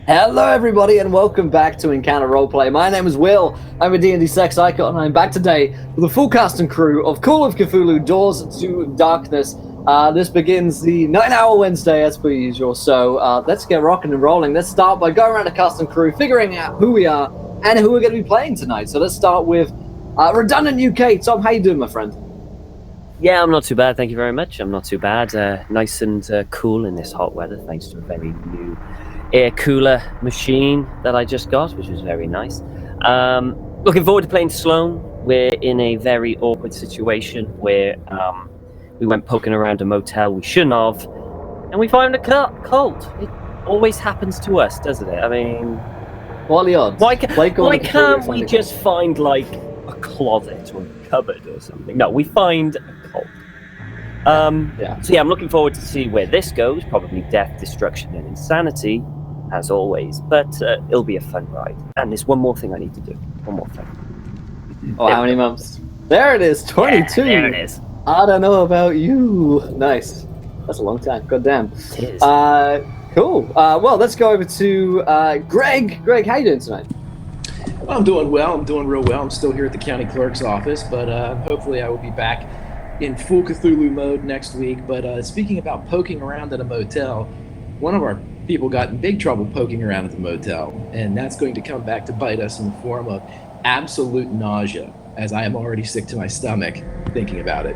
Hello everybody and welcome back to Encounter Roleplay. My name is Will, I'm a D&D sex icon, and I'm back today with the full cast and crew of Call of Cthulhu Doors to Darkness. This begins the 9-hour Wednesday as per usual, so let's get rocking and rolling. Let's start by going around the cast and crew, figuring out who we are and who we're going to be playing tonight. So let's start with Redundant UK. Tom, how you doing, my friend? Yeah, I'm not too bad, thank you very much. I'm not too bad. Nice and cool in this hot weather, thanks to a very new air cooler machine that I just got, which was very nice. Looking forward to playing Sloan. We're in a very awkward situation where we went poking around a motel we shouldn't have, and we found a cult. It always happens to us, doesn't it? I mean, what are the odds? Why can't we just find, like, a closet or a cupboard or something? No, we find a cult. So yeah, I'm looking forward to see where this goes. Probably death, destruction, and insanity, as always. But it'll be a fun ride. And there's one more thing I need to do. One more thing. Oh, how many months? There it is, 22. Yeah, there it is. I don't know about you. Nice. That's a long time. God damn. It is. Cool. Well, let's go over to Greg. Greg, how you doing tonight? I'm doing well. I'm doing real well. I'm still here at the county clerk's office, but hopefully I will be back in full Cthulhu mode next week. But speaking about poking around at a motel, one of our people got in big trouble poking around at the motel, and that's going to come back to bite us in the form of absolute nausea, as I am already sick to my stomach thinking about it.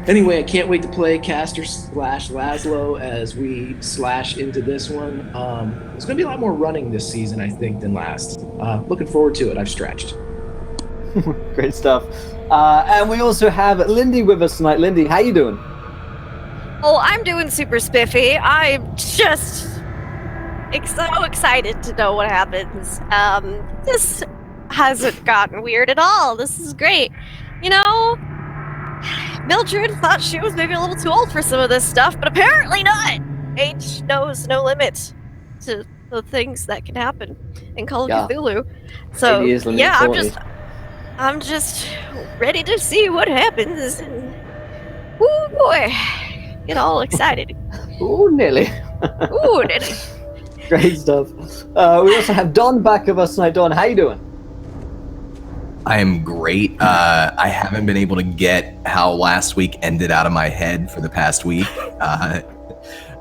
Anyway, I can't wait to play Caster / Laszlo as we slash into this one. There's going to be a lot more running this season, I think, than last. Looking forward to it. I've stretched. Great stuff. And we also have Lindy with us tonight. Lindy, how you doing? Oh, I'm doing super spiffy. I'm just so excited to know what happens. This hasn't gotten weird at all. This is great. You know, Mildred thought she was maybe a little too old for some of this stuff, but apparently not. Age knows no limit to the things that can happen in Call of Cthulhu. So yeah, I'm just ready to see what happens. And, oh boy, get all excited. Ooh, nearly. Ooh, nearly. Great stuff. We also have Don back with us tonight. Don, how you doing? I am great. I haven't been able to get how last week ended out of my head for the past week. I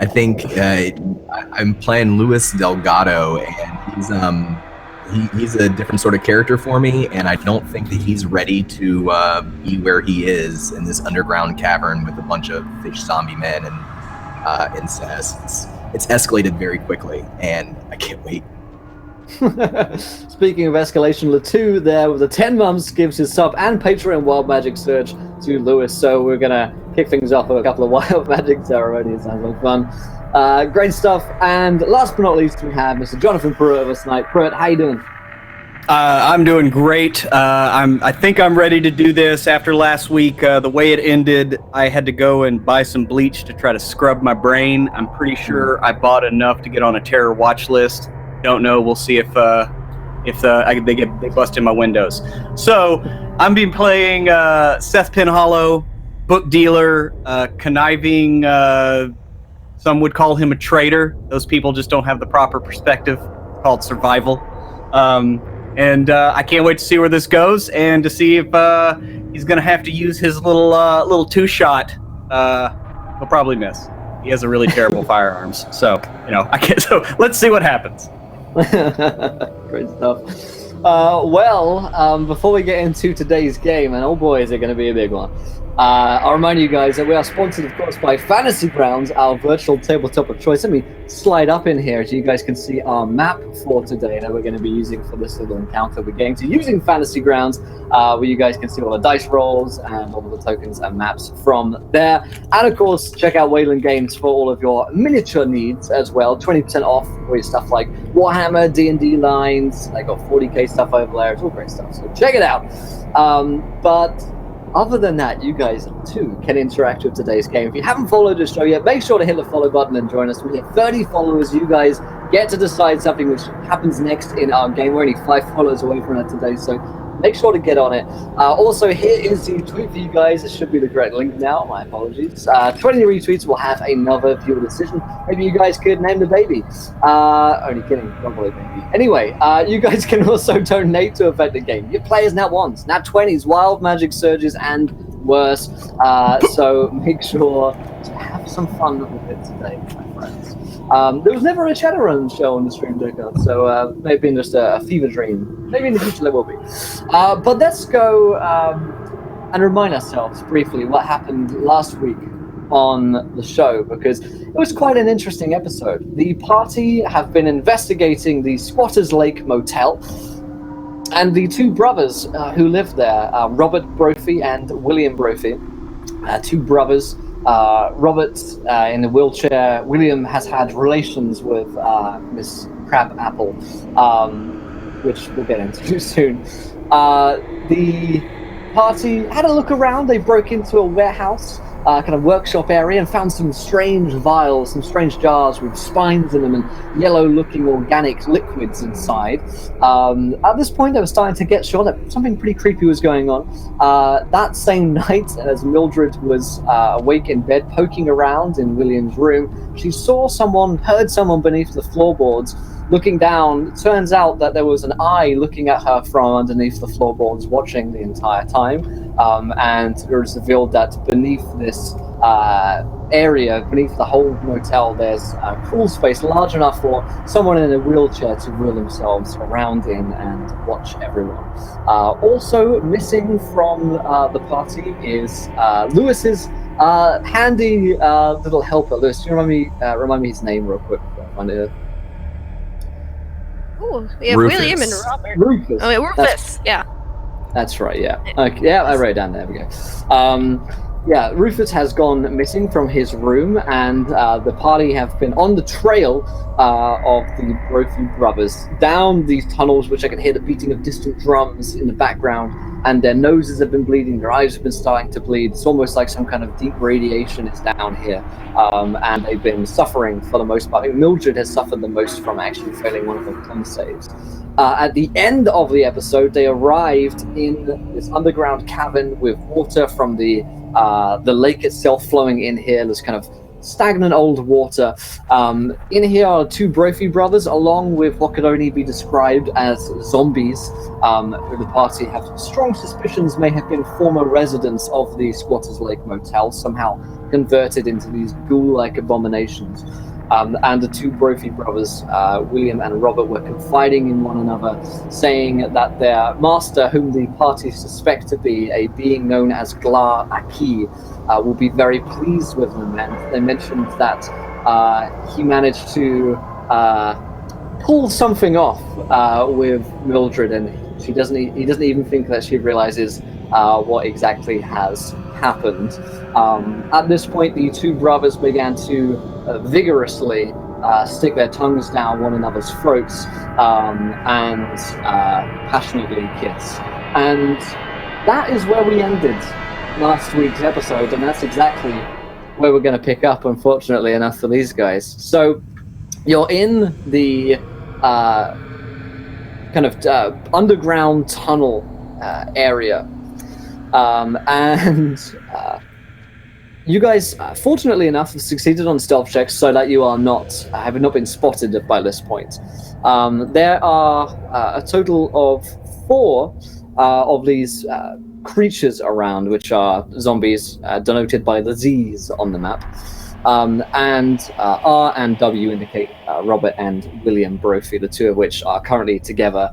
think I'm playing Luis Delgado, and he's a different sort of character for me, and I don't think that he's ready to be where he is in this underground cavern with a bunch of fish zombie men and incest. It's escalated very quickly, and I can't wait. Speaking of escalation, Latu there with the 10 months gives his sub and Patreon Wild Magic Surge to Lewis, so we're gonna kick things off with a couple of Wild Magic already. It sounds like fun. Great stuff. And last but not least, we have Mr. Jonathan Pruitt with us tonight. Pruitt, how you doing? I'm doing great. I think I'm ready to do this after last week. The way it ended, I had to go and buy some bleach to try to scrub my brain. I'm pretty sure I bought enough to get on a terror watch list. Don't know. We'll see if they bust in my windows. So I'm been playing Seth Penhollow, book dealer, conniving. Some would call him a traitor. Those people just don't have the proper perspective. Called survival. And I can't wait to see where this goes and to see if he's gonna have to use his little two-shot. He'll probably miss. He has a really terrible firearms. So So let's see what happens. Great stuff. Before we get into today's game, and oh boy, is it going to be a big one. I'll remind you guys that we are sponsored, of course, by Fantasy Grounds, our virtual tabletop of choice. Let me slide up in here so you guys can see our map for today that we're going to be using for this little encounter. We're getting to using Fantasy Grounds, where you guys can see all the dice rolls and all of the tokens and maps from there. And of course, check out Wayland Games for all of your miniature needs as well. 20% off with stuff like Warhammer, D&D lines. I got 40k stuff over there. It's all great stuff. So check it out. But other than that, you guys too can interact with today's game. If you haven't followed the show yet, make sure to hit the follow button and join us. We hit 30 followers. You guys get to decide something which happens next in our game. We're only 5 followers away from that today, so make sure to get on it. Also, here is the tweet for you guys. It should be the correct link now. My apologies. 20 retweets will have another viewer decision. Maybe you guys could name the baby. Only kidding. Probably baby. Anyway, you guys can also donate to affect the game. Your players nat 1s, nat 20s, wild magic surges, and worse. So make sure to have some fun with it today, my friends. There was never a Shadowrun show on the stream deck, so maybe just a fever dream. Maybe in the future there will be. But let's go and remind ourselves briefly what happened last week on the show, because it was quite an interesting episode. The party have been investigating the Squatters Lake Motel, and the two brothers who lived there, Robert Brophy and William Brophy, two brothers. Robert in a wheelchair. William has had relations with Miss Crabapple, which we'll get into soon. The party had a look around. They broke into a warehouse, kind of workshop area, and found some strange vials, some strange jars with spines in them and yellow-looking organic liquids inside. At this point, they were starting to get sure that something pretty creepy was going on. That same night, as Mildred was awake in bed, poking around in William's room, she heard someone beneath the floorboards. Looking down, it turns out that there was an eye looking at her from underneath the floorboards, watching the entire time. And it was revealed that beneath this area, beneath the whole motel, there's a crawl space large enough for someone in a wheelchair to wheel themselves around in and watch everyone. Also missing from the party is Lewis's handy little helper. Lewis, do you remind me his name real quick? Ooh, we have Rufus. William and Robert. Rufus. Oh, wait, Rufus. Yeah. That's right, yeah. Okay, yeah, I wrote it down. There we go. Yeah, Rufus has gone missing from his room, and the party have been on the trail of the Brophy brothers down these tunnels, which I can hear the beating of distant drums in the background, and their noses have been bleeding, their eyes have been starting to bleed. It's almost like some kind of deep radiation is down here, and they've been suffering for the most part. I think Mildred has suffered the most from actually failing one of her con saves. At the end of the episode, they arrived in this underground cavern with water from the lake itself flowing in here. There's kind of stagnant old water. In here are two Brophy brothers, along with what could only be described as zombies, who the party have strong suspicions may have been former residents of the Squatters Lake Motel, somehow converted into these ghoul-like abominations. And the two Brophy brothers, William and Robert, were confiding in one another, saying that their master, whom the party suspect to be a being known as Glar Aki, will be very pleased with them. And they mentioned that he managed to pull something off with Mildred, and he doesn't even think that she realizes what exactly has happened. At this point, the two brothers began to vigorously stick their tongues down one another's throats and passionately kiss. And that is where we ended last week's episode, and that's exactly where we're going to pick up, unfortunately enough for these guys. So you're in the kind of underground tunnel area, and you guys, fortunately enough, have succeeded on stealth checks so that you are have not been spotted by this point. There are a total of 4 of these creatures around, which are zombies, denoted by the Z's on the map. And R and W indicate Robert and William Brophy, the two of which are currently together,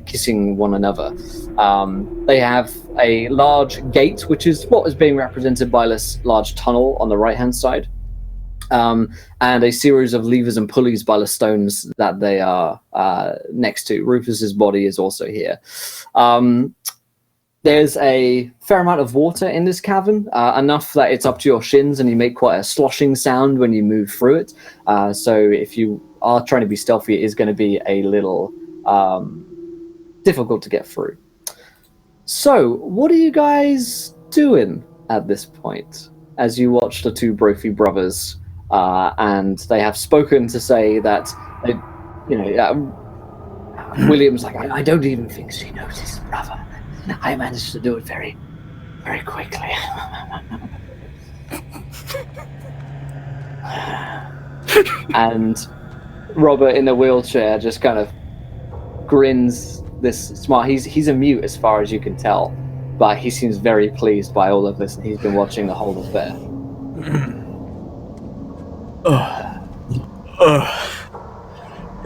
kissing one another. They have a large gate, which is what is being represented by this large tunnel on the right-hand side, and a series of levers and pulleys by the stones that they are next to. Rufus's body is also here. There's a fair amount of water in this cavern, enough that it's up to your shins and you make quite a sloshing sound when you move through it. So if you are trying to be stealthy, it is going to be a little difficult to get through. So, what are you guys doing at this point as you watch the two Brophy brothers? And they have spoken to say that they, William's like, I don't even think she noticed, brother. I managed to do it very, very quickly. And Robert in a wheelchair just kind of grins this smile. He's a mute as far as you can tell, but he seems very pleased by all of this, and he's been watching the whole affair.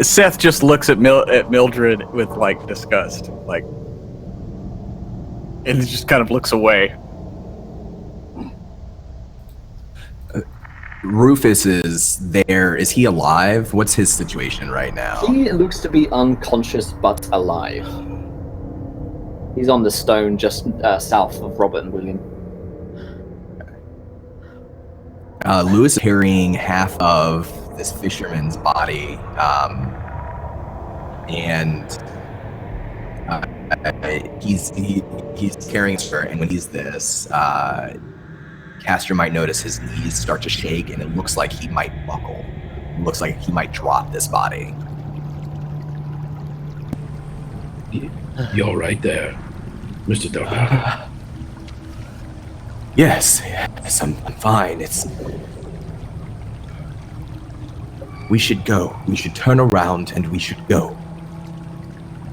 Seth just looks at Mildred with like disgust, like, and just kind of looks away. Rufus is there. Is he alive? What's his situation right now? He looks to be unconscious but alive. He's on the stone just south of Robert and William. Lewis is carrying half of this fisherman's body, and he's carrying her. And when he's this, Castor might notice his knees start to shake, and it looks like he might buckle. It looks like he might drop this body. You all right there, Mr. Delgado? Yes, I'm fine. We should go. We should turn around and we should go.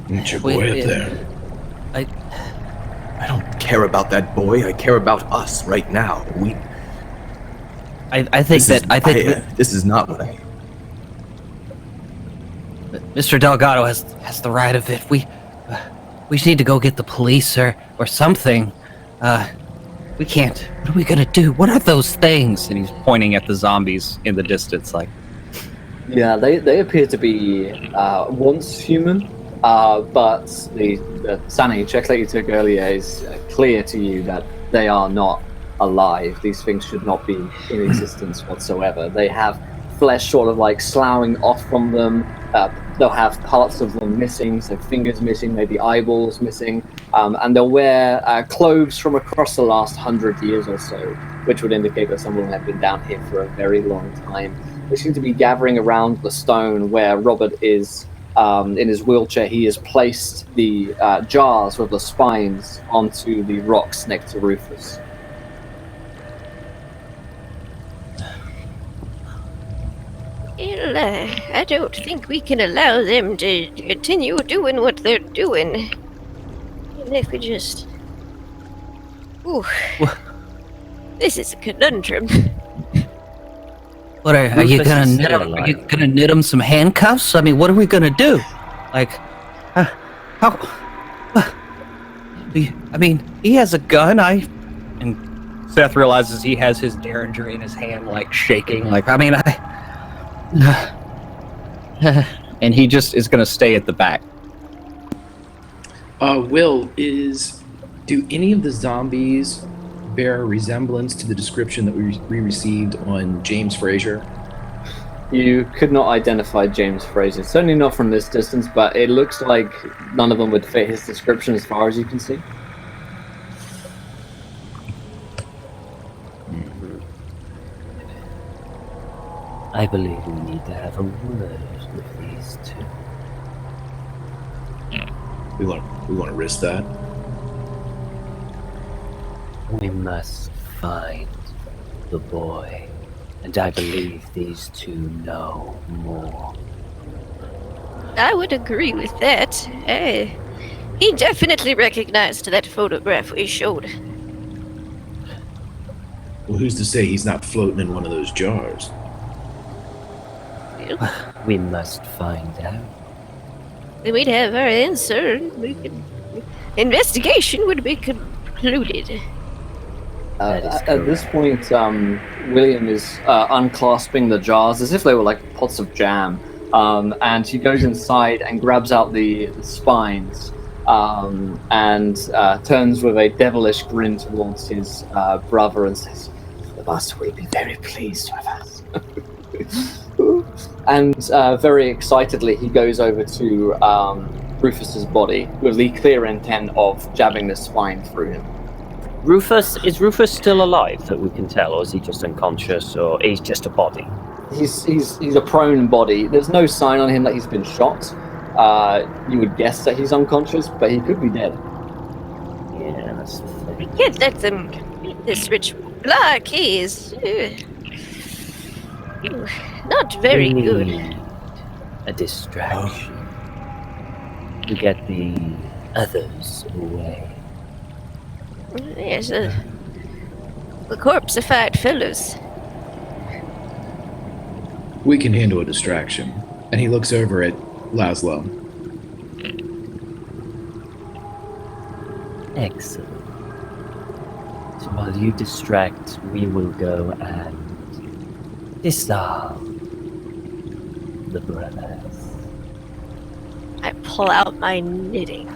It's your boy up there. I don't care about that boy. I care about us right now. I think this is not what I. Mr. Delgado has the right of it. We need to go get the police or something. We can't. What are we gonna do? What are those things? And he's pointing at the zombies in the distance, like. Yeah, they appear to be once human, but the sanity check that you took earlier is clear to you that they are not alive. These things should not be in existence whatsoever. They have flesh sort of like sloughing off from them. They'll have parts of them missing, so fingers missing, maybe eyeballs missing, and they'll wear clothes from across the last 100 years or so, which would indicate that some of them have been down here for a very long time. They seem to be gathering around the stone where Robert is in his wheelchair. He has placed the jars with the spines onto the rocks next to Rufus. Well, I don't think we can allow them to continue doing what they're doing. And if we just... Ooh. This is a conundrum. What are you gonna knit him? Are you gonna knit him some handcuffs? I mean, what are we gonna do? Like, how? I mean, he has a gun. And Seth realizes he has his Derringer in his hand, like shaking. Like, I mean, and he just is gonna stay at the back. Will, do any of the zombies bear a resemblance to the description that we received on James Fraser? You could not identify James Fraser, certainly not from this distance, but it looks like none of them would fit his description as far as you can see. I believe we need to have a word with these two. We want to risk that. We must find the boy, and I believe these two know more. I would agree with that. He definitely recognized that photograph we showed. Well, who's to say he's not floating in one of those jars? We must find out. Then we'd have our answer. Investigation would be concluded. At this point, William is unclasping the jars as if they were like pots of jam, and he goes inside and grabs out the spines and turns with a devilish grin towards his brother and says, "The master will be very pleased with us." And very excitedly, he goes over to Rufus's body with the clear intent of jabbing the spine through him. Is Rufus still alive that we can tell, or is he just unconscious, or he's just a body? He's a prone body. There's no sign on him that he's been shot. You would guess that he's unconscious, but he could be dead. Yeah, that's the We thing. can't let them complete this ritual. Blockade's not very We good. need a distraction to get the others away. Yes, the corpseified fellows. We can handle a distraction. And he looks over at Laszlo. Excellent. So while you distract, we will go and disarm the brothers. I pull out my knitting.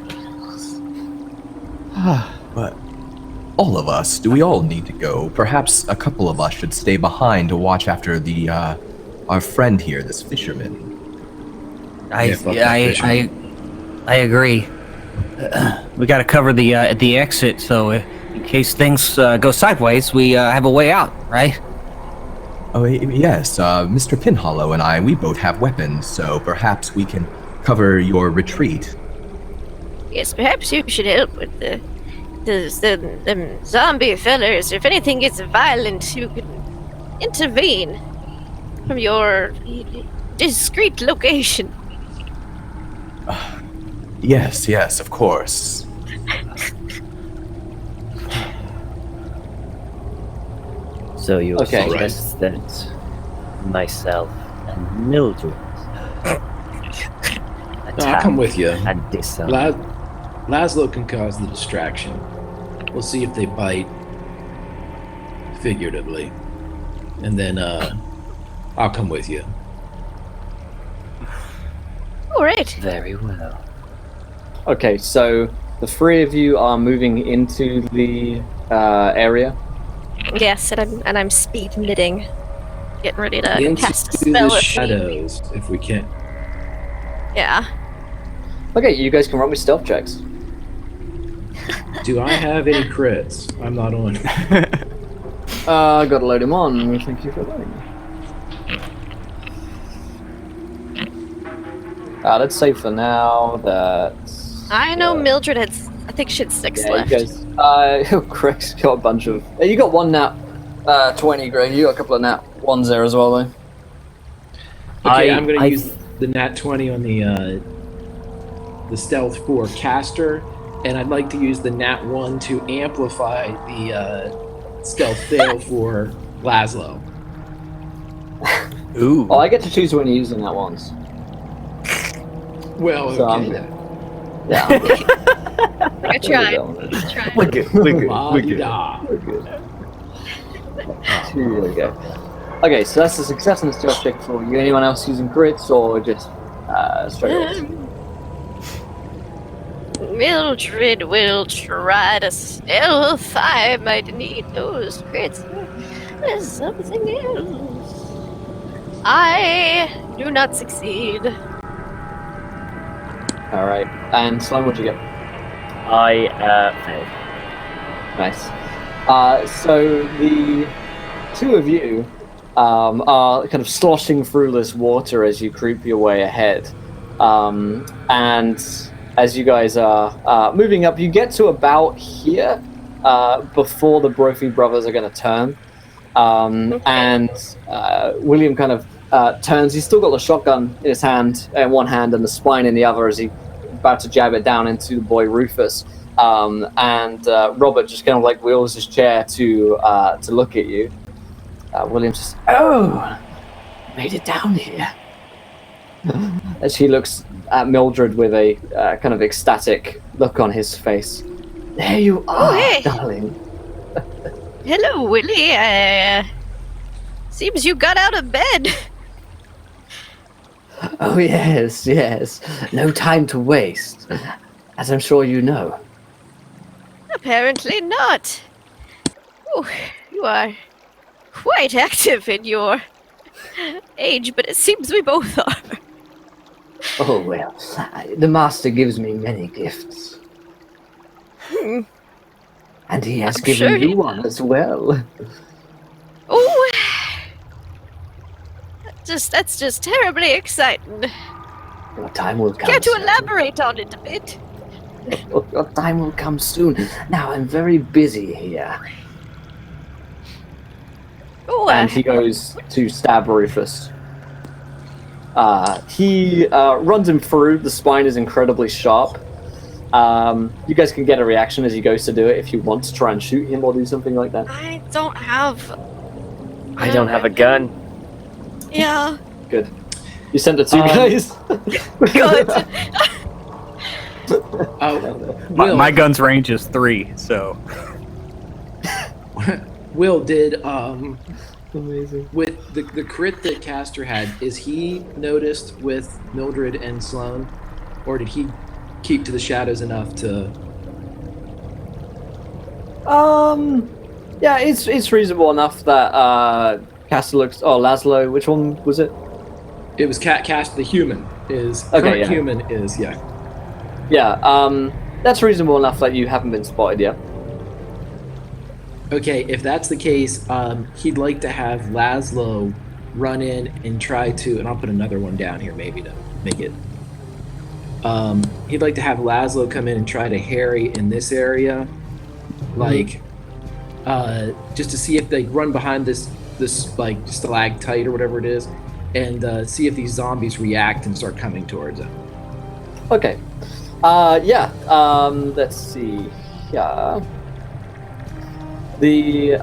But all of us, do we all need to go? Perhaps a couple of us should stay behind to watch after the our friend here, this fisherman. I fuck that fisherman. agree. We got to cover the at the exit, so in case things go sideways, we have a way out, right? Oh, yes, Mr. Pinhollow and I, we both have weapons, so perhaps we can cover your retreat. Yes, perhaps you should help with the zombie fellas. If anything gets violent, you can intervene from your discreet location. Yes, of course. So you Okay. suggest that myself and Mildred I'll attack come with you. and disarm. Laszlo can cause the distraction. We'll see if they bite figuratively. And then I'll come with you. All right. Very well. Okay, so the three of you are moving into the area. Yes, and I'm speed knitting, getting ready to Into cast a the spell. if we- shadows, if we can. Yeah. Okay, you guys can run me stealth checks. Do I have any crits? I'm not on. Gotta load him on. Thank you for loading. Let's say for now that. I know Mildred had. I think she had 6 Yeah, left. you guys. Greg's got a bunch of. You got one nat 20, Greg. You got a couple of nat 1s there as well, though. Okay, I'm gonna use the nat 20 on the stealth for caster, and I'd like to use the nat 1 to amplify the stealth fail for Laszlo. Ooh. Oh, I get to choose when you're using nat 1s. Well, So okay. Yeah. I tried. We're good. We're good. Ah, We're good. yeah. We're good. Here we go. Okay, so that's a success on the stealth check for you. Anyone else using crits or just straight up? Mildred will try to stealth. I might need those crits. There's something else. I do not succeed. All right. And Sloan, what'd you get? I failed. Nice. So the two of you are kind of sloshing through this water as you creep your way ahead. And as you guys are moving up, you get to about here before the Brophy brothers are going to turn. And William kind of turns. He's still got the shotgun in his hand, in one hand, and the spine in the other as he's about to jab it down into the boy Rufus. And Robert just kind of like wheels his chair to look at you. William says, "Oh, made it down here." As he looks at Mildred with a kind of ecstatic look on his face. "There you are, hey. darling." Hello, Willie. Seems you got out of bed. "Oh yes, yes. No time to waste, as I'm sure you know." Apparently not. Oh, you are quite active in your age, but it seems we both are. "Oh well, the master gives me many gifts, and he has I'm given sure you he one as well." Oh, that's just terribly exciting. Your time will come. Care to soon. elaborate on it a bit? Your time will come soon. Now I'm very busy here. Oh, And he goes to stab Rufus. He runs him through. The spine is incredibly sharp. You guys can get a reaction as he goes to do it if you want to try and shoot him or do something like that. I don't have. I don't have a gun. Yeah. Good. You sent it to you guys. Good. Will, My gun's range is 3, so Will, did Amazing. with the crit that Castor had, is he noticed with Mildred and Sloane, or did he keep to the shadows enough to? Yeah, it's reasonable enough that Castor looks. Oh, Laszlo, which one was it? It was Castor the human. Is Okay, current yeah. human is Yeah. That's reasonable enough that you haven't been spotted yet. Okay, if that's the case, he'd like to have Laszlo run in and try to, and I'll put another one down here maybe to make it. He'd like to have Laszlo come in and try to harry in this area, like, just to see if they run behind this like stalactite or whatever it is, and see if these zombies react and start coming towards him. Okay. Let's see. Yeah. The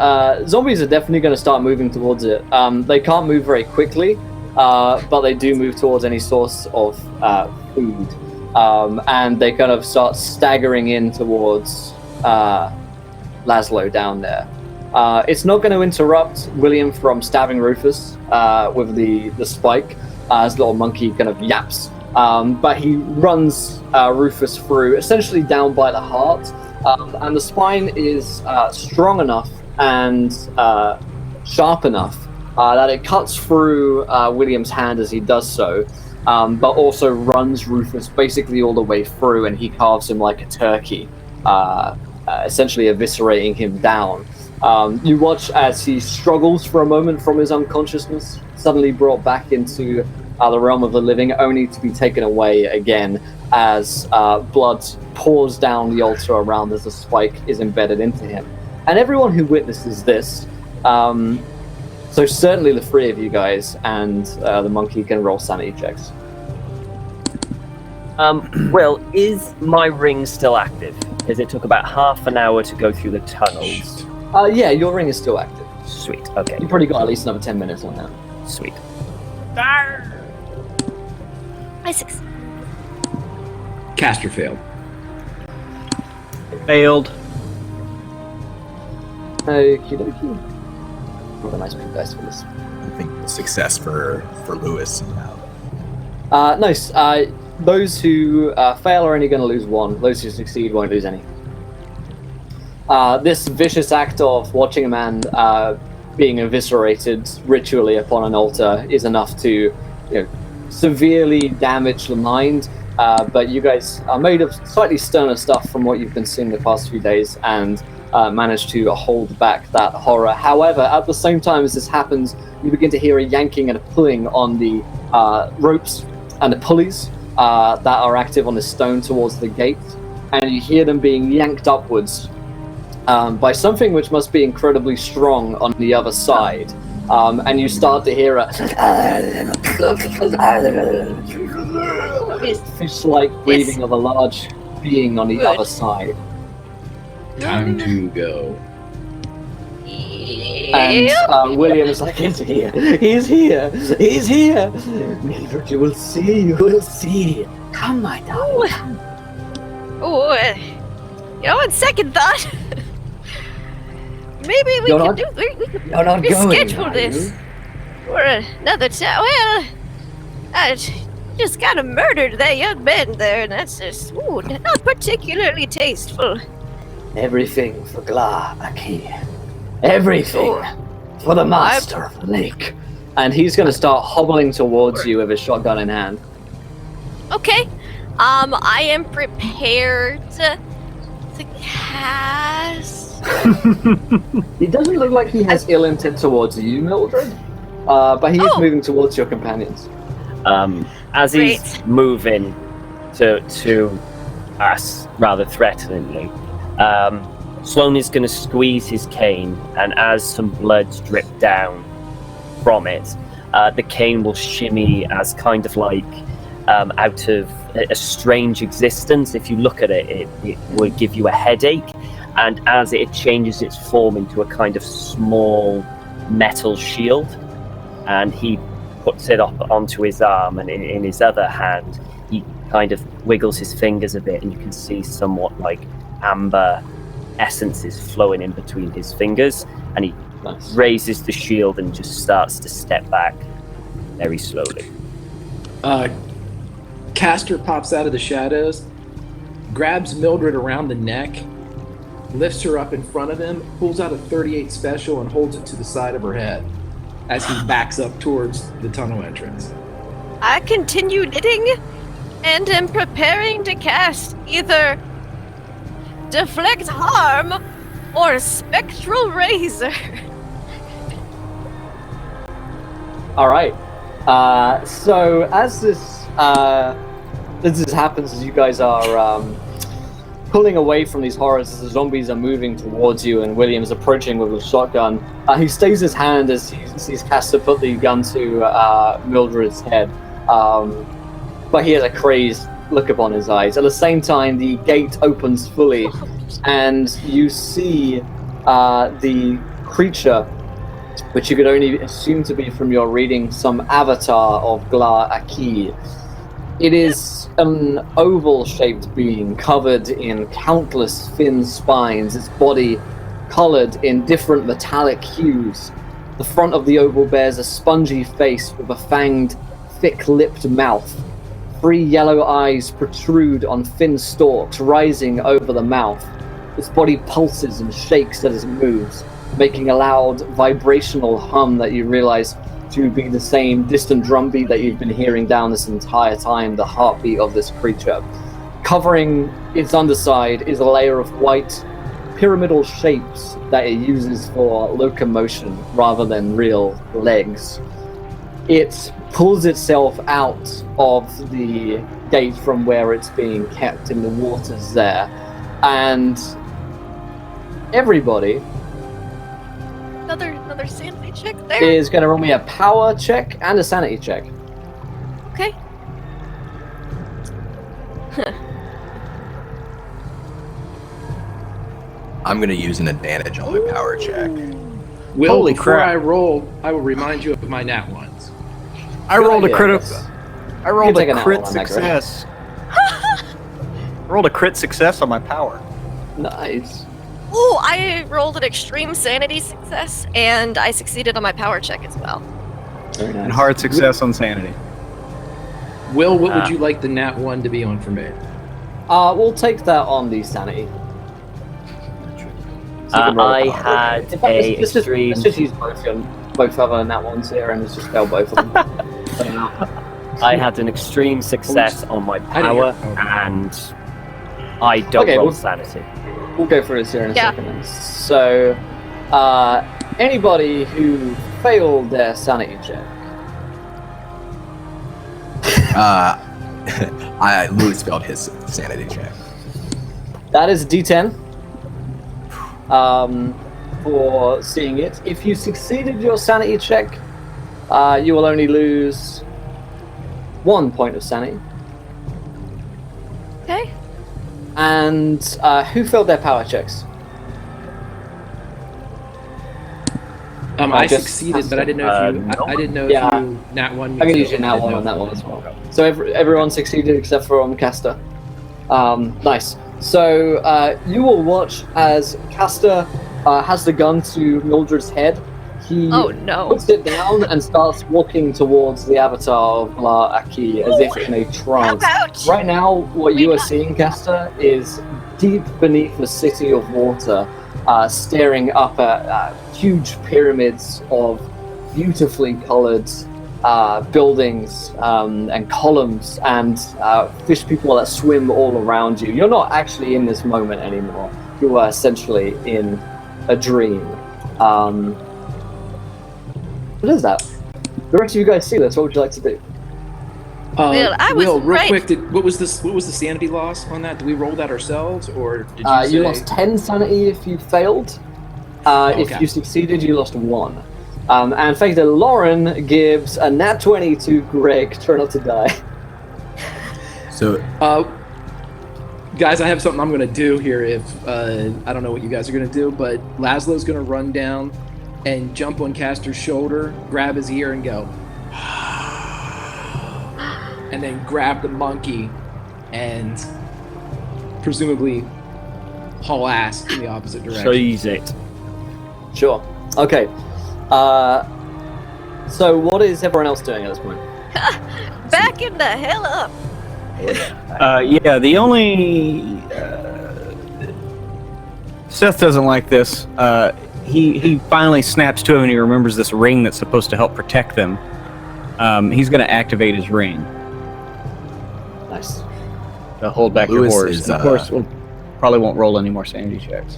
zombies are definitely going to start moving towards it. They can't move very quickly, but they do move towards any source of food. And they kind of start staggering in towards Laszlo down there. It's not going to interrupt William from stabbing Rufus with the spike, as little monkey kind of yaps. But he runs Rufus through, essentially down by the heart. And the spine is strong enough and sharp enough that it cuts through William's hand as he does so, but also runs Rufus basically all the way through, and he carves him like a turkey, essentially eviscerating him down. You watch as he struggles for a moment from his unconsciousness, suddenly brought back into the realm of the living, only to be taken away again as blood pours down the altar around as the spike is embedded into him. And everyone who witnesses this, so certainly the three of you guys and the monkey can roll sanity checks. Will, is my ring still active? Because it took about half an hour to go through the tunnels. Yeah, your ring is still active. Sweet, okay. You've probably got at least another 10 minutes on that. Sweet. I succeed. Castor failed. failed. Okie dokie. What a nice big dice for this. I think success for Lewis. Nice. Those who fail are only going to lose 1. Those who succeed won't lose any. This vicious act of watching a man being eviscerated ritually upon an altar is enough to, severely damage the mind. But you guys are made of slightly sterner stuff from what you've been seeing the past few days, and managed to hold back that horror. However, at the same time as this happens, you begin to hear a yanking and a pulling on the ropes and the pulleys that are active on the stone towards the gate, and you hear them being yanked upwards by something which must be incredibly strong on the other side. And you start to hear a fish-like breathing of a large being on the other side. Time to go. And William is like, he's here, he's here, he's here. Mildred, you will see. Come, my darling. Oh, on second thought, maybe we You're could not- do. We could You're not going, reschedule are this you? for another time. Well, I just kind of murdered that young man there, and that's just not particularly tasteful. Everything for Gla Aki. Everything for the master of the lake. And he's going to start hobbling towards you with his shotgun in hand. Okay, I am prepared to cast. It doesn't look like he has ill intent towards you, Mildred, but he is moving towards your companions. As he's Great. moving to us rather threateningly, Sloan is going to squeeze his cane, and as some bloods drip down from it, the cane will shimmy as kind of like out of a strange existence. If you look at it, it will give you a headache, and as it changes its form into a kind of small metal shield, and he puts it up onto his arm, and in his other hand he kind of wiggles his fingers a bit, and you can see somewhat like amber essences flowing in between his fingers, and he raises the shield and just starts to step back very slowly. Castor pops out of the shadows, grabs Mildred around the neck, lifts her up in front of him, pulls out a 38 special and holds it to the side of her head as he backs up towards the tunnel entrance. I continue knitting and am preparing to cast either Deflect Harm or Spectral Razor. All right. So as this happens, as you guys are pulling away from these horrors, as the zombies are moving towards you, and William's approaching with a shotgun, he stays his hand as he sees Castor put the gun to Mildred's head. But he has a crazed look upon his eyes. At the same time, the gate opens fully, and you see the creature, which you could only assume to be from your reading some avatar of Glar Aki. It is an oval-shaped being covered in countless thin spines, its body colored in different metallic hues. The front of the oval bears a spongy face with a fanged, thick-lipped mouth. 3 yellow eyes protrude on thin stalks rising over the mouth. Its body pulses and shakes as it moves, making a loud vibrational hum that you realize to be the same distant drumbeat that you've been hearing down this entire time, the heartbeat of this creature. Covering its underside is a layer of white pyramidal shapes that it uses for locomotion rather than real legs. It pulls itself out of the gate from where it's being kept in the waters there, and everybody Another sanity check there. is going to roll me a power check and a sanity check. Okay. I'm going to use an advantage on my power check. Will, Holy before crap. I roll, I will remind you of my nat ones. I rolled a idea, crit. yes. I rolled You can take a a nat crit one on that, Greg. success. Rolled a crit success on my power. Nice. Ooh, I rolled an extreme sanity success, and I succeeded on my power check as well. Very nice. And hard success on sanity. Will, what would you like the nat 1 to be on for me? We'll take that on the sanity. So you can roll I a power. had In fact, a let's extreme. just use both other nat ones here and let's just spell both of them. I had an extreme success on my I didn't power, hear- and I don't Okay, roll well- sanity. We'll go through this here in a Yeah. second. Then. So, anybody who failed their sanity check. Louis spelled his sanity check. That is a D10 for seeing it. If you succeeded your sanity check, you will only lose 1 point of sanity. Okay. And who failed their power checks? I just- succeeded, but I didn't know if you. I didn't know Yeah. if you nat 1. I can use your nat one on that one as well. So everyone succeeded except for Castor. Nice. So you will watch as Castor has the gun to Mildred's head. He Oh no. puts it down and starts walking towards the avatar of La Aki as if in a trance. Ouch! Right now, what you are seeing, Castor, is deep beneath the city of water, staring up at huge pyramids of beautifully colored buildings and columns and fish people that swim all around you. You're not actually in this moment anymore. You are essentially in a dream. What is that? The rest of you guys see this. What would you like to do? Well, I was Will, real right. quick, what was the sanity loss on that? Did we roll that ourselves, or did you You lost 10 sanity if you failed. Okay. If you succeeded, you lost 1. And Factor Lauren gives a nat 20 to Greg. Try not to die. So guys, I have something I'm gonna do here. If I don't know what you guys are gonna do, but Laszlo's gonna run down and jump on Castor's shoulder, grab his ear, and go, and then grab the monkey and presumably haul ass in the opposite direction. Seize it. Sure. Okay. So what is everyone else doing at this point? Backing the hell up. Yeah, the only Seth doesn't like this. He finally snaps to him and he remembers this ring that's supposed to help protect them. He's going to activate his ring Nice. to hold back your Lewis horse. is, And of course, we'll probably won't roll any more sanity checks.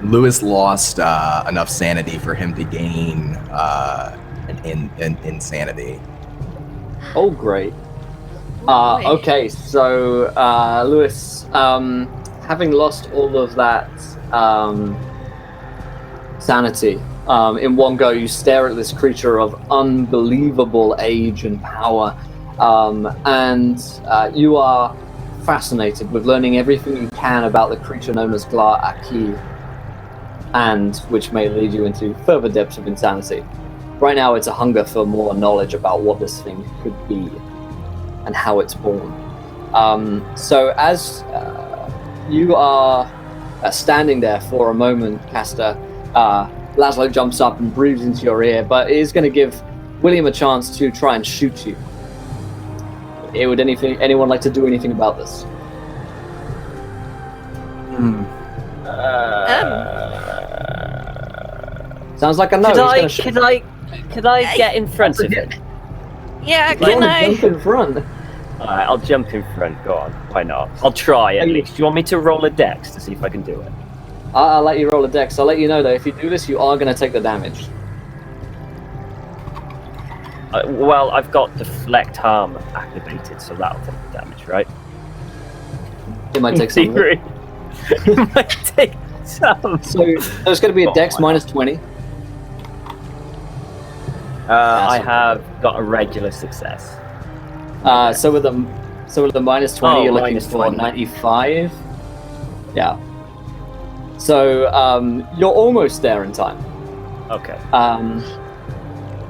Lewis lost enough sanity for him to gain an insanity. Oh, great. Boy. Okay, so Lewis, having lost all of that sanity, in one go, you stare at this creature of unbelievable age and power, and you are fascinated with learning everything you can about the creature known as Glar Aki, and which may lead you into further depths of insanity. Right now, it's a hunger for more knowledge about what this thing could be and how it's born. So as you are standing there for a moment, Castor, Laszlo jumps up and breathes into your ear, but it is going to give William a chance to try and shoot you. Would anyone like to do anything about this? Sounds like a no. Could I get in front of him? Yeah, You can want to I? jump in front? Alright, I'll jump in front. Go on. Why not? I'll try at least. Do you want me to roll a dex to see if I can do it? I'll let you roll a dex. I'll let you know, though, if you do this, you are going to take the damage. Well, I've got deflect harm activated, so that'll take the damage, right? It might take some of it. It might take some. So there's going to be a dex minus 20. I have got a regular success. So with the minus 20, Oh, you're looking minus for 20. 95. Yeah. So you're almost there in time. Okay.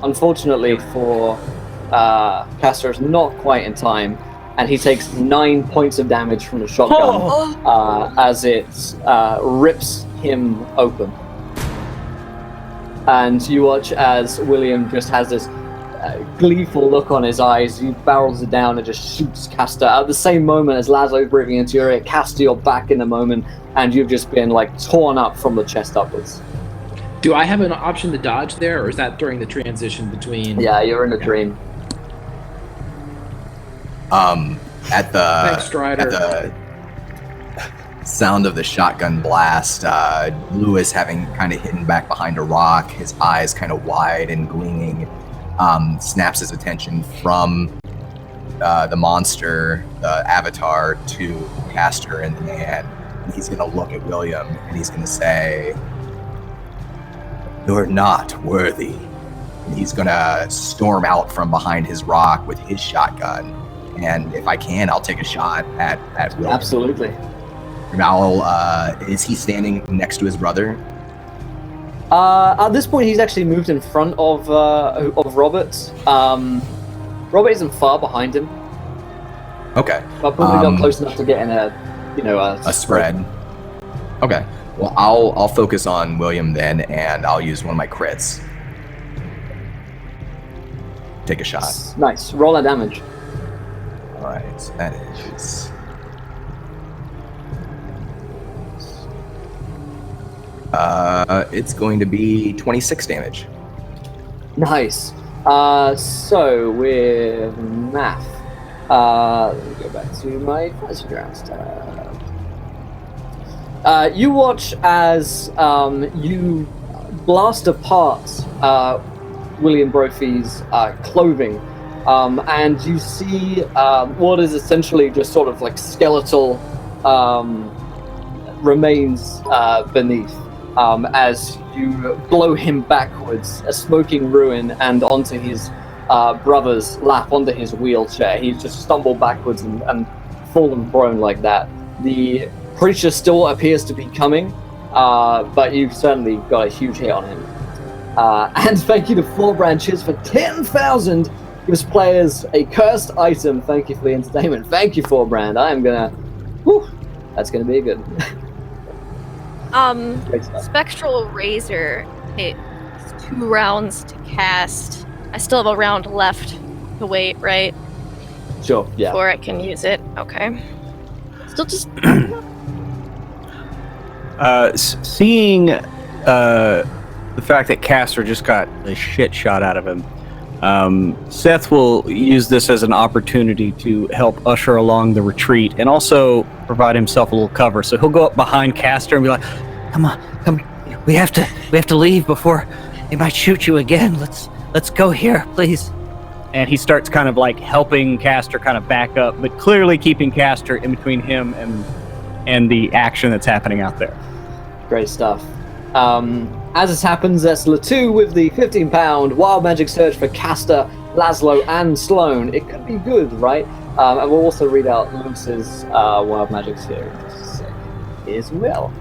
Unfortunately for Castor, it's not quite in time, and he takes 9 points of damage from the shotgun as it rips him open. And you watch as William just has this gleeful look on his eyes. He barrels it down and just shoots Castor. At the same moment as Laszlo's breathing into your ear, Castor, you're back in a moment, and you've just been like torn up from the chest upwards. Do I have an option to dodge there, or is that during the transition between? Yeah, you're in a dream. At the Thanks, Strider. at the sound of the shotgun blast, Lewis, having kind of hidden back behind a rock, his eyes kind of wide and gleaming, snaps his attention from the monster, the avatar, to Castor and the man. And he's going to look at William and he's going to say, "You're not worthy." And he's going to storm out from behind his rock with his shotgun. And if I can, I'll take a shot at William. Absolutely. Now, is he standing next to his brother? At this point, he's actually moved in front of Robert. Robert isn't far behind him, Okay. but probably not close enough to get in a spread. Okay. Well, I'll focus on William then, and I'll use one of my crits. Take a shot. Nice. Roll that damage. All right. So that is. It's going to be 26 damage. Nice. So with math, let me go back to my fantasy grounds tab. You watch as you blast apart William Brophy's clothing, and you see what is essentially just sort of like skeletal remains beneath as you blow him backwards, a smoking ruin, and onto his brother's lap, onto his wheelchair. He's just stumbled backwards and fallen prone like that. The creature still appears to be coming, but you've certainly got a huge hit on him. And thank you to 4 branches for 10,000. Gives players a cursed item. Thank you for the entertainment. Thank you, 4 brand. I am gonna. Whew, that's gonna be a good. Spectral Razor. It's 2 rounds to cast. I still have a round left to wait, right? Sure. Yeah. Before I can use it. Okay. Still just. Seeing the fact that Castor just got the shit shot out of him, Seth will use this as an opportunity to help usher along the retreat and also provide himself a little cover. So he'll go up behind Castor and be like, Come on. We have to leave before they might shoot you again. Let's go here, please. and he starts kind of like helping Castor kind of back up, but clearly keeping Castor in between him and the action that's happening out there. Great stuff. As this happens, that's Latu with the 15-pound Wild Magic Surge for Castor, Laszlo, and Sloan. It could be good, right? And we'll also read out Luce's Wild Magic Surge as well.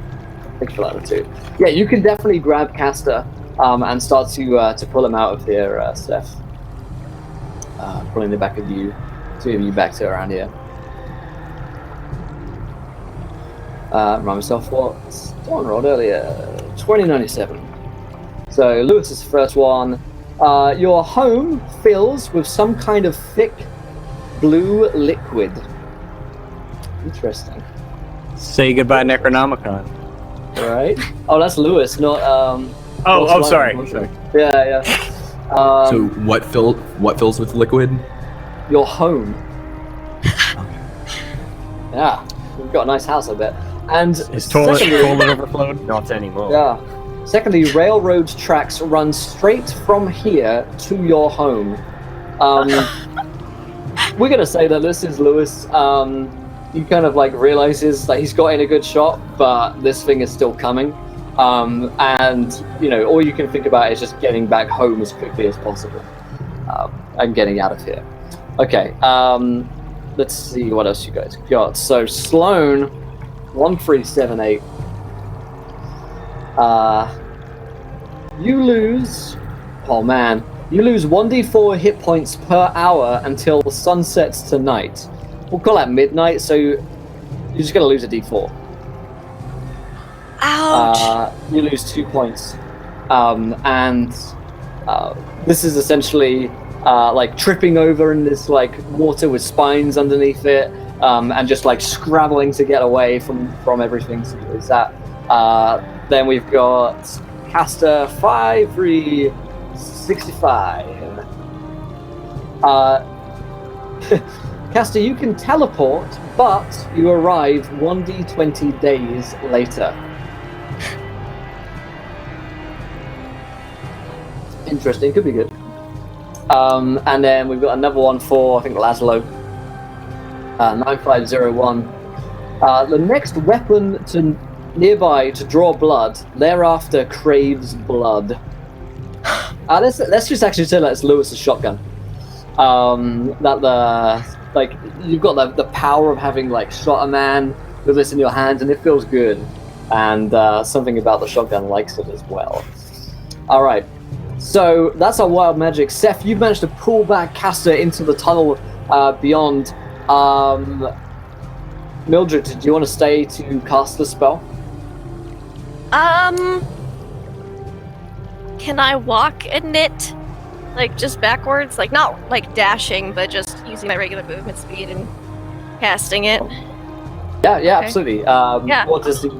Thanks for that, Latu. Yeah, you can definitely grab Castor and start to pull him out of here, Steph. Pulling the back of you, two of you back to around here. Remind myself what Dawn rolled earlier. 2097. So Lewis's first one. Your home fills with some kind of thick blue liquid. Interesting. Say goodbye, Necronomicon. Right. Oh, that's Lewis, not Sorry. Yeah. So what fills with liquid? Your home. Yeah, we've got a nice house, I bet. And His toilet overflowed? Not anymore. Yeah. Secondly, railroad tracks run straight from here to your home. We're gonna say that this is Lewis. He kind of like realizes that he's got in a good shot, but this thing is still coming. And all you can think about is just getting back home as quickly as possible and getting out of here. Okay. Let's see what else you guys got. So Sloan, 1378. You lose 1d4 hit points per hour until the sun sets tonight. We'll call that midnight, so you're just going to lose a d4. Ouch! You lose 2 points. And this is essentially like tripping over in this like water with spines underneath it, and just like scrabbling to get away from everything. So there's that. Then we've got Castor 5365. Castor, you can teleport, but you arrive 1d20 days later. Interesting, could be good. And then we've got another one for, I think, Laszlo. 9501. The next weapon to nearby to draw blood, thereafter craves blood. Let's just actually say that's Lewis's shotgun. You've got the power of having like shot a man with this in your hand, and it feels good. And something about the shotgun likes it as well. All right. So that's our wild magic. Seth, you've managed to pull back Castor into the tunnel beyond. Mildred, do you want to stay to cast the spell? Can I walk in it? Like, just backwards? Like, not, like, dashing, but just using my regular movement speed and casting it? Yeah, Okay. absolutely. Yeah. What does the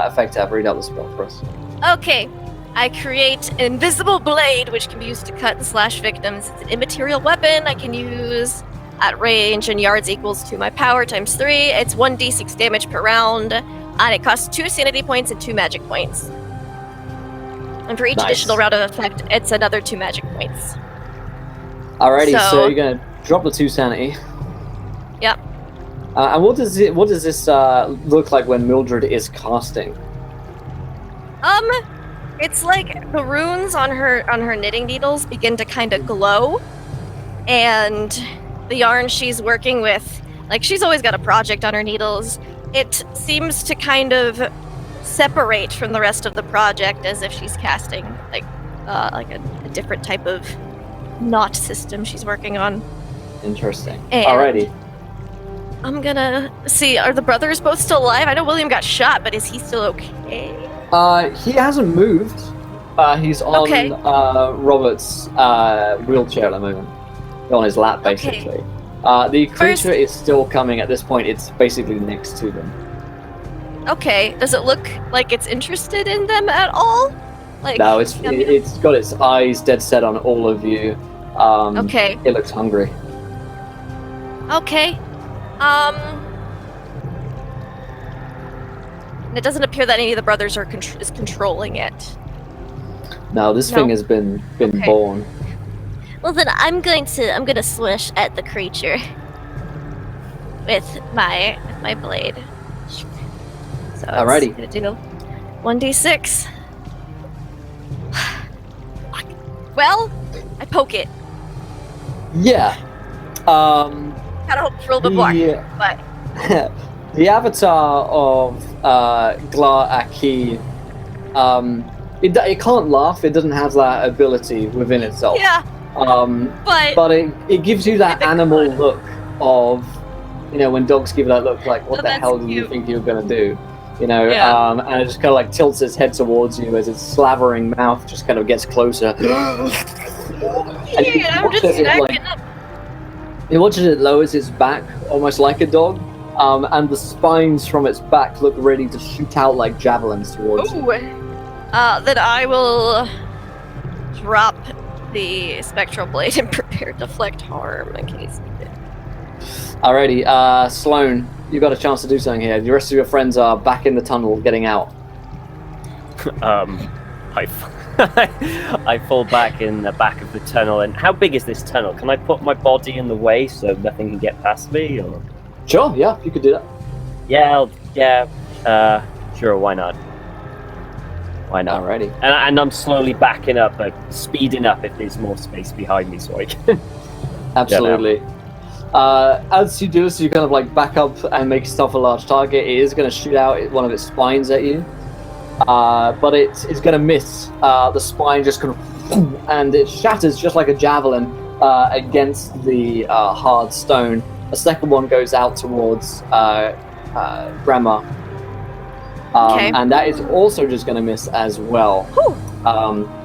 effect have? Read out the spell for us. Okay. I create an invisible blade, which can be used to cut and slash victims. It's an immaterial weapon I can use at range and yards equals to my power times 3. It's 1d6 damage per round, and it costs 2 sanity points and 2 magic points. And for each Nice. additional round of effect, it's another 2 magic points. Alrighty, so So- you're gonna Drop the 2 sanity. Yep. And what does this look like when Mildred is casting? It's like the runes on her knitting needles begin to kind of glow, and the yarn she's working with, like she's always got a project on her needles, it seems to kind of separate from the rest of the project as if she's casting like a different type of knot system she's working on. Interesting. And Alrighty. I'm gonna see, are the brothers both still alive? I know William got shot, but is he still okay? He hasn't moved. He's on Robert's wheelchair at the moment. On his lap, basically. The creature is still coming at this point. It's basically next to them. Okay. Does it look like it's interested in them at all? Like, No, it's got its eyes dead set on all of you. Okay. It looks hungry. Okay. It doesn't appear that any of the brothers is controlling it. No, this thing has been born. Well, then I'm gonna swish at the creature with my blade. So Alrighty. It's gonna do 1d6. Well, I poke it. Yeah. Kind of hope for a little bit more, but the avatar of Glar Aki, it can't laugh. It doesn't have that ability within itself. yeah. But it gives you that animal look of, when dogs give that look, like, what the hell do you think you're gonna do? And it just kind of like tilts its head towards you as its slavering mouth just kind of gets closer. I'm just snacking up. It watches it lowers its back, almost like a dog, and the spines from its back look ready to shoot out like javelins towards you. Then I will drop the spectral blade and prepare to deflect harm in case it did. Alrighty, Sloane, you got a chance to do something here. The rest of your friends are back in the tunnel getting out. I fall back in the back of the tunnel. And how big is this tunnel? Can I put my body in the way so nothing can get past me? Or? Sure, yeah, you could do that. Sure, why not? Why not? Alrighty. And I'm slowly backing up, speeding up if there's more space behind me so I can... Absolutely. As you do this, you kind of like back up and make yourself a large target. It is going to shoot out one of its spines at you. But it's going to miss. The spine just kind of... and it shatters just like a javelin against the hard stone. A second one goes out towards Grandma. And that is also just going to miss as well.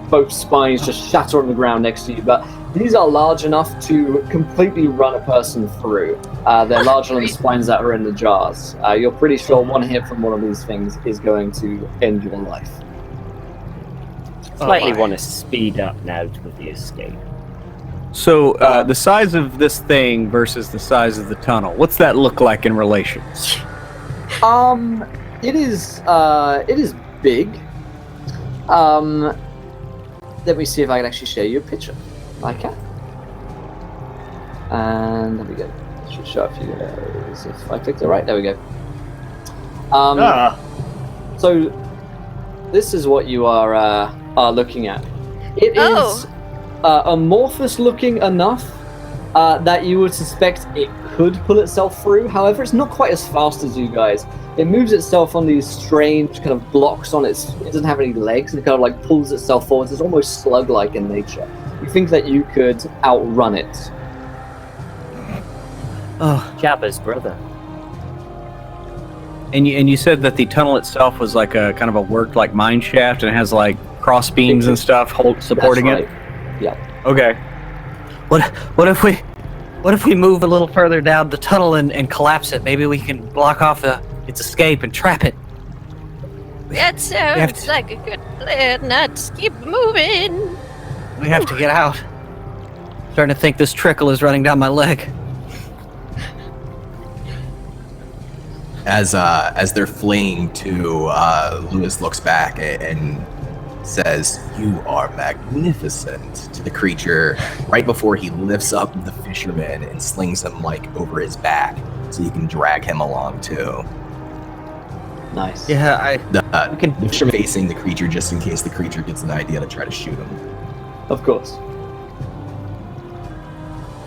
Both spines just shatter on the ground next to you, but these are large enough to completely run a person through. They're larger than the spines that are in the jars. You're pretty sure one hit from one of these things is going to end your life. Slightly want to speed up now with the escape. So, the size of this thing versus the size of the tunnel, what's that look like in relation? It is big. Let me see if I can actually show you a picture. I can. And there we go. It should show up for you guys if I clicked it right. There we go. So this is what you are looking at. It is amorphous looking enough that you would suspect it could pull itself through. However, it's not quite as fast as you guys. It moves itself on these strange kind of blocks on its... It doesn't have any legs, and it kind of like pulls itself forwards. It's almost slug-like in nature. You think that you could outrun it. Oh, Jabba's brother. And you said that the tunnel itself was like a kind of a worked like mine shaft, and it has like cross beams and stuff supporting it. Yeah. Okay. what if we move a little further down the tunnel and collapse it? Maybe we can block off its escape and trap it. That sounds like a good plan. Let's keep moving. We have to get out. Starting to think this trickle is running down my leg. As they're fleeing to, Lewis looks back and says, "You are magnificent," to the creature right before he lifts up the fisherman and slings him like over his back so you can drag him along too. Nice. Yeah, The fisherman facing the creature just in case the creature gets an idea to try to shoot him. Of course.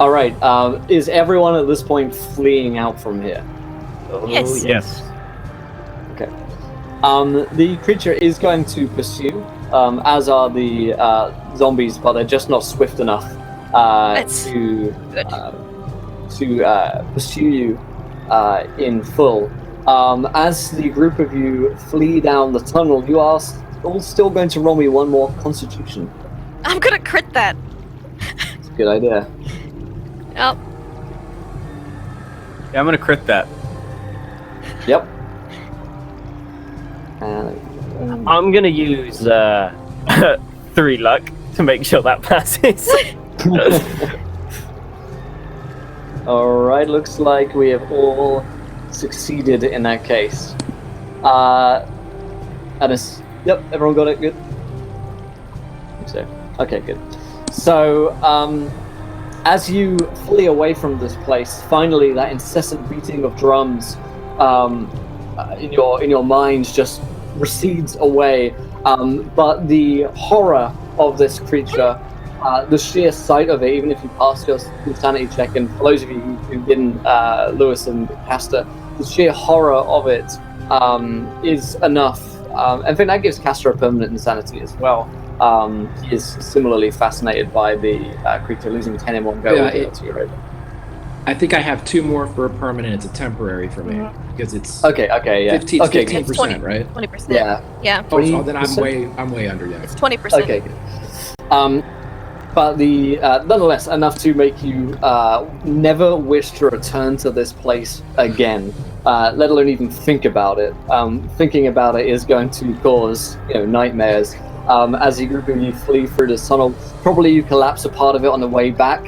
All right. Is everyone at this point fleeing out from here? Yes. yes. Okay. The creature is going to pursue, as are the zombies, but they're just not swift enough to pursue you in full. As the group of you flee down the tunnel, you are all still going to roll me one more Constitution. I'm gonna crit that. It's a good idea. Yep. Yeah, I'm gonna crit that. Yep. I'm gonna use 3 luck to make sure that passes. All right. Looks like we have all succeeded in that case. Yep. Everyone got it. Good. I think so. Okay. Good. So, as you flee away from this place, finally that incessant beating of drums in your mind just recedes away. But the horror of this creature, the sheer sight of it, even if you pass your insanity check, and for those of you who didn't, Lewis and Castor, the sheer horror of it is enough. I think that gives Castor a permanent insanity as well. He is similarly fascinated by the creature losing 10 in one go. Yeah, I think I have 2 more for a permanent. It's a temporary for me because it's okay, yeah. 15%, right? 20%. Yeah. Oh, then I'm way under. Yeah. It's 20%. Okay, good. But nonetheless, enough to make you never wish to return to this place again, let alone even think about it. Thinking about it is going to cause nightmares. As a group of you flee through this tunnel, probably you collapse a part of it on the way back,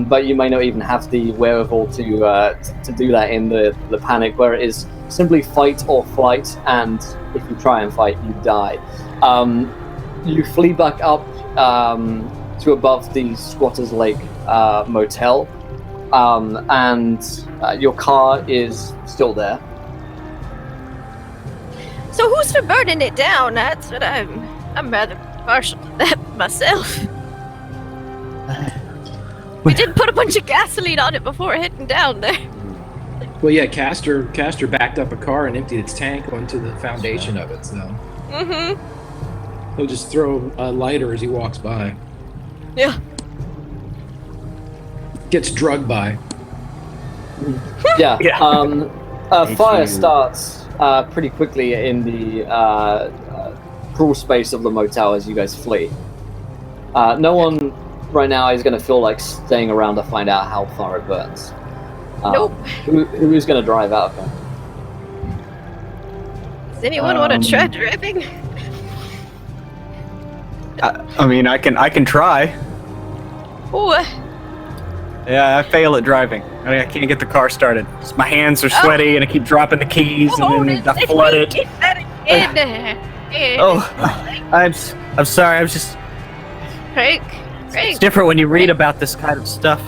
but you may not even have the wherewithal to do that in the panic, where it is simply fight or flight, and if you try and fight, you die. You flee back up to above the Squatter's Lake motel, and your car is still there. So who's for burning it down? That's what I'm rather partial to that myself. We did put a bunch of gasoline on it before heading down there. Well, yeah, Castor backed up a car and emptied its tank onto the foundation of it, so. He'll just throw a lighter as he walks by. Yeah. Gets drugged by. Yeah. Fire starts pretty quickly in the crawl space of the motel as you guys flee. No one right now is going to feel like staying around to find out how far it burns. Nope. Who is going to drive out there? Does anyone want to try driving? I mean, I can try. Ooh. Yeah, I fail at driving. I can't get the car started. My hands are sweaty, and I keep dropping the keys, and then I flood it. I'm sorry. I'm just. Craig. It's different when you read about this kind of stuff.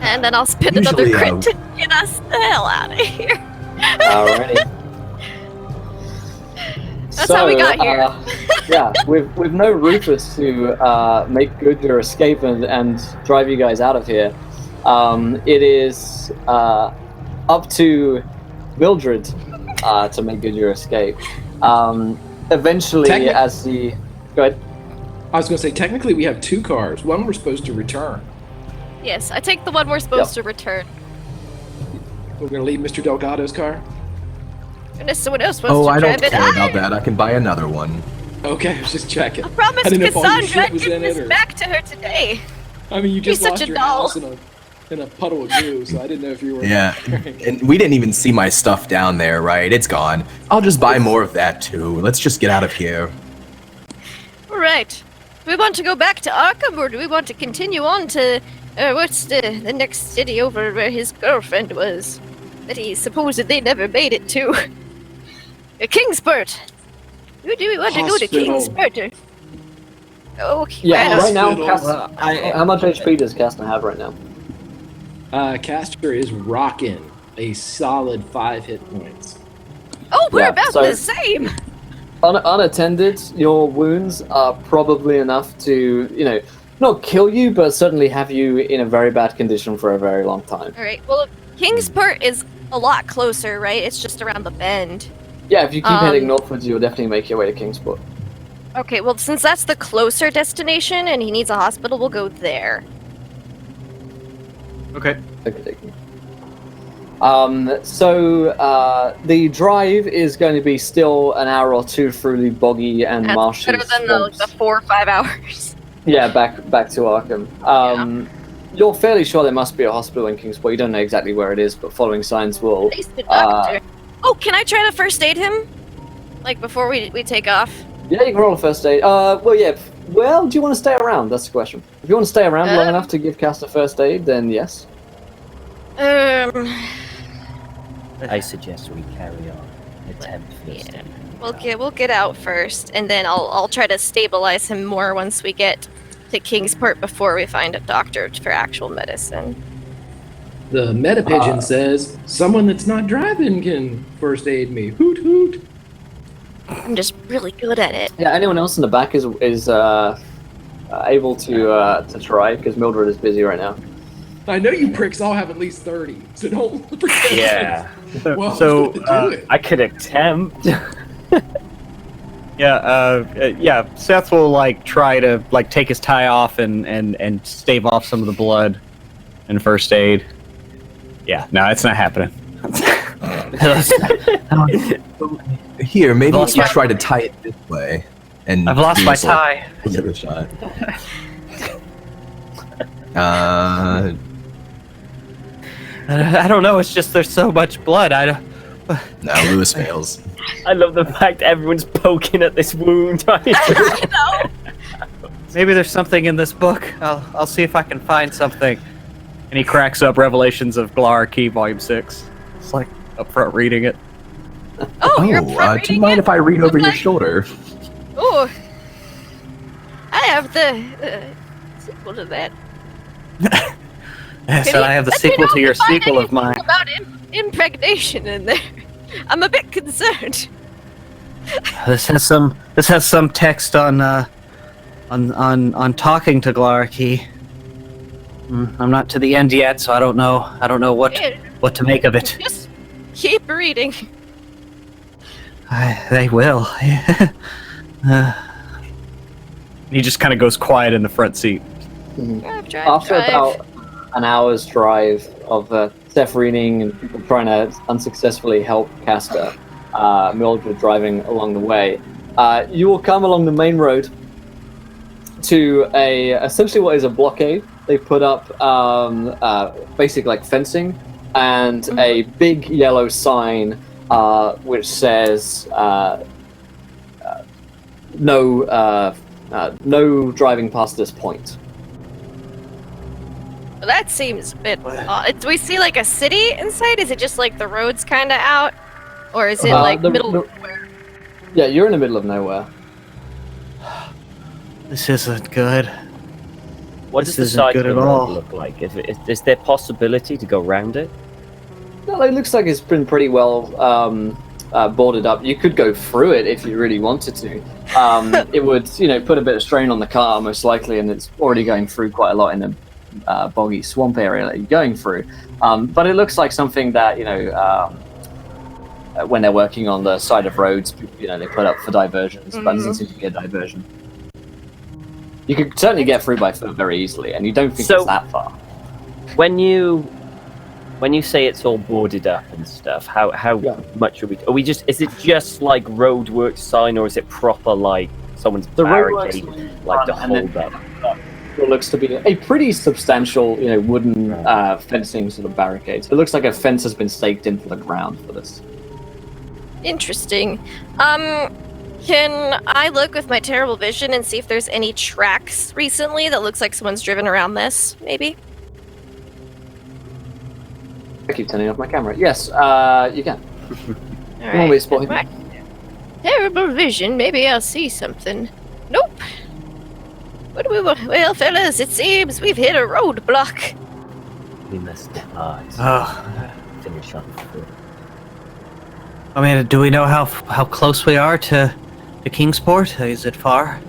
And then I'll spin another crit to get us the hell out of here. Alrighty. That's how we got here. Yeah, with no Rufus to make good your escape and drive you guys out of here, it is up to Mildred to make good your escape. Eventually, as the... Go ahead. I was going to say, technically we have 2 cars. One we're supposed to return. Yes, I take the one we're supposed to return. We're going to leave Mr. Delgado's car? Unless someone else wants to I drive don't it. care about that. I can buy another one. Okay, I was just checking. I promised Cassandra I'd get this back to her today. I mean, you just You're lost such a your doll. house in a puddle of goo, so I didn't know if you were... Yeah, and we didn't even see my stuff down there, right? It's gone. I'll just buy more of that, too. Let's just get out of here. All right. Do we want to go back to Arkham, or do we want to continue on to... what's the next city over where his girlfriend was? That he supposedly never made it to. Kingsport. Who do we want to go to? Hospital. Kingsport? Okay. Yeah, right now, Hospital. how much HP does Castor have right now? Castor is rocking a solid 5 hit points. Oh, we're Yeah, about so- the same. Unattended, your wounds are probably enough to, not kill you, but certainly have you in a very bad condition for a very long time. All right. Well, Kingsport is a lot closer, right? It's just around the bend. Yeah, if you keep heading northwards, you'll definitely make your way to Kingsport. Okay. Well, since that's the closer destination and he needs a hospital, we'll go there. Okay. Okay. The drive is going to be still an hour or two through the boggy and That's marshy better than the swamps. 4 or 5 hours. Yeah, back to Arkham. You're fairly sure there must be a hospital in Kingsport. You don't know exactly where it is, but following signs will. At least the doctor. Oh, can I try to first aid him? Like before we take off? Yeah, you can roll a first aid. Well, do you want to stay around? That's the question. If you want to stay around long enough to give Castor first aid, then yes. I suggest we carry on. Attempt first. Yeah. We'll get out first, and then I'll try to stabilize him more once we get to Kingsport before we find a doctor for actual medicine. The meta pigeon says, someone that's not driving can first aid me. Hoot hoot. I'm just really good at it. Yeah. Anyone else in the back is able to try because Mildred is busy right now. I know you pricks all have at least 30, so don't forget. Yeah. Well, So, do it. I could attempt. Yeah, Seth will try to take his tie off and stave off some of the blood and first aid. Yeah, no, it's not happening. Here, maybe Lost you my- try to tie it this way. And I've lost my use, like, tie. the other shot. I don't know. It's just there's so much blood. No, Lewis fails. I love the fact everyone's poking at this wound. Maybe there's something in this book. I'll see if I can find something. And he cracks up Revelations of Glarkey, Volume 6. It's up front reading it. Oh, you're Do you mind if I read over your shoulder? Oh, I have the sequel to that. So I have the sequel to your sequel of mine. About impregnation in there. I'm a bit concerned. This has some text on talking to Glarkey. I'm not to the end yet, so I don't know what to make of it. Just keep reading. They will. He just kind of goes quiet in the front seat. Drive. After about an hour's drive of Seth reading and people trying to unsuccessfully help Castor, Mildred driving along the way, you will come along the main road to essentially what is a blockade. They put up basic fencing and a big yellow sign which says no driving past this point. That seems a bit odd. Do we see a city inside? Is it just the roads kind of out? Or is it middle of nowhere? Yeah, you're in the middle of nowhere. This isn't good. What does This the isn't side good of the at road all. look like? Is there possibility to go round it? No, it looks like it's been pretty well boarded up. You could go through it if you really wanted to. It would, put a bit of strain on the car most likely, and it's already going through quite a lot in the boggy swamp area that you're going through. But it looks like something that, when they're working on the side of roads, they put up for diversions, but it doesn't seem to be a diversion. You could certainly get through by foot very easily, and you don't think it's that far. When you say it's all boarded up and stuff, how much are we just? Is it just like roadworks sign, or is it proper someone's barricade to hold up? It looks to be a pretty substantial, wooden fencing sort of barricade. So it looks like a fence has been staked into the ground for this. Interesting. Can I look with my terrible vision and see if there's any tracks recently that looks like someone's driven around this, maybe? I keep turning off my camera. Yes, you can. All You want me to spot him? right. terrible vision. Maybe I'll see something. Nope. What do we want? Well, fellas, it seems we've hit a roadblock. We must depart. Finish up. I mean, do we know how close we are to Kingsport? Is it far?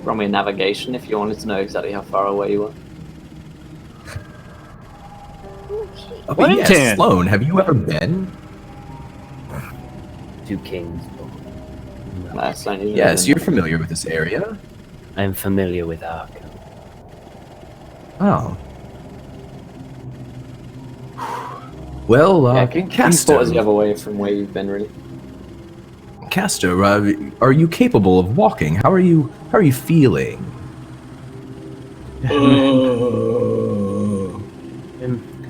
Roll me a navigation if you wanted to know exactly how far away you were. Oh, but yes, Sloan, have you ever been? To Kingsport. No. Yes, you're familiar with this area. I'm familiar with Arkham. Oh. Well, Kingsport is the other way from where you've been, really. Castor, are you capable of walking? How are you feeling?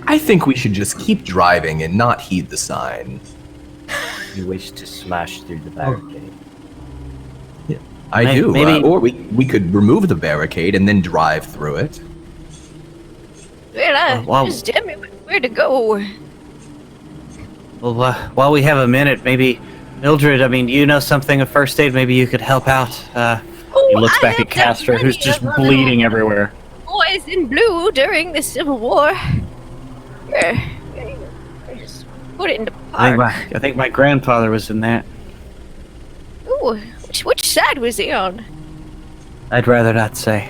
I think we should just keep driving and not heed the sign. You wish to smash through the barricade? Yeah, I do. Maybe... or we could remove the barricade and then drive through it. Well, just tell me where to go. Well, while we have a minute, maybe Mildred, I mean, you know something of first aid, maybe you could help out. He looks back at Castor, who's just bleeding everywhere. Boys in blue during the Civil War. Just put it in the park. I think my grandfather was in that. Ooh, which side was he on? I'd rather not say.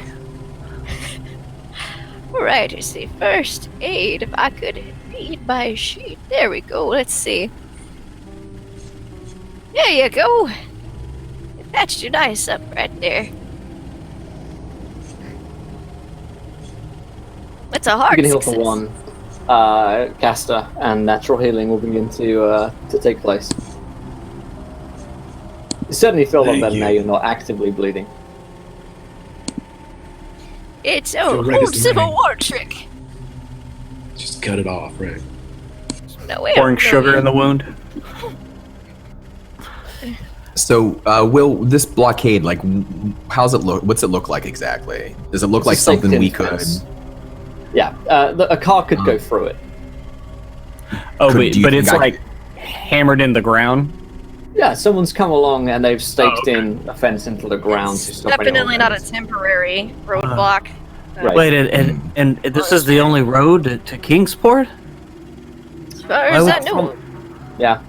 Alright, let's see. First aid, if I could read my sheet. There we go, let's see. There you go. It patched you nice up right there. That's a hard You can heal success. for one, Castor, and natural healing will begin to take place. You certainly feel a lot better now you're not actively bleeding. It's a whole Civil War trick. Just cut it off, right? No way. Pouring sugar in the wound. So, Will, this blockade, like, how's it look? What's it look like exactly? Does it look It's like a safe something we fence. could? Yeah, a car could go through it. Oh, do you but think it's I like hammered in the ground. Yeah, someone's come along and they've staked in a fence into the ground to It's stop anyone definitely not a else. temporary roadblock. Right. Wait, and this is the only road to Kingsport? As far as I know. Yeah,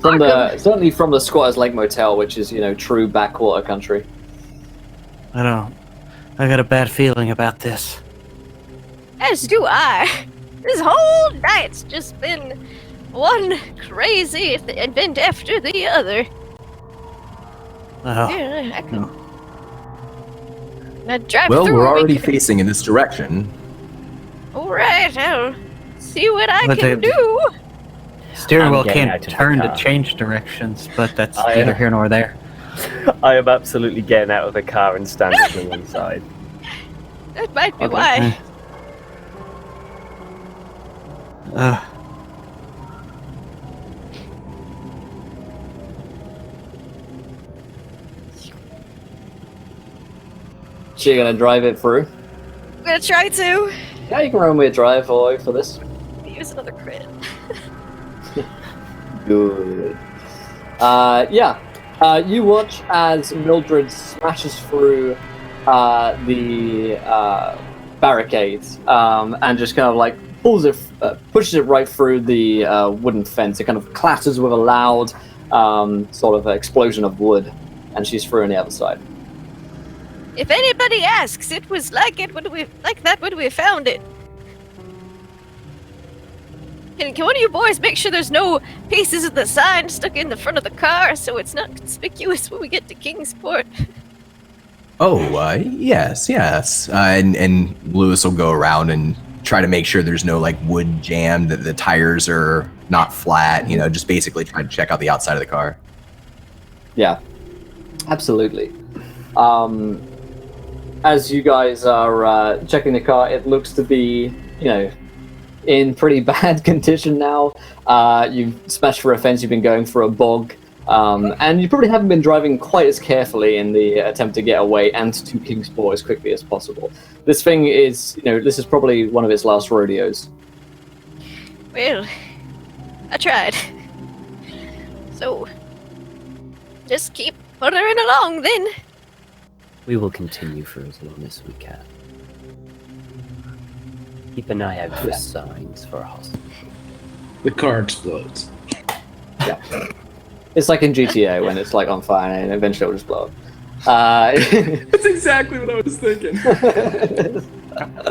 from certainly from the Squatters Lake Motel, which is true backwater country. I got a bad feeling about this. As do I. This whole night's just been one crazy event after the other. Oh, Yeah, I can. Now drive Well, through. we're already can... facing in this direction. All right, I'll see what I But can they- do. steering I'm wheel getting can't out of the turn to car. change directions, but that's I- neither here nor there. I am absolutely getting out of the car and standing to one side. That might be Okay. why. So you're gonna drive it through? I'm gonna try to Yeah, you can run me a drive all for this. use another crit. Good. You watch as Mildred smashes through the barricades and just kind of like pushes it right through the wooden fence. It kind of clatters with a loud sort of explosion of wood, and she's through on the other side. If anybody asks, it was like that when we found it. Can one of you boys make sure there's no pieces of the sign stuck in the front of the car so it's not conspicuous when we get to Kingsport? Oh, yes. And Lewis will go around and try to make sure there's no like wood jam, that the tires are not flat. Just basically try to check out the outside of the car. Yeah, absolutely. As you guys are checking the car, it looks to be, in pretty bad condition now. You've smashed through a fence, you've been going through a bog, and you probably haven't been driving quite as carefully in the attempt to get away and to Kingsport as quickly as possible. This thing is, this is probably one of its last rodeos. Well, I tried. So just keep puttering along then. We will continue for as long as we can. Keep an eye out for signs for a hospital. The car explodes. Yeah. It's like in GTA when it's like on fire and eventually it'll just blow up. That's exactly what I was thinking.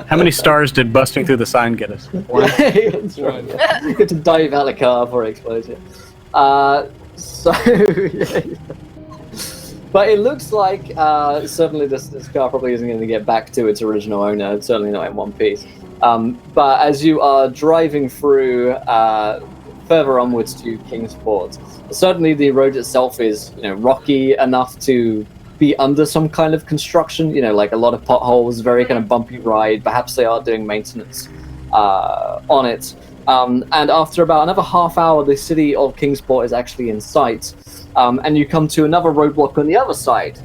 How many stars did busting through the sign get us? That's right. Yeah. You get to dive out of the car before it explodes. Yeah. But it looks like certainly this car probably isn't going to get back to its original owner. Certainly not in one piece. But as you are driving through further onwards to Kingsport, certainly the road itself is rocky enough to be under some kind of construction, like a lot of potholes, very kind of bumpy ride. Perhaps they are doing maintenance on it. And after about another half hour, the city of Kingsport is actually in sight. And you come to another roadblock on the other side,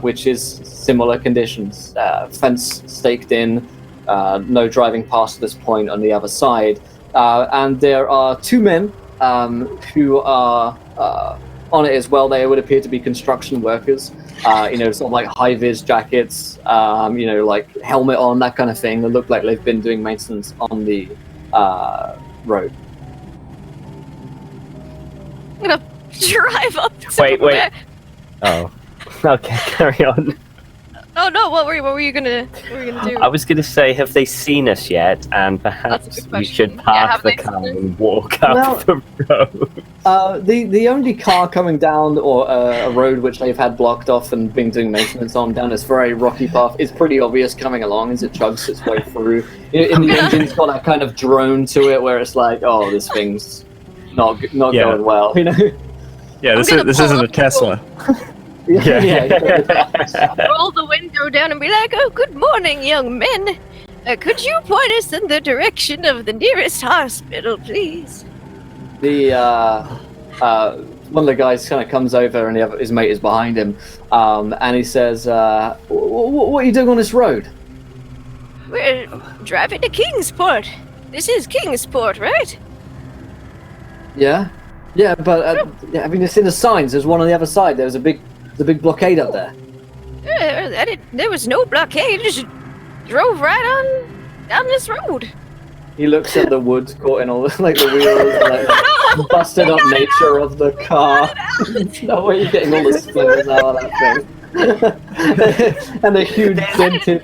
which is similar conditions. Fence staked in, no driving past this point on the other side. And there are two men who are on it as well. They would appear to be construction workers. Sort of like high-vis jackets, like helmet on, that kind of thing. They look like they've been doing maintenance on the road. I'm gonna drive up to Wait. where- Oh. Okay, carry on. Oh no, what were you gonna do? I was going to say, have they seen us yet? And That's a perhaps good we should question. Yeah, park have the they car seen us? and walk up the road. The only car coming down or a road which they've had blocked off and been doing maintenance on down this very rocky path is pretty obvious coming along as it chugs its way through. The engine's got that kind of drone to it where it's like, oh, this thing's not going well, Yeah, this isn't a Tesla. Yeah. Roll the window down and be like, "Oh, good morning, young men. Could you point us in the direction of the nearest hospital, please?" The one of the guys kind of comes over and his mate is behind him, and he says, "What are you doing on this road?" We're driving to Kingsport. This is Kingsport, right? Yeah, but I mean, it's in the signs. There's one on the other side. There's a big blockade up there. There was no blockade. Just drove right on down this road. He looks at the wood caught in all like the wheels, like busted up nature of the car. No way you're getting all the splinters out of that thing. And the huge dented,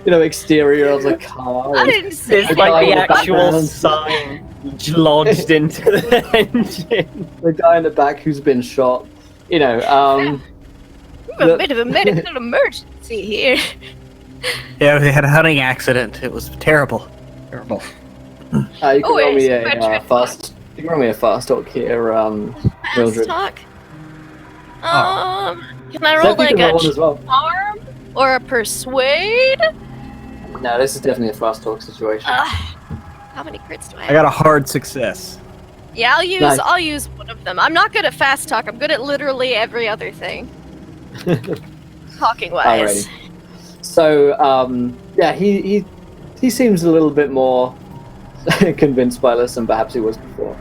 exterior of the car. I didn't say It's like the in the actual background. sign lodged into the engine. The guy in the back who's been shot. we have a bit of a medical emergency here. Yeah, we had a hunting accident. It was terrible. You can roll me it's a quite fast. You can roll me a fast talk here, Fast Mildred. talk. Can I roll Steph, you like can roll a one as well. charm or a persuade? No, this is definitely a fast talk situation. How many crits do I I have? got a hard success. Yeah, Nice. I'll use one of them. I'm not good at fast talk. I'm good at literally every other thing. Talking wise. Alrighty. So, he seems a little bit more convinced by this than perhaps he was before.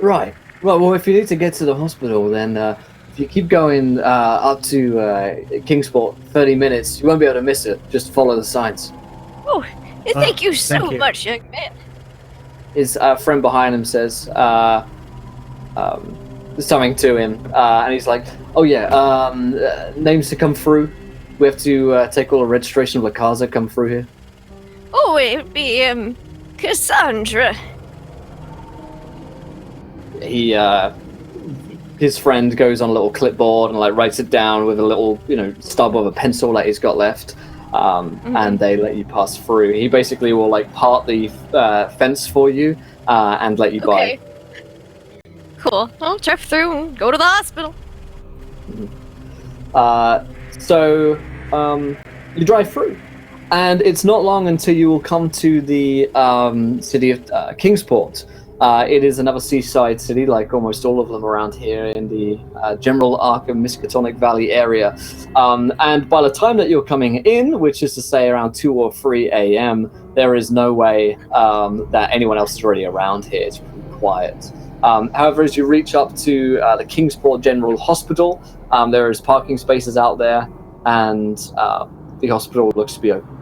Right. Well, if you need to get to the hospital, then if you keep going up to Kingsport 30 minutes, you won't be able to miss it. Just follow the signs. Oh, thank you so thank you. much, young man. His friend behind him says something to him, and he's like, "Oh yeah, names to come through. We have to take all the registration of the cars that come through here." Oh, it would be Cassandra. His friend goes on a little clipboard and writes it down with a little stub of a pencil that he's got left, and they let you pass through. He basically will part the fence for you and let you Okay. Cool. I'll drive through and go to the hospital. So you drive through, and it's not long until you will come to the city of Kingsport. It is another seaside city, like almost all of them around here in the general Arkham Miskatonic Valley area. And by the time that you're coming in, which is to say around 2 or 3 a.m., there is no way that anyone else is already around here. It's pretty quiet. However, as you reach up to the Kingsport General Hospital, there is parking spaces out there, and the hospital looks to be open.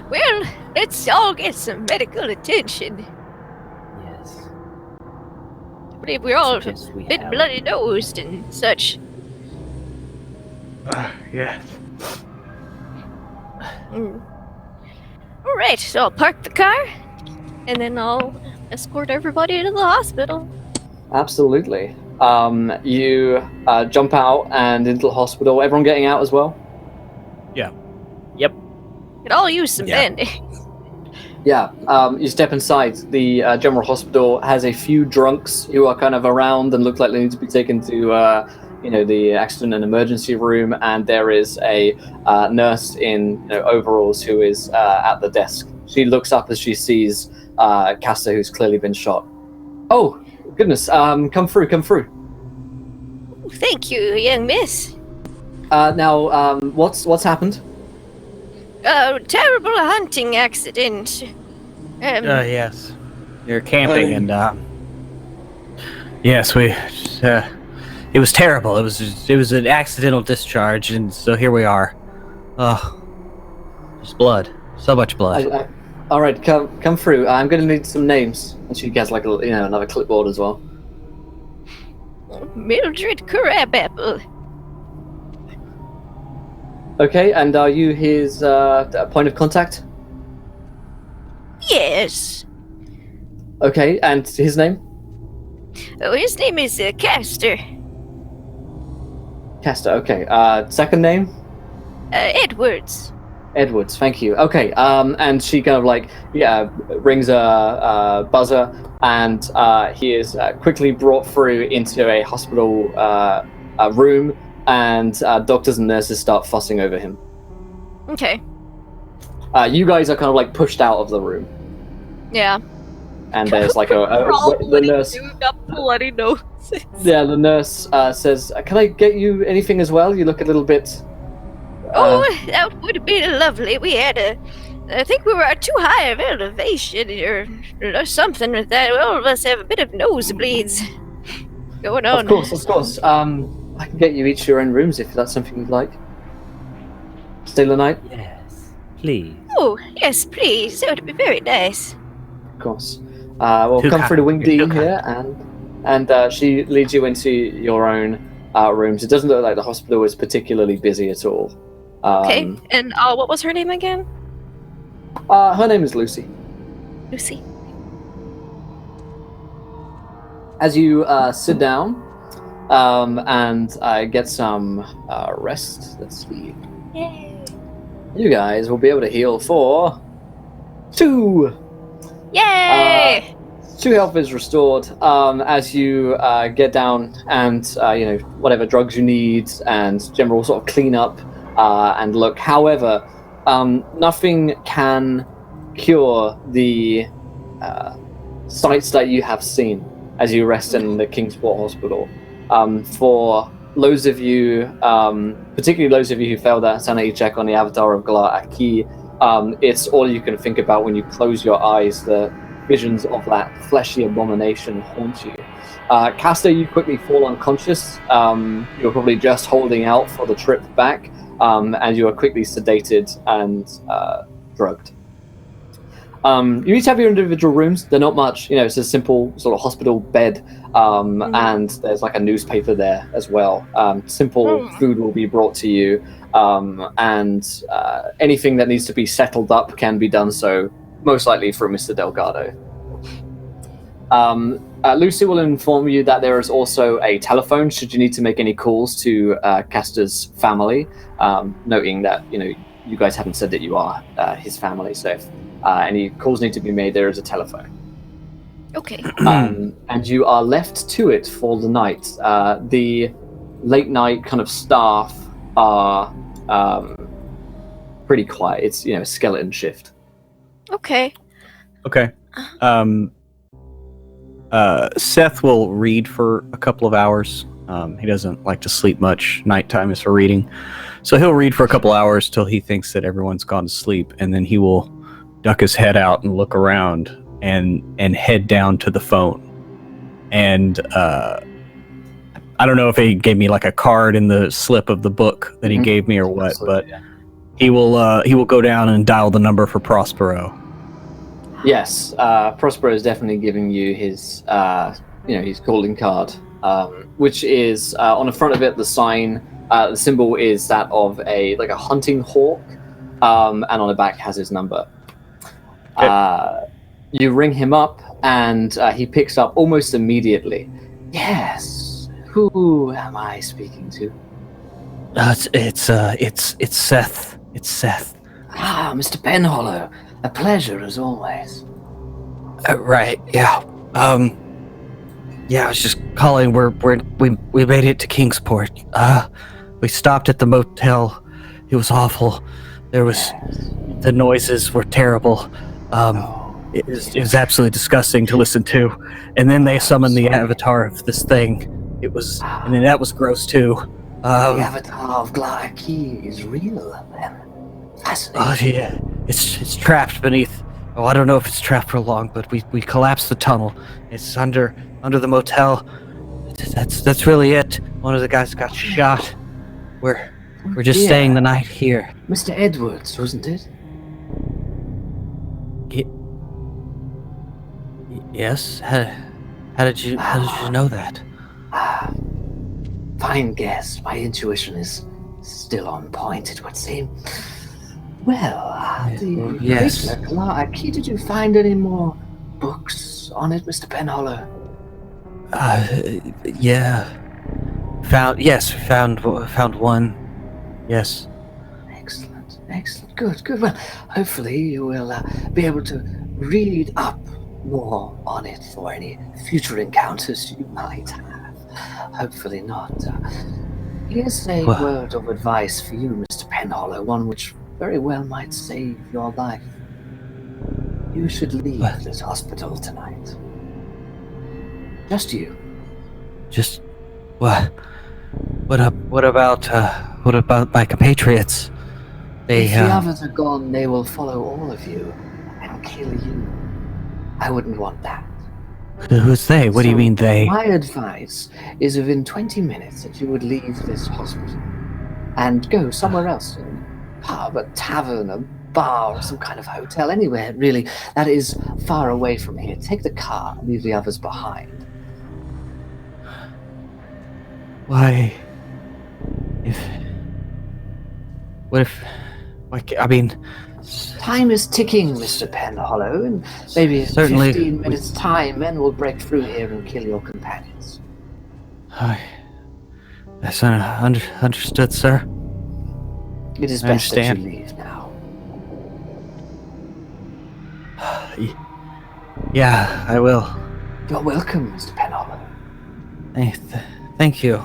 Well, let's all get some medical attention. Yes. I believe we're all a Suggest we bit have- bloody-nosed and such. Yeah. All right, so I'll park the car, and then I'll escort everybody to the hospital. Absolutely. You jump out and into the hospital. Everyone getting out as well? Could all use some Yeah. band-aids. Yeah. You step inside. The General Hospital has a few drunks who are kind of around and look like they need to be taken to, the accident and emergency room. And there is a nurse in overalls who is at the desk. She looks up as she sees Castor, who's clearly been shot. Oh, goodness. Come through. Oh, thank you, young miss. Now, what's happened? Terrible hunting accident. Yes. You're camping, and yes, we. It was terrible. It was an accidental discharge, and so here we are. Oh, just blood. So much blood. All right, come through. I'm going to need some names. And she gets like another clipboard as well. Mildred Crabapple. Okay, and are you his point of contact? Yes. Okay, and his name? Oh, his name is Castor. Castor. Okay. Second name? Edwards. Edwards. Thank you. Okay. And she kind of rings a buzzer, and he is quickly brought through into a hospital room. And doctors and nurses start fussing over him. Okay. You guys are kind of like pushed out of the room, Yeah. and there's like the nurse. Got bloody noses. Yeah, the nurse says, "Can I get you anything as well? You look a little bit." Oh, that would have been lovely. We had I think we were at too high of elevation or something with that. All of us have a bit of nosebleeds going on. Of course. I can get you each your own rooms if that's something you'd like. Stay the night? Yes, please. Oh, yes, please. That would be very nice. Of course. We'll come through to Wing D here, and she leads you into your own rooms. It doesn't look like the hospital is particularly busy at all. Okay, and what was her name again? Her name is Lucy. Lucy. As you sit down and get some rest, let's see. Yay. You guys will be able to heal for 2. Yay! 2 health is restored as you get down and whatever drugs you need and general sort of clean up and look. However, nothing can cure the sights that you have seen as you rest in the Kingsport Hospital. For those of you, particularly those of you who failed that sanity check on the Avatar of Galar Aki, it's all you can think about when you close your eyes. The visions of that fleshy abomination haunt you. Castor, you quickly fall unconscious. You're probably just holding out for the trip back, and you are quickly sedated and drugged. You each have your individual rooms. They're not much, it's a simple sort of hospital bed, and there's like a newspaper there as well. Simple food will be brought to you, and anything that needs to be settled up can be done so, most likely through Mr. Delgado. Lucy will inform you that there is also a telephone should you need to make any calls to Castor's family, noting that, you guys haven't said that you are his family, so if any calls need to be made, there is a telephone. Okay. And you are left to it for the night. The late night kind of staff are pretty quiet. It's, a skeleton shift. Okay. Okay. Seth will read for a couple of hours. He doesn't like to sleep much. Nighttime is for reading. So he'll read for a couple hours till he thinks that everyone's gone to sleep, and then he will duck his head out and look around and head down to the phone. And I don't know if he gave me like a card in the slip of the book that he gave me or what, but he will go down and dial the number for Prospero. Yes, Prospero is definitely giving you his his calling card, which is on the front of it. The sign, the symbol is that of a hunting hawk, and on the back has his number. Okay. You ring him up, and he picks up almost immediately. Yes, who am I speaking to? It's Seth. It's Seth. Ah, Mr. Penhollow. A pleasure as always. Right. Yeah. Yeah. I was just calling. We made it to Kingsport. We stopped at the motel. It was awful. The noises were terrible. It was absolutely disgusting to listen to. And then they summoned the avatar of this thing. And then that was gross too. The avatar of Glaaki is real, then. Fascinating. Oh yeah, it's trapped beneath. Oh, I don't know if it's trapped for long, but we collapsed the tunnel. It's under the motel. That's really it. One of the guys got shot. We're just staying the night here. Mr. Edwards, wasn't it? Yes. How did you know that? Fine guess. My intuition is still on point, it would seem. Well, yes. Glaaki, did you find any more books on it, Mr. Penhollow? Yeah. Found one. Yes. Excellent. Good. Well, hopefully you will be able to read up more on it for any future encounters you might have. Hopefully not. Here's a word of advice for you, Mr. Penhollow, one which very well might save your life. You should leave this hospital tonight. Just you. Just what? What about my compatriots? If the others are gone, they will follow all of you and kill you. I wouldn't want that. Who's they? What do you mean they? My advice is within 20 minutes that you would leave this hospital and go somewhere else. Pub, a tavern, a bar, or some kind of hotel, anywhere really that is far away from here. Take the car and leave the others behind. Why? I mean, time is ticking, Mr. Penhollow, and maybe certainly 15 minutes time, men will break through here and kill your companions. That's understood, sir. It is best that you leave now. Yeah, I will. You're welcome, Mr. Penhollow. Thank you.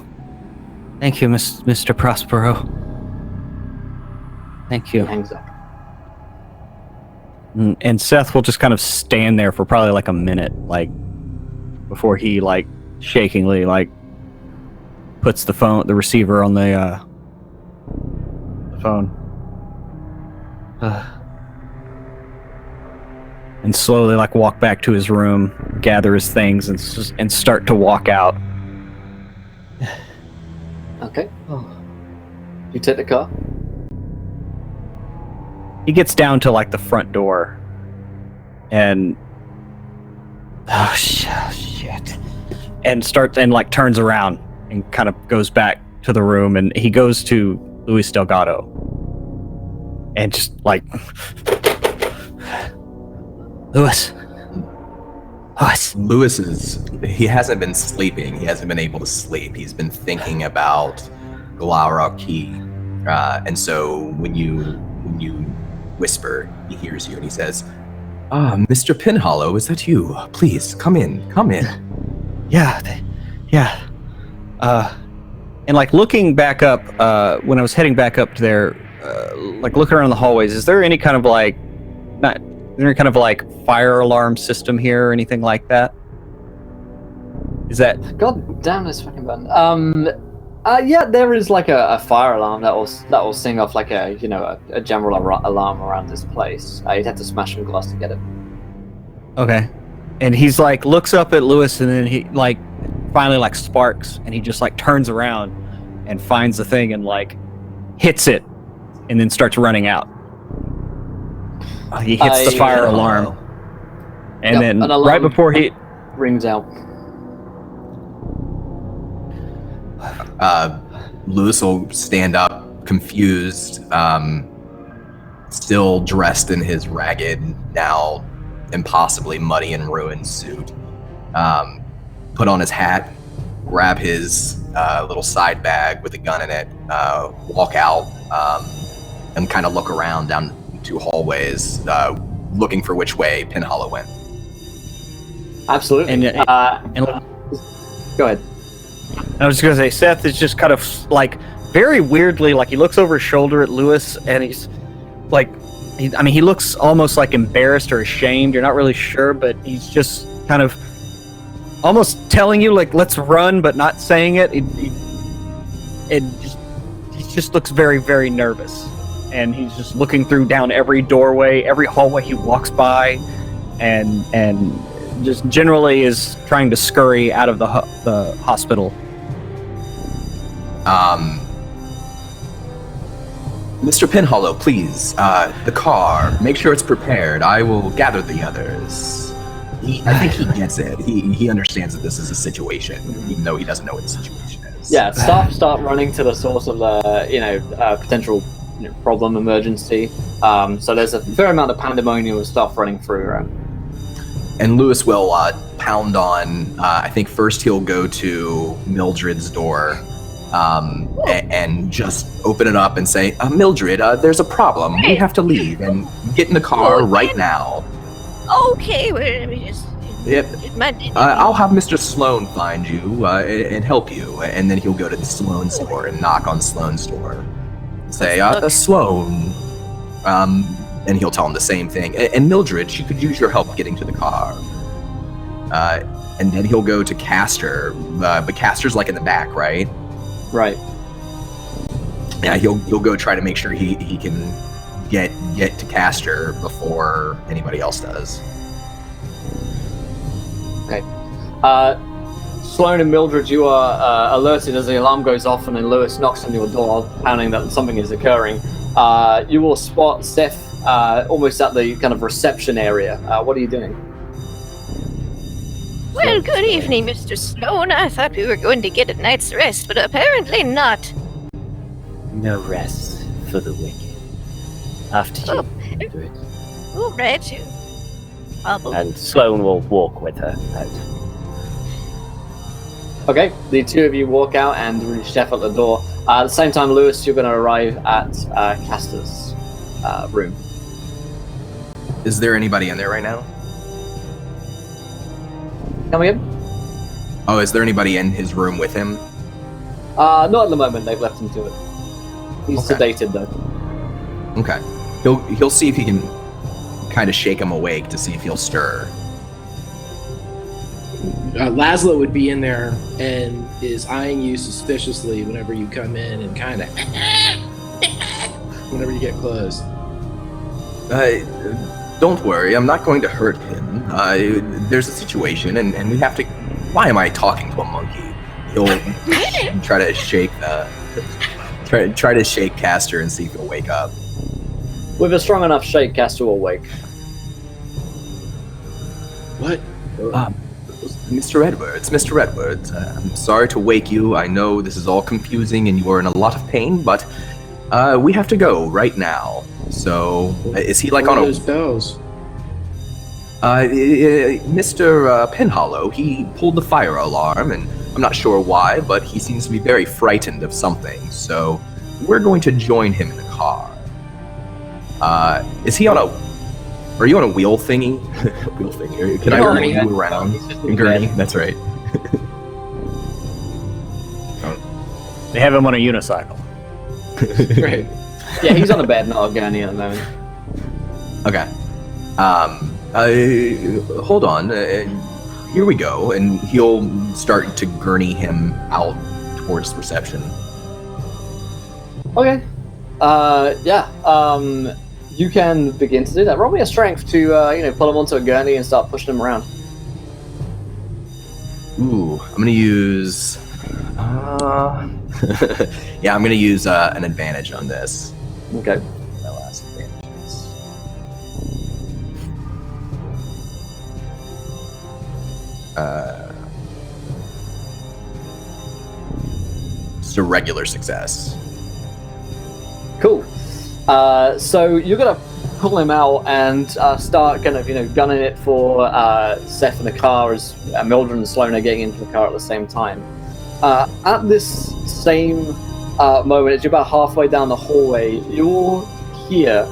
Thank you, Mr. Prospero. Thank you. He hangs up. And Seth will just kind of stand there for probably like a minute, before he shakingly puts the receiver on the phone. And slowly walk back to his room, gather his things, and start to walk out. Okay. You take the car? He gets down to the front door, and shit, and turns around and kind of goes back to the room, and he goes to Luis Delgado, and just Louis he hasn't been sleeping. He hasn't been able to sleep. He's been thinking about Glaaki, and so when you whisper, he hears you, and he says, Mr. Penhollow, is that you? Please, come in. Yeah. And looking back up, when I was heading back up there, looking around the hallways, is there any kind of fire alarm system here or anything like that? Is that? God damn this fucking button. Yeah, there is a fire alarm that will sing off a general alarm around this place. You'd have to smash some glass to get it. Okay. And he's like, looks up at Lewis, and then he like finally like sparks, and he just like turns around and finds the thing and like hits it, and then starts running out. He hits the fire alarm, and then an alarm right before he rings out. Lewis will stand up, confused, still dressed in his ragged, now impossibly muddy and ruined suit. Put on his hat, grab his little side bag with a gun in it, walk out, and kind of look around down 2 hallways, looking for which way Pinhollow went. Absolutely. and Go ahead. I was just gonna say, Seth is just kind of like very weirdly, like he looks over his shoulder at Lewis, and he's like, he looks almost like embarrassed or ashamed. You're not really sure, but he's just kind of almost telling you like, let's run, but not saying it. He just looks very, very nervous, and he's just looking through down every doorway, every hallway he walks by, and just generally is trying to scurry out of the hospital. Mr. Pinhollow, please, the car, make sure it's prepared. I will gather the others. I think he gets it. He understands that this is a situation, even though he doesn't know what the situation is. Yeah, start running to the source of the potential problem, emergency. So there's a fair amount of pandemonium of stuff running through around. And Lewis will pound on, I think first he'll go to Mildred's door and just open it up and say, Mildred, there's a problem. We have to leave and get in the car right now. Okay, well, let me just... Yep. I'll have Mr. Sloan find you and help you. And then he'll go to the Sloan's door and knock on Sloan's door. Say, Sloan. And he'll tell him the same thing. And Mildred, she could use your help getting to the car. And then he'll go to Castor, but Castor's like in the back, right? Right. Yeah, he'll go try to make sure he can get to Castor before anybody else does. Okay. Sloan and Mildred, you are alerted as the alarm goes off, and then Lewis knocks on your door, pounding that something is occurring. You will spot Seth almost at the kind of reception area. What are you doing? Well, good evening, Mr. Sloan. I thought we were going to get a night's rest, but apparently not. No rest for the wicked. After you, Mildred. All right, you. And Sloan will walk with her out. Okay, the two of you walk out and reach Seth at the door. At the same time, Lewis, you're going to arrive at Castor's room. Is there anybody in there right now? Come again? Oh, is there anybody in his room with him? Not at the moment. They've left him to it. He's sedated though. Okay. He'll see if he can kind of shake him awake to see if he'll stir. Laszlo would be in there and is eyeing you suspiciously whenever you come in and kind of whenever you get close. Don't worry, I'm not going to hurt him. There's a situation, and we have to... Why am I talking to a monkey? He'll try to shake try to shake Castor and see if he'll wake up. With a strong enough shake, Castor will wake. What? Mr. Edwards, I'm sorry to wake you. I know this is all confusing and you are in a lot of pain, but we have to go right now. So, is he like on those bells? Mr. Pinhollow, he pulled the fire alarm, and I'm not sure why, but he seems to be very frightened of something. So, we're going to join him in the car. Is he on a... Are you on a wheel thingy? Wheel thingy. Can I gurney you around? Gurney, that's right. They have him on a unicycle. Right. Yeah, he's on a bed, not a gurney at the moment. Okay. Hold on. Here we go, and he'll start to gurney him out towards reception. Okay. Yeah. You can begin to do that. Roll me a strength to, pull him onto a gurney and start pushing him around. Ooh, I'm gonna use. Yeah, I'm gonna use an advantage on this. Okay. My last advantages. Just a regular success. Cool. So you're gonna pull him out and start kind of, gunning it for Seth in the car as Mildred and Sloan are getting into the car at the same time. At this same moment, as you're about halfway down the hallway, you'll hear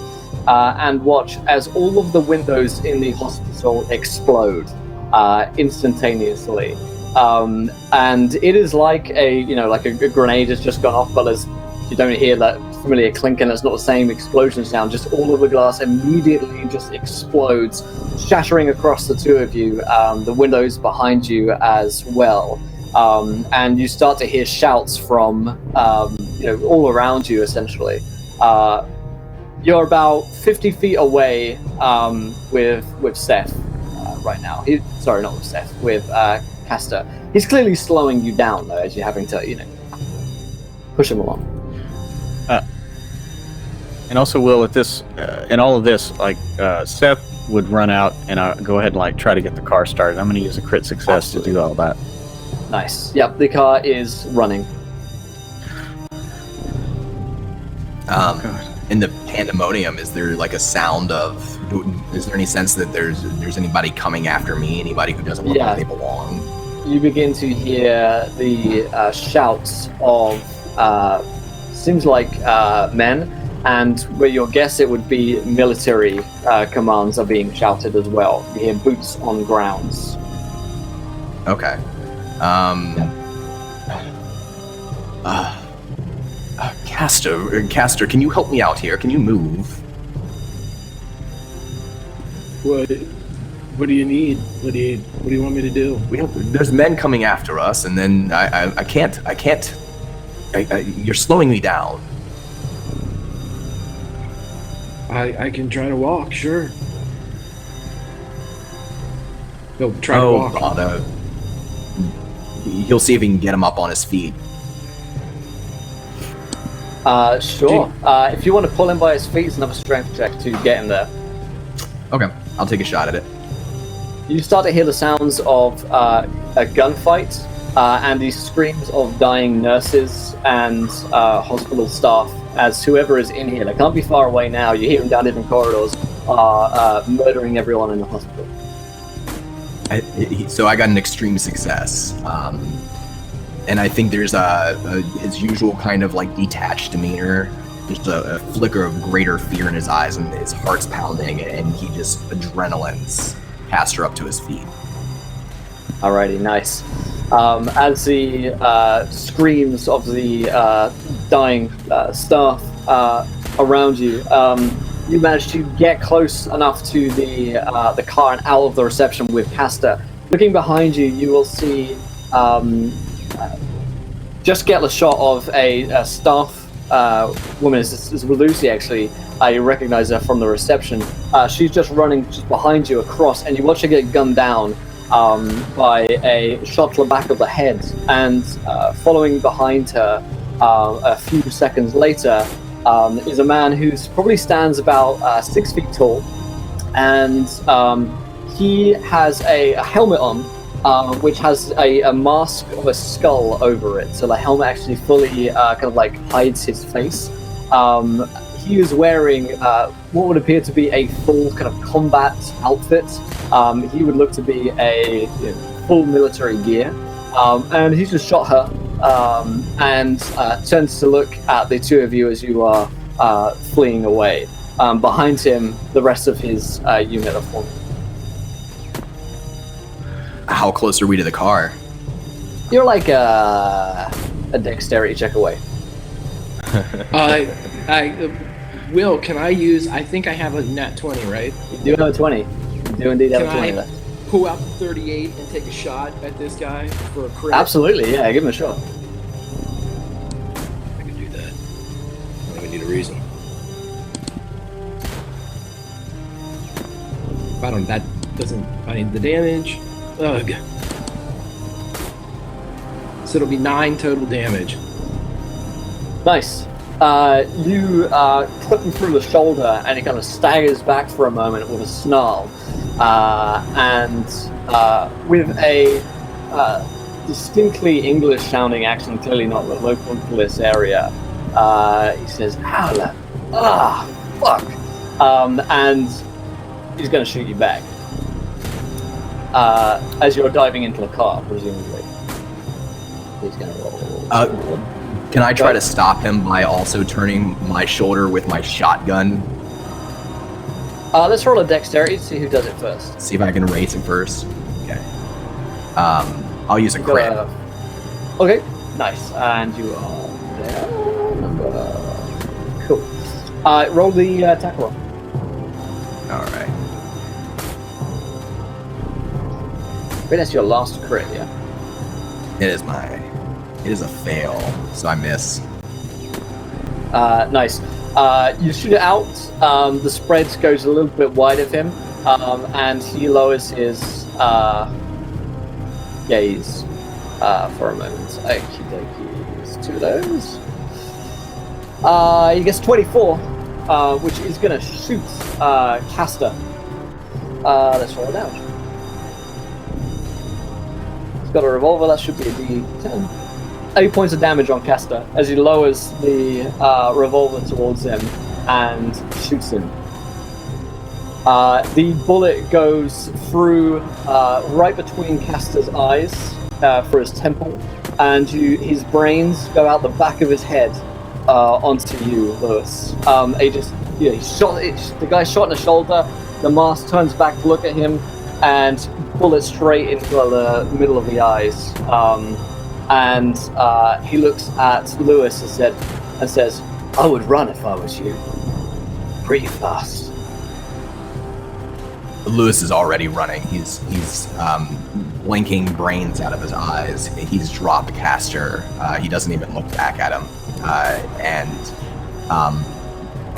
and watch as all of the windows in the hospital explode instantaneously. And it is like a grenade has just gone off, but as you don't hear that familiar clinking, it's not the same explosion sound, just all of the glass immediately just explodes, shattering across the two of you, the windows behind you as well. And you start to hear shouts from all around you, essentially. You're about 50 feet away with Seth right now. Sorry, not with Seth, with Castor. He's clearly slowing you down, though, as you're having to, push him along. And also, Will, at this, in all of this, Seth would run out and go ahead and try to get the car started. I'm going to use a crit success to do all that. Nice. Yep, the car is running. In the pandemonium, is there a sound of? Is there any sense that there's anybody coming after me? Anybody who doesn't look like they belong? You begin to hear the shouts of seems like men, and where your guess it would be military commands are being shouted as well. You hear boots on grounds. Okay. Castor, can you help me out here? Can you move? What do you need? What do you want me to do? There's men coming after us, and then I can't. You're slowing me down. I can try to walk, sure. He'll try to walk. God, he'll see if he can get him up on his feet. Sure. If you want to pull him by his feet, it's another strength check to get him there. Okay, I'll take a shot at it. You start to hear the sounds of a gunfight and the screams of dying nurses and hospital staff as whoever is in here, they can't be far away now, you hear them down different corridors, are murdering everyone in the hospital. So I got an extreme success. And I think there's his usual kind of detached demeanor, just a flicker of greater fear in his eyes, and his heart's pounding, and he just adrenaline's Castor up to his feet. Alrighty, nice. As the screams of the dying staff around you, you manage to get close enough to the car and out of the reception with Castor. Looking behind you, you will see just get the shot of a staff woman. Is Lucy, actually. You recognize her from the reception. She's just running just behind you across, and you watch her get gunned down by a shot to the back of the head. And following behind her a few seconds later is a man who's probably stands about 6 feet tall, and he has a helmet on, which has a mask of a skull over it. So the helmet actually fully hides his face. He is wearing what would appear to be a full kind of combat outfit. He would look to be a full military gear. And he's just shot her and turns to look at the two of you as you are fleeing away. Behind him, the rest of his unit are forming. How close are we to the car? You're like a dexterity check away. Will, can I use? I think I have a nat 20, right? You do have a 20. You do indeed have a 20 Can I left. pull out the 38 and take a shot at this guy for a crit? Absolutely, yeah. Give him a shot. I can do that. I don't even need a reason. That doesn't find the damage. Ugh. So it'll be 9 total damage. Nice. You clip him through the shoulder, and he kind of staggers back for a moment with a snarl, and with a distinctly English-sounding accent, clearly not the local to this area, he says, "Howler, fuck," and he's going to shoot you back as you're diving into the car, presumably. He's going to roll. Can I try to stop him by also turning my shoulder with my shotgun? Let's roll a dexterity to see who does it first. See if I can raise him first. Okay. I'll use a crit. Okay, nice. And you are there. Cool. Roll the attack roll. All right. I think that's your last crit, yeah? It is a fail, so I miss. Nice. You shoot it out. The spread goes a little bit wide of him, and he lowers his gaze for a moment. Okie dokies. 2 of those. He gets 24, which is going to shoot Castor. Let's roll it out. He's got a revolver. That should be a D10. 8 points of damage on Castor as he lowers the revolver towards him and shoots him. The bullet goes through right between Castor's eyes for his temple, and his brains go out the back of his head onto you, Lewis. The guy shot in the shoulder. The mask turns back to look at him, and bullet straight into the middle of the eyes. And he looks at Lewis and says, "I would run if I was you. Pretty fast." Lewis is already running. He's blinking brains out of his eyes. He's dropped Castor. He doesn't even look back at him. And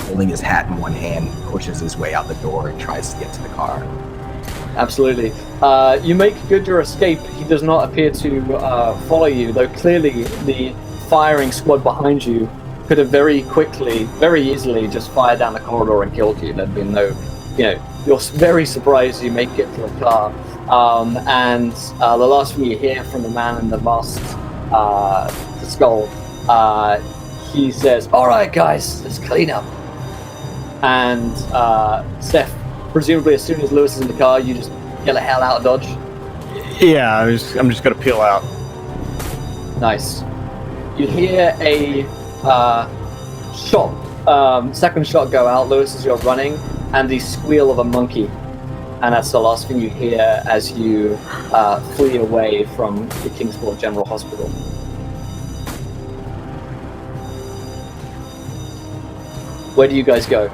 holding his hat in one hand, pushes his way out the door and tries to get to the car. Absolutely. You make good your escape. He does not appear to follow you, though clearly the firing squad behind you could have very easily just fired down the corridor and killed you. There'd been no, you're very surprised you make it to the car. And the last thing you hear from the man in the masked skull, he says, "All right, guys, let's clean up." And Seth, presumably as soon as Lewis is in the car, you just get the hell out of Dodge. Yeah, I'm just gonna peel out. Nice. You hear a shot, second shot go out, Lewis, as you're running, and the squeal of a monkey. And that's the last thing you hear as you flee away from the Kingsport General Hospital. Where do you guys go?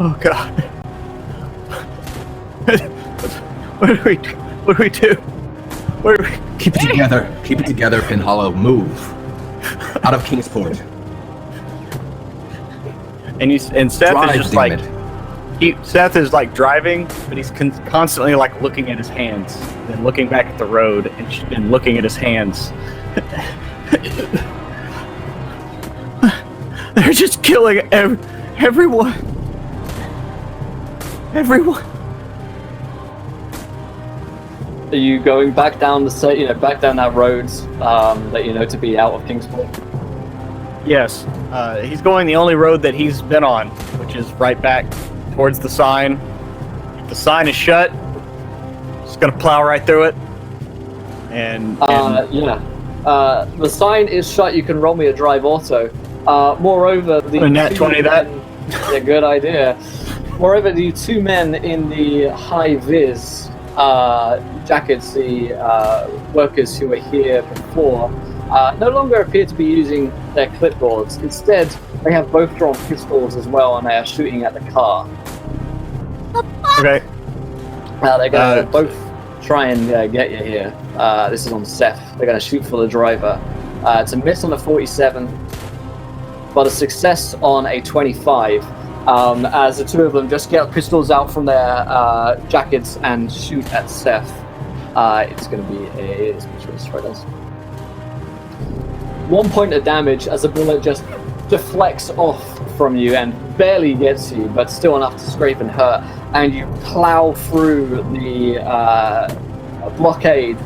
Oh God! What do we do? Where do we keep it together? Keep it together, Pinhollow. Move out of Kingsport. And Seth Drive, is just damn like Seth is like driving, but he's constantly like looking at his hands, and looking back at the road, and looking at his hands. They're just killing everyone. Everyone. Are you going back down back down that road that to be out of Kingsport? Yes. He's going the only road that he's been on, which is right back towards the sign. If the sign is shut, just gonna plow right through it. And the sign is shut. You can roll me a drive auto. Moreover, the nat 20 that. Yeah, good idea. Moreover, the 2 men in the high-vis jackets, the workers who were here before, no longer appear to be using their clipboards. Instead, they have both drawn pistols as well, and they are shooting at the car. Okay. They're going to both try and get you here. This is on Seth. They're going to shoot for the driver. It's a miss on a 47, but a success on a 25. as the two of them just get pistols out from their jackets and shoot at Seth. It's going to be a choice right us. 1 point of damage as a bullet just deflects off from you and barely gets you, but still enough to scrape and hurt. And you plow through the blockade,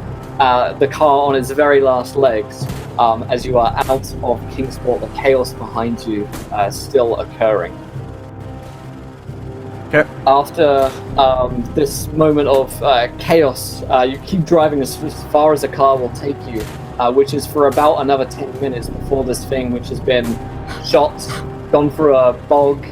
the car on its very last legs, as you are out of Kingsport, the chaos behind you still occurring. Okay. After this moment of chaos, you keep driving as far as the car will take you, which is for about another 10 minutes before this thing, which has been shot, gone through a bog,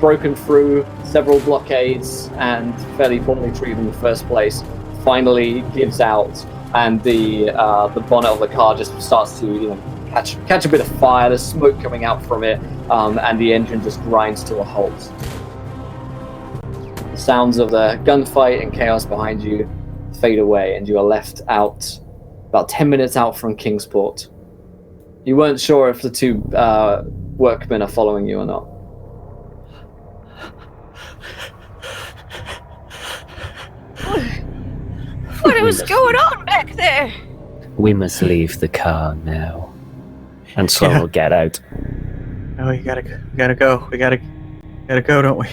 broken through several blockades, and fairly poorly treated in the first place, finally gives out, and the bonnet of the car just starts to catch a bit of fire. There's smoke coming out from it, and the engine just grinds to a halt. The sounds of the gunfight and chaos behind you fade away, and you are left out about 10 minutes out from Kingsport. You weren't sure if the two workmen are following you or not. What was going on back there? We must leave the car now. And Sloan will get out. No, we gotta go. We gotta go, don't we?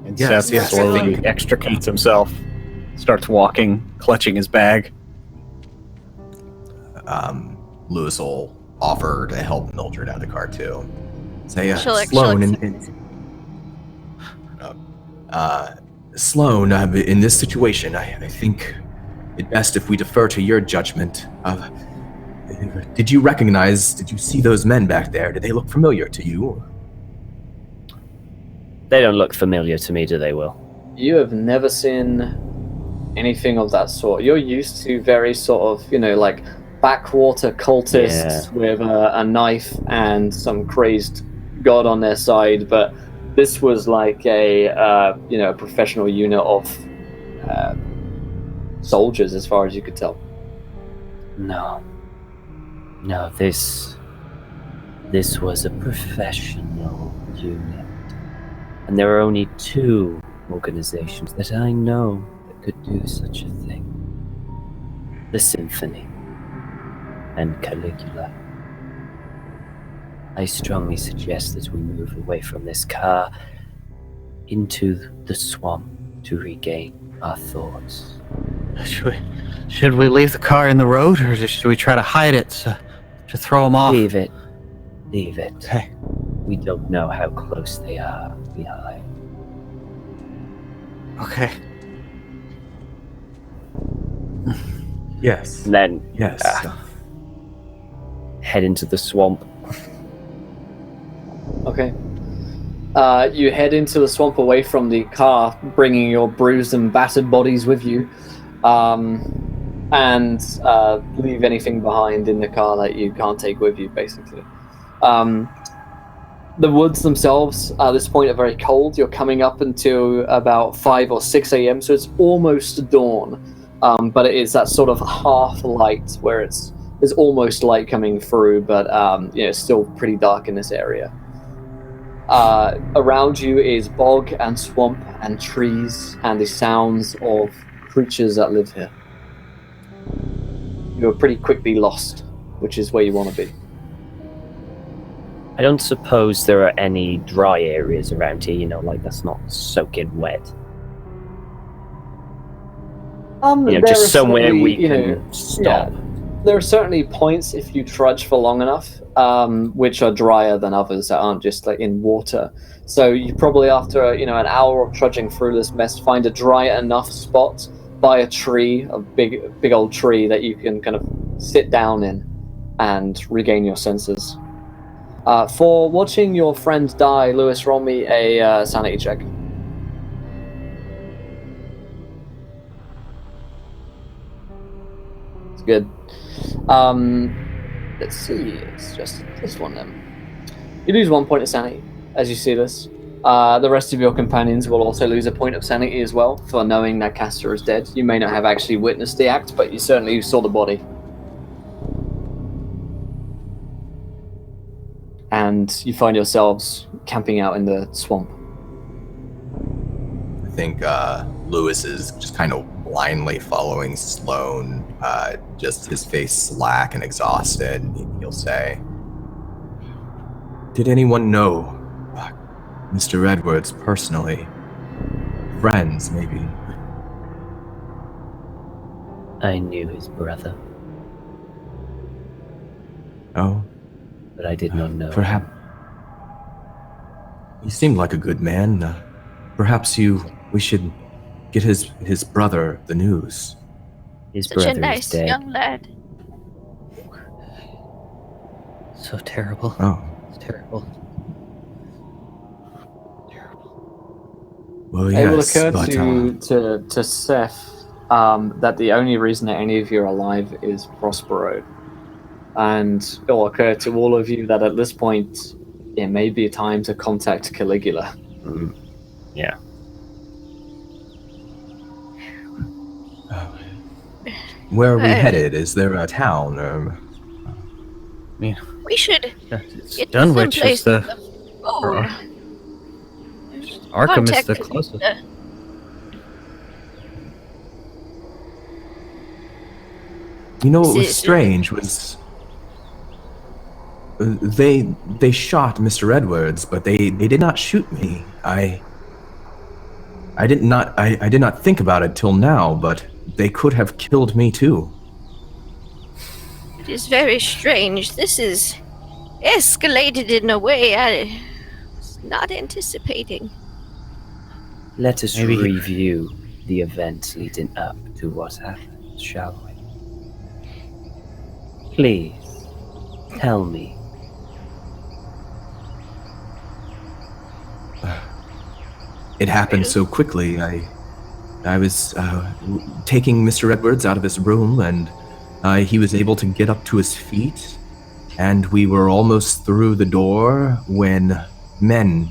And Seth slowly extricates himself, starts walking, clutching his bag. Lewis will offer to help Mildred out of the car too. Say, Sloan, Sloan, in this situation, I think it best if we defer to your judgment. Did you see those men back there? Did they look familiar to you? They don't look familiar to me, do they, Will? You have never seen anything of that sort. You're used to very sort of, like backwater cultists with a knife and some crazed god on their side, but this was like a professional unit of soldiers, as far as you could tell. No, this was a professional unit, and there are only two organizations that I know that could do such a thing: the Symphony and Caligula. I strongly suggest that we move away from this car into the swamp to regain our thoughts. Should we leave the car in the road, or should we try to hide it to throw them off? Leave it. Okay. We don't know how close they are behind. Okay. Yes. And then Yes. Head into the swamp. Okay. You head into the swamp away from the car, bringing your bruised and battered bodies with you, and leave anything behind in the car that you can't take with you, basically. The woods themselves at this point are very cold. You're coming up until about 5 or 6 a.m., so it's almost dawn, but it is that sort of half light where there's almost light coming through, but it's still pretty dark in this area. Around you is bog and swamp and trees and the sounds of creatures that live here. You're pretty quickly lost, which is where you want to be. I don't suppose there are any dry areas around here, like that's not soaking wet. Just somewhere we can stop. Yeah, there are certainly points if you trudge for long enough, which are drier than others that aren't just like in water. So you probably after an hour of trudging through this mess find a dry enough spot by a tree, a big old tree that you can kind of sit down in and regain your senses. For watching your friend die, Lewis, roll me a sanity check. It's good. Let's see, it's just this one then. You lose 1 point of sanity as you see this. The rest of your companions will also lose a point of sanity as well for knowing that Castor is dead. You may not have actually witnessed the act, but you certainly saw the body. And and you find yourselves camping out in the swamp. I think Lewis is just kind of blindly following Sloane, just his face slack and exhausted. He'll say, "Did anyone know Mr. Edwards personally? Friends, maybe?" I knew his brother, Oh, but I did not know. perhaps. He seemed like a good man. Perhaps we should get his brother the news. His Such brother a nice is dead. young lad. So terrible. Oh, It's terrible. well, It will yes, occur but to Seth that the only reason that any of you are alive is Prospero. And it will occur to all of you that at this point, it may be time to contact Caligula. Yeah. where are we headed? Is there a town? Or... We should It's get Dunwich someplace is the Oh, Arkham is contact the Caligula. closest. You know what was Is- strange was they shot Mr. Edwards, but they did not shoot me. I did not think about it till now, but they could have killed me too. It is very strange. This is escalated in a way I was not anticipating. Let us Maybe- review the events leading up to what happened, shall we? Please, tell me. It happened so quickly. I was taking Mr. Edwards out of his room, and he was able to get up to his feet, and we were almost through the door when men,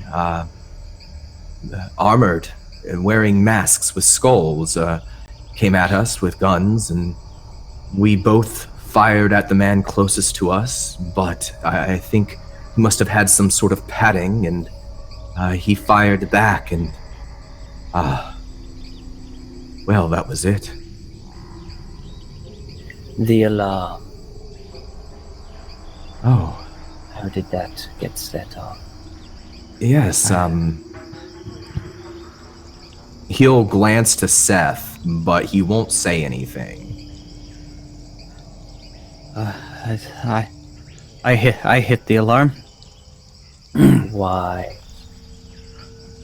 armored and wearing masks with skulls, came at us with guns, and we both fired at the man closest to us, but I think he must have had some sort of padding, and he fired back, and well, that was it. The alarm. Oh, How did that get set off? yes, he'll glance to Seth, but he won't say anything. I hit the alarm Why?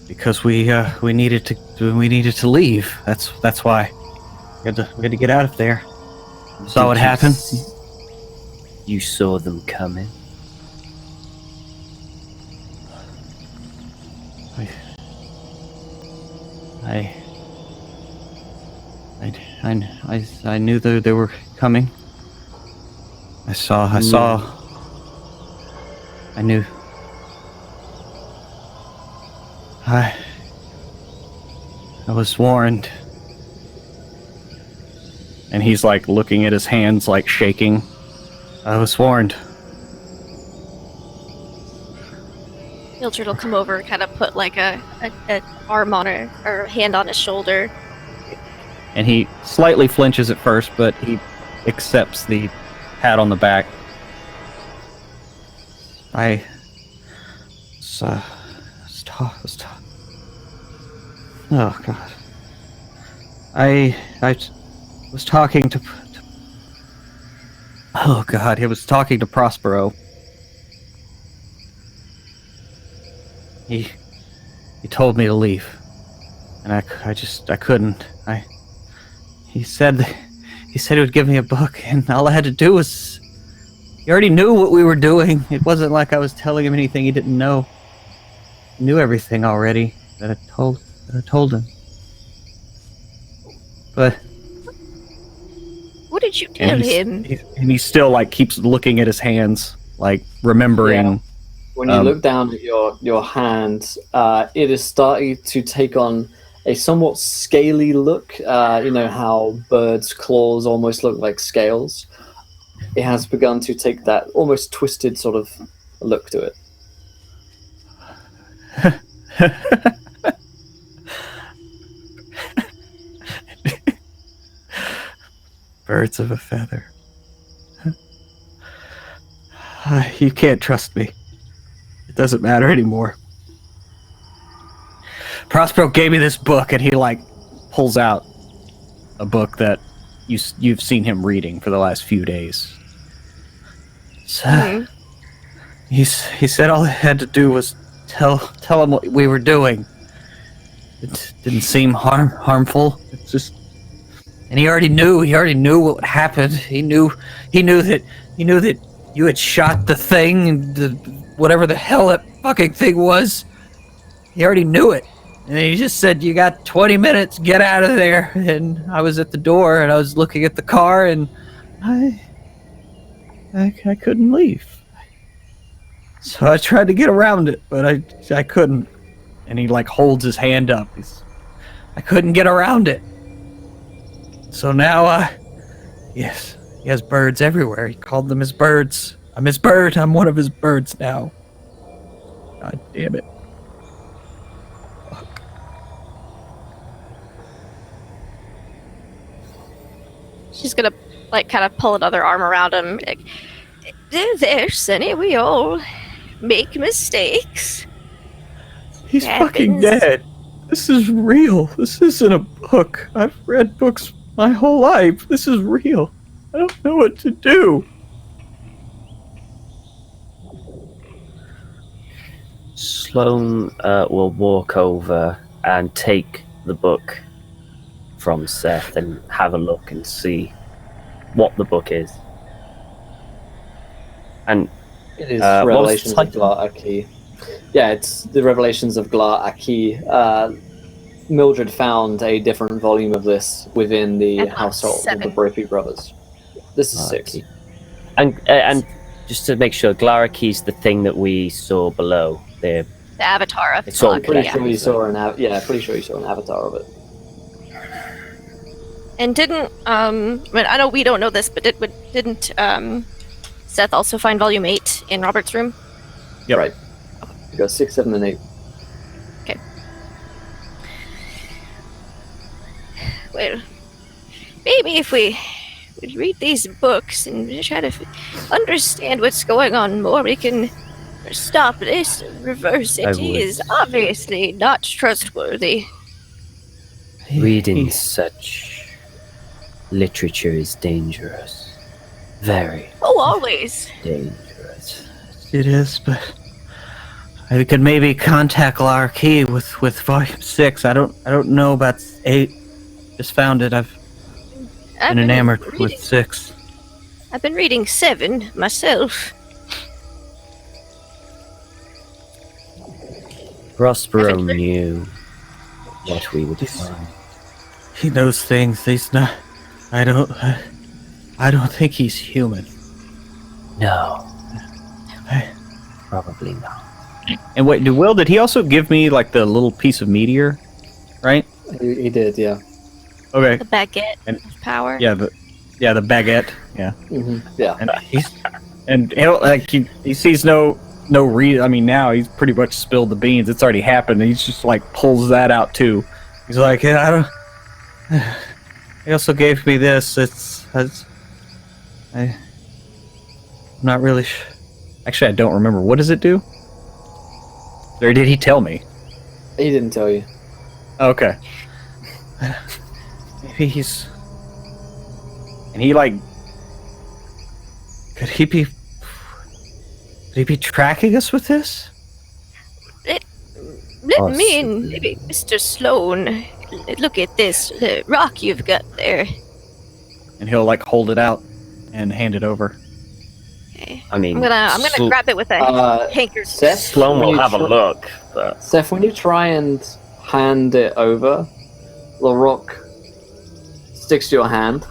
because we needed to leave. That's why we had to get out of there. Saw what Did you happened. You saw them coming? I knew they were coming. I knew. I was warned. And he's like looking at his hands, like shaking. I was warned. Mildred will come over and kind of put like a arm on her or a hand on his shoulder. And he slightly flinches at first, but he accepts the pat on the back. I oh god. I was talking to oh god, he was talking to Prospero. He told me to leave, and I couldn't. He said he would give me a book, and all I had to do was. He already knew what we were doing. It wasn't like I was telling him anything he didn't know. He knew everything already that I told him. But What did you tell him? and he still like keeps looking at his hands, like remembering. Yeah. When you look down at your hand, it is starting to take on a somewhat scaly look. You know how birds' claws almost look like scales? It has begun to take that almost twisted sort of look to it. Birds of a feather. You can't trust me. It doesn't matter anymore. Prospero gave me this book, and he pulls out a book that you've seen him reading for the last few days. So, he said all I had to do was tell him what we were doing. It didn't seem harmful. It's just, and he already knew what would happen. He knew that you had shot the thing, and whatever the hell that fucking thing was. He already knew it. And he just said, "You got 20 minutes, get out of there." And I was at the door, and I was looking at the car, and I couldn't leave. So I tried to get around it, but I couldn't. And he holds his hand up. I couldn't get around it. So now, yes, he has birds everywhere. He called them his birds. I'm his bird. I'm one of his birds now. God damn it. She's gonna kind of pull another arm around him. There, Sonny, we all make mistakes. He's fucking dead. This is real. This isn't a book. I've read books my whole life. This is real. I don't know what to do. Sloane will walk over and take the book from Seth and have a look and see what the book is. And it is Revelations of Glar Aki. Yeah, it's the Revelations of Glar Aki. Mildred found a different volume of this within the household of the Brophy brothers. This is 6. And just to make sure, Glar Aki's the thing that we saw below. The avatar of it's all pretty sure you saw pretty sure you saw an avatar of it. And didn't I know we don't know this, but didn't Seth also find volume 8 in Robert's room? Yeah, right. You got 6, 7, and 8. Okay. Well, maybe if we read these books and try to understand what's going on more, we can stop this and reverse it. He is obviously not trustworthy. Reading such literature is dangerous. Very. Oh, always. Dangerous. It is, but I could maybe contact Larky with volume 6. I don't know about 8. Just found it. I've been enamored with 6. I've been reading 7 myself. Prospero knew what we would find. He knows things. He's not. I don't think he's human. No. Probably not. And wait, did he also give me the little piece of meteor? Right? He did, yeah. Okay. The baguette of power. Yeah, the baguette. Yeah. Mm-hmm. Yeah. And he sees no reason. I mean, now he's pretty much spilled the beans. It's already happened. And he's just pulls that out too. He's like, I don't. He also gave me this. I'm not really. Actually, I don't remember. What does it do? Or did he tell me? He didn't tell you. Okay. Maybe he's. And he Could he be tracking us with this? Let me and maybe Mr. Sloane look at this rock you've got there. And he'll hold it out and hand it over. Okay. I mean, I'm gonna grab it with a hanker. Seth, Sloane will have a look. But... Seth, when you try and hand it over, the rock sticks to your hand.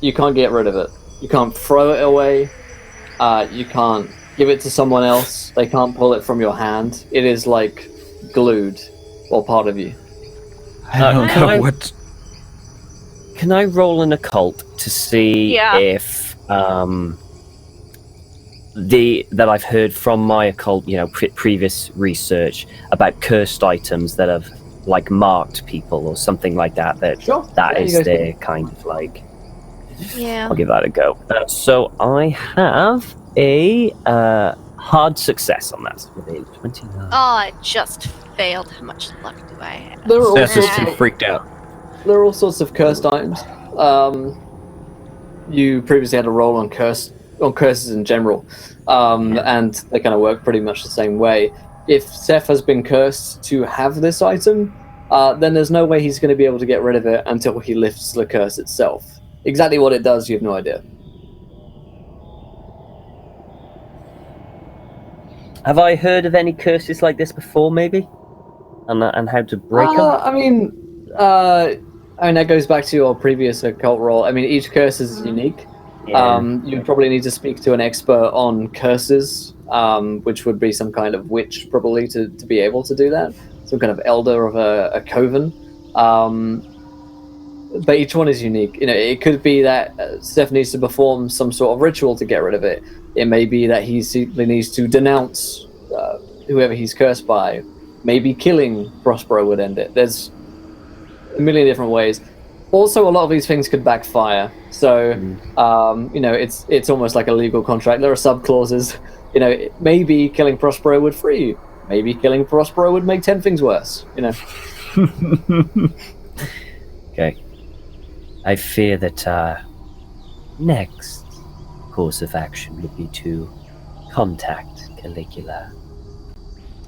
You can't get rid of it. You can't throw it away. You can't give it to someone else. They can't pull it from your hand. It is glued or part of you. I don't know what. Can I roll an occult to see if that I've heard from my occult, previous research about cursed items that have like marked people or something like that. That is their kind of like. Yeah. I'll give that a go. So I have a hard success on that with a 29. Oh, I just failed. How much luck do I have? Seth is too freaked out. There are all sorts of cursed items. You previously had a roll on curses in general, and they kind of work pretty much the same way. If Seth has been cursed to have this item, then there's no way he's going to be able to get rid of it until he lifts the curse itself. Exactly what it does, you have no idea. Have I heard of any curses like this before, maybe? And how to break them? I mean, that goes back to your previous occult roll. I mean, each curse is unique. Yeah. You'd probably need to speak to an expert on curses, which would be some kind of witch, probably, to be able to do that. Some kind of elder of a coven. But each one is unique. It could be that Seth needs to perform some sort of ritual to get rid of it. It may be that he simply needs to denounce whoever he's cursed by. Maybe killing Prospero would end it. There's a million different ways. Also, a lot of these things could backfire. So, it's almost like a legal contract. There are sub-clauses. Maybe killing Prospero would free you. Maybe killing Prospero would make 10 things worse. Okay. I fear that our next course of action would be to contact Caligula.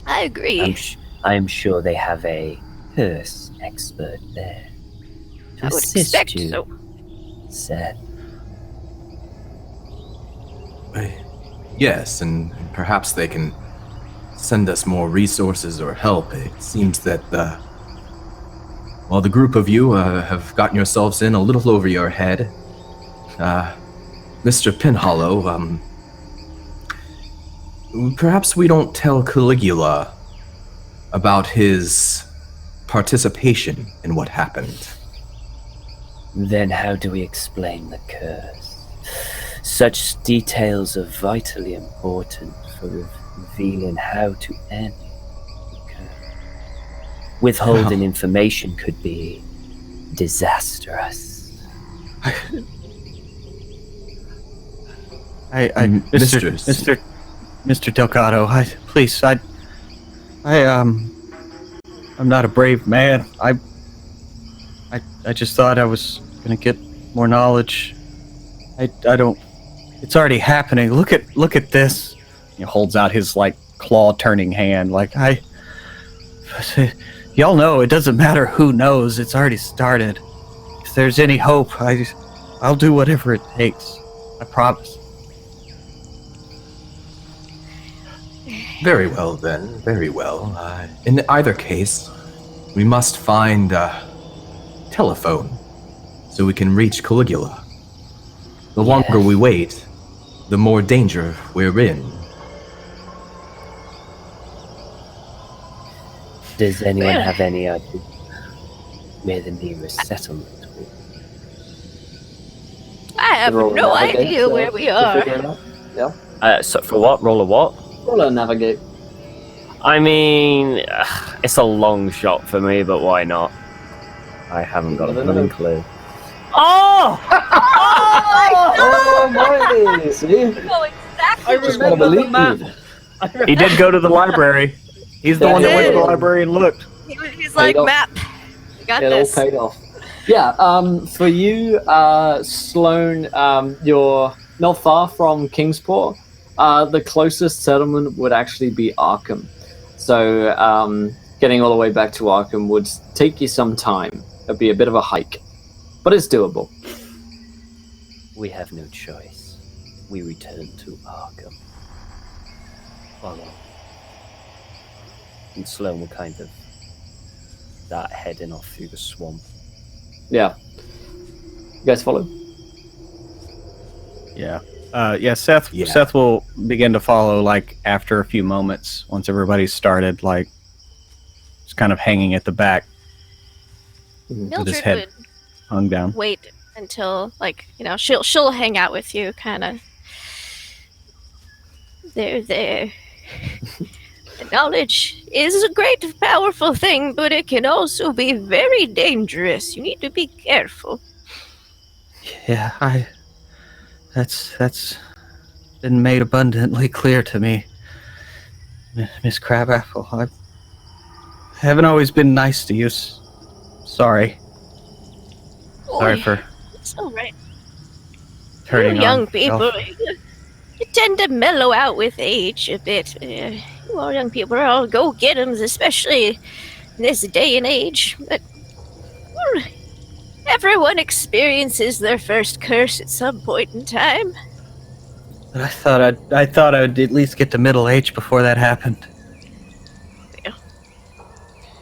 I agree. I'm sure they have a curse expert there to I would assist expect you, so. Seth. Yes, and perhaps they can send us more resources or help. It seems that the group of you have gotten yourselves in a little over your head. Mr. Pinhollow, perhaps we don't tell Caligula about his participation in what happened. Then how do we explain the curse? Such details are vitally important for revealing how to end the curse. Withholding information could be disastrous. Mr. Delgado, I'm not a brave man. I just thought I was gonna get more knowledge. I don't. It's already happening. Look at this. He holds out his claw turning hand. Y'all know it doesn't matter who knows. It's already started. If there's any hope, I'll do whatever it takes. I promise. Very well, then. Very well. In either case, we must find a telephone so we can reach Caligula. The longer we wait, the more danger we're in. Does anyone have any idea where the nearest settlement will be? I have no idea where we are. Yeah. So for what? Roll a what? Roll a navigate. I mean, it's a long shot for me, but why not? I haven't got a blooming clue. Oh! Oh my! See? Oh, exactly. I remember the map. He did go to the library. He's the one that went to the library and looked. He's like, map. You got this. It all paid off. Yeah, for you, Sloan, you're not far from Kingsport. The closest settlement would actually be Arkham. So getting all the way back to Arkham would take you some time. It'd be a bit of a hike, but it's doable. We have no choice. We return to Arkham. Follow. And Sloan will kind of start heading off through the swamp. Yeah. You guys follow? Yeah. Seth will begin to follow after a few moments once everybody's started, just kind of hanging at the back with his head Mildred hung down. would wait until she'll hang out with you, kind of there. The knowledge is a great, powerful thing, but it can also be very dangerous. You need to be careful. Yeah, that's been made abundantly clear to me, Miss Crabapple. I haven't always been nice to you. Sorry. Sorry for It's all right. turning You young on people, yourself. you tend to mellow out with age a bit. You all young people are all go-get-ems, especially in this day and age. But everyone experiences their first curse at some point in time. But I thought I'd at least get to middle age before that happened.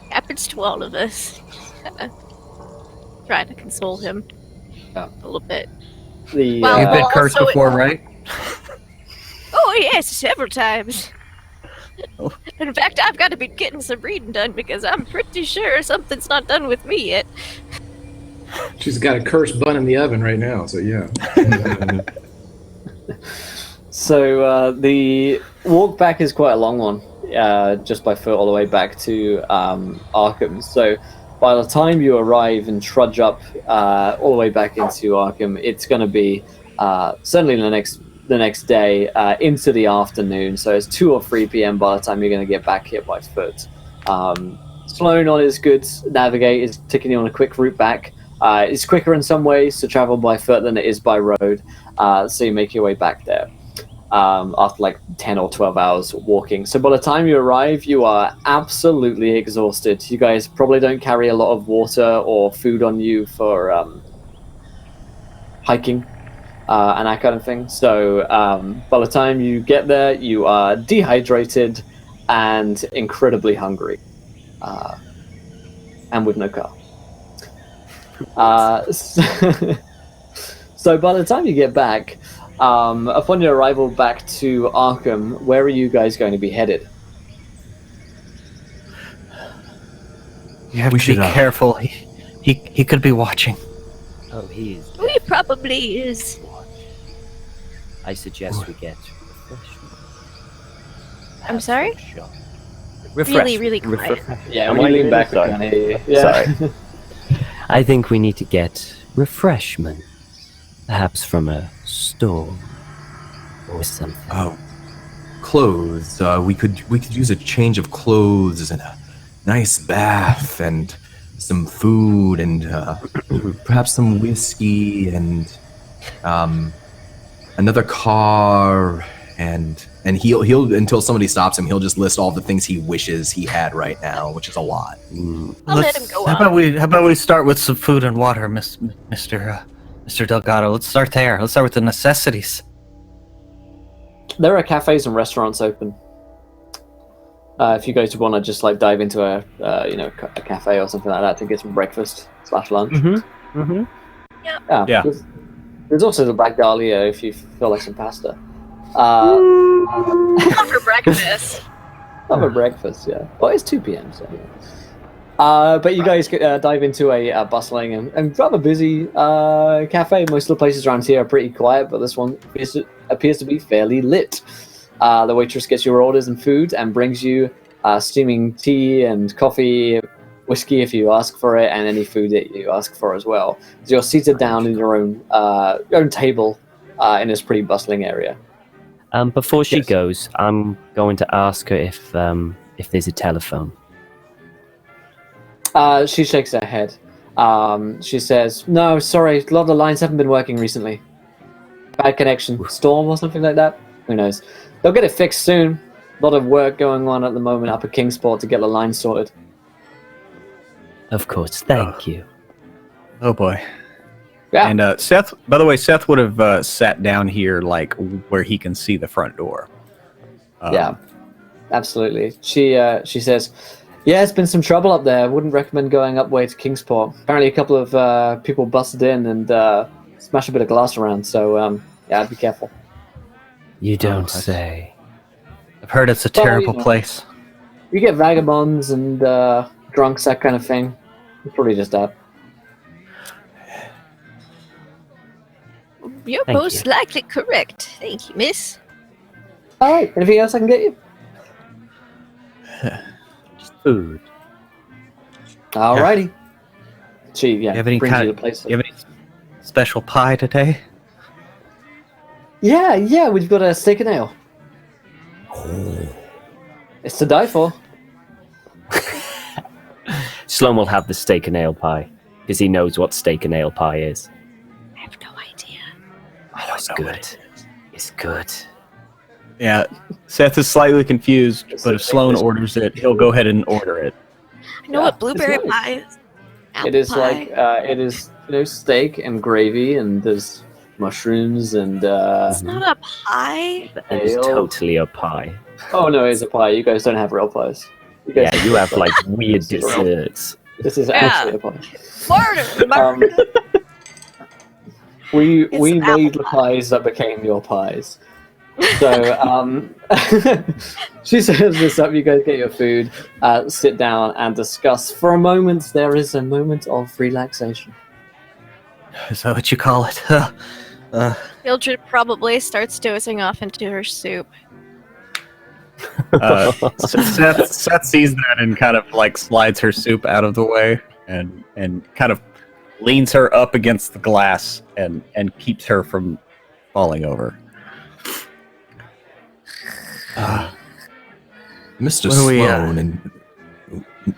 Happens to all of us. Trying to console him a little bit. Well, You've been cursed also- before, right? Oh yes, several times. Oh. In fact, I've got to be getting some reading done because I'm pretty sure something's not done with me yet. She's got a cursed bun in the oven right now, so yeah. So the walk back is quite a long one, just by foot all the way back to Arkham. So by the time you arrive and trudge up all the way back into Arkham, it's going to be certainly the next day into the afternoon. So it's 2 or 3 p.m. by the time you're going to get back here by foot. Slowing on is good. Navigate is taking you on a quick route back. It's quicker in some ways to travel by foot than it is by road. So you make your way back there after like 10 or 12 hours walking. So by the time you arrive, you are absolutely exhausted. You guys probably don't carry a lot of water or food on you for hiking and that kind of thing. So by the time you get there, you are dehydrated and incredibly hungry, and with no car. So by the time you get back, upon your arrival back to Arkham, where are you guys going to be headed? You have We to should, be careful. He could be watching. Oh, he is. He probably is. I suggest we get refreshment. I'm sorry? Refresh. Really quiet. Yeah, Am when I you lean good? back, we Sorry. can't hear you. Yeah. Sorry. I think we need to get refreshment. Perhaps from a store or something. Oh, clothes. We could use a change of clothes and a nice bath and some food and perhaps some whiskey and another car and he'll until somebody stops him, he'll just list all the things he wishes he had right now, which is a lot. I'll let him go How on. about we start with some food and water, Mr. Delgado? Let's start there. Let's start with the necessities. There are cafes and restaurants open. If you guys want to just like dive into a cafe or something like that to get some breakfast / lunch. Mm-hmm. Mm-hmm. Yeah. There's also the Black Dahlia if you feel like some pasta. Not for breakfast. Not for breakfast, yeah. Well, it's 2 p.m. So. But you guys dive into a bustling and rather busy cafe. Most of the places around here are pretty quiet, but this one appears to be fairly lit. The waitress gets your orders and food and brings you steaming tea and coffee, whiskey if you ask for it, and any food that you ask for as well. So you're seated down in your own table in this pretty bustling area. Before she Yes. goes, I'm going to ask her if there's a telephone. She shakes her head. She says, "No, sorry, a lot of the lines haven't been working recently. Bad connection, storm or something like that. Who knows? They'll get it fixed soon. A lot of work going on at the moment up at Kingsport to get the line sorted." Of course, thank you. Oh boy. Yeah. And Seth, by the way, Seth would have sat down here like where he can see the front door. Yeah, absolutely. She says, "Yeah, it's been some trouble up there. Wouldn't recommend going up way to Kingsport. Apparently, a couple of people busted in and smashed a bit of glass around. So yeah, be careful." You don't say. I've heard it's a Well, terrible you know. place. You get vagabonds and drunks, that kind of thing. It's probably just that. You're Thank most you. likely correct. Thank you, miss. All right. Anything else I can get you? Just food. Alrighty. She You have any brings you to place. you have any special pie today? Yeah, we've got a steak and ale. It's to die for. Sloan will have the steak and ale pie because he knows what steak and ale pie is. I have no idea. Oh, it's good. It's good. Yeah, Seth is slightly confused, but if Sloan orders it, he'll go ahead and order it. I know what blueberry pie is. Apple It is pie. like it is steak and gravy, and there's mushrooms and. It's not a pie. It is Ale. totally a pie. Oh no, it's a pie. You guys don't have real pies. You guys Yeah, you have like weird desserts. This is Yeah. actually a pie. Murder. We It's made apple the pie. pies that became your pies. So she serves this up. You guys get your food, sit down, and discuss. For a moment, there is a moment of relaxation. Is that what you call it? Mildred probably starts dozing off into her soup. Seth sees that and kind of like slides her soup out of the way and kind of leans her up against the glass and keeps her from falling over. Mr. What do we, Sloan and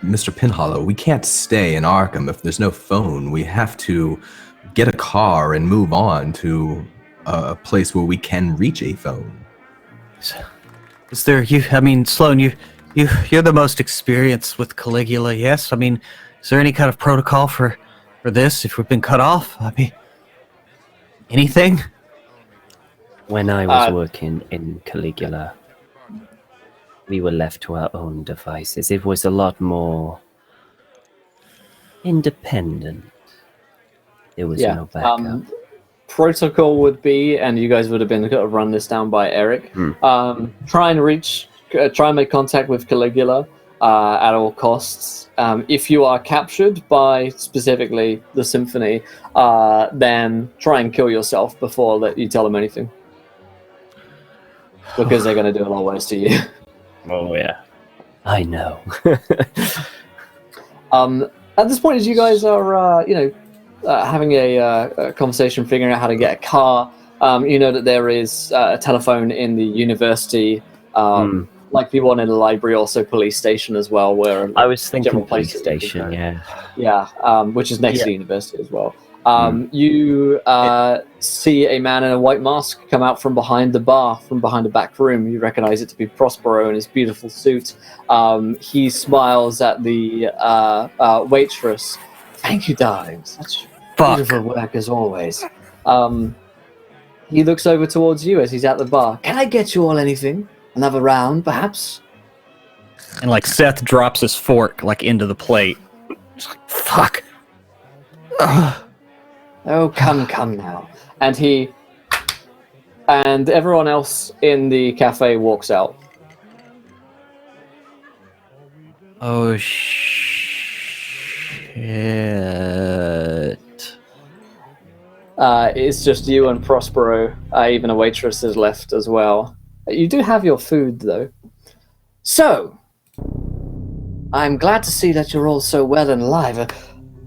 Mr. Pinhollow, we can't stay in Arkham if there's no phone. We have to get a car and move on to a place where we can reach a phone. Is there Sloan, you're the most experienced with Caligula, yes? I mean, is there any kind of protocol for this if we've been cut off? I mean, anything? When I was working in Caligula, we were left to our own devices. It was a lot more independent. There was no backup. Protocol would be, and you guys would have been got to run this down by Eric. Try and make contact with Caligula at all costs. If you are captured by specifically the Symphony, then try and kill yourself before that you tell them anything, because they're going to do a lot worse to you. Oh yeah, I know. At this point, as you guys are, having a conversation, figuring out how to get a car, you know that there is a telephone in the university, like the one in the library, also police station as well. Where I was thinking general police places that you station, can yeah. which is next to the university as well. You see a man in a white mask come out from behind the bar, from behind the back room. You recognize it to be Prospero in his beautiful suit. He smiles at the waitress. Thank you, darling. Such beautiful work as always. He looks over towards you as he's at the bar. Can I get you all anything? Another round, perhaps? And like Seth drops his fork like into the plate. Just like, fuck. Oh, come now. And everyone else in the cafe walks out. Oh, shit. It's just you and Prospero. Even a waitress is left as well. You do have your food, though. So, I'm glad to see that you're all so well and alive. A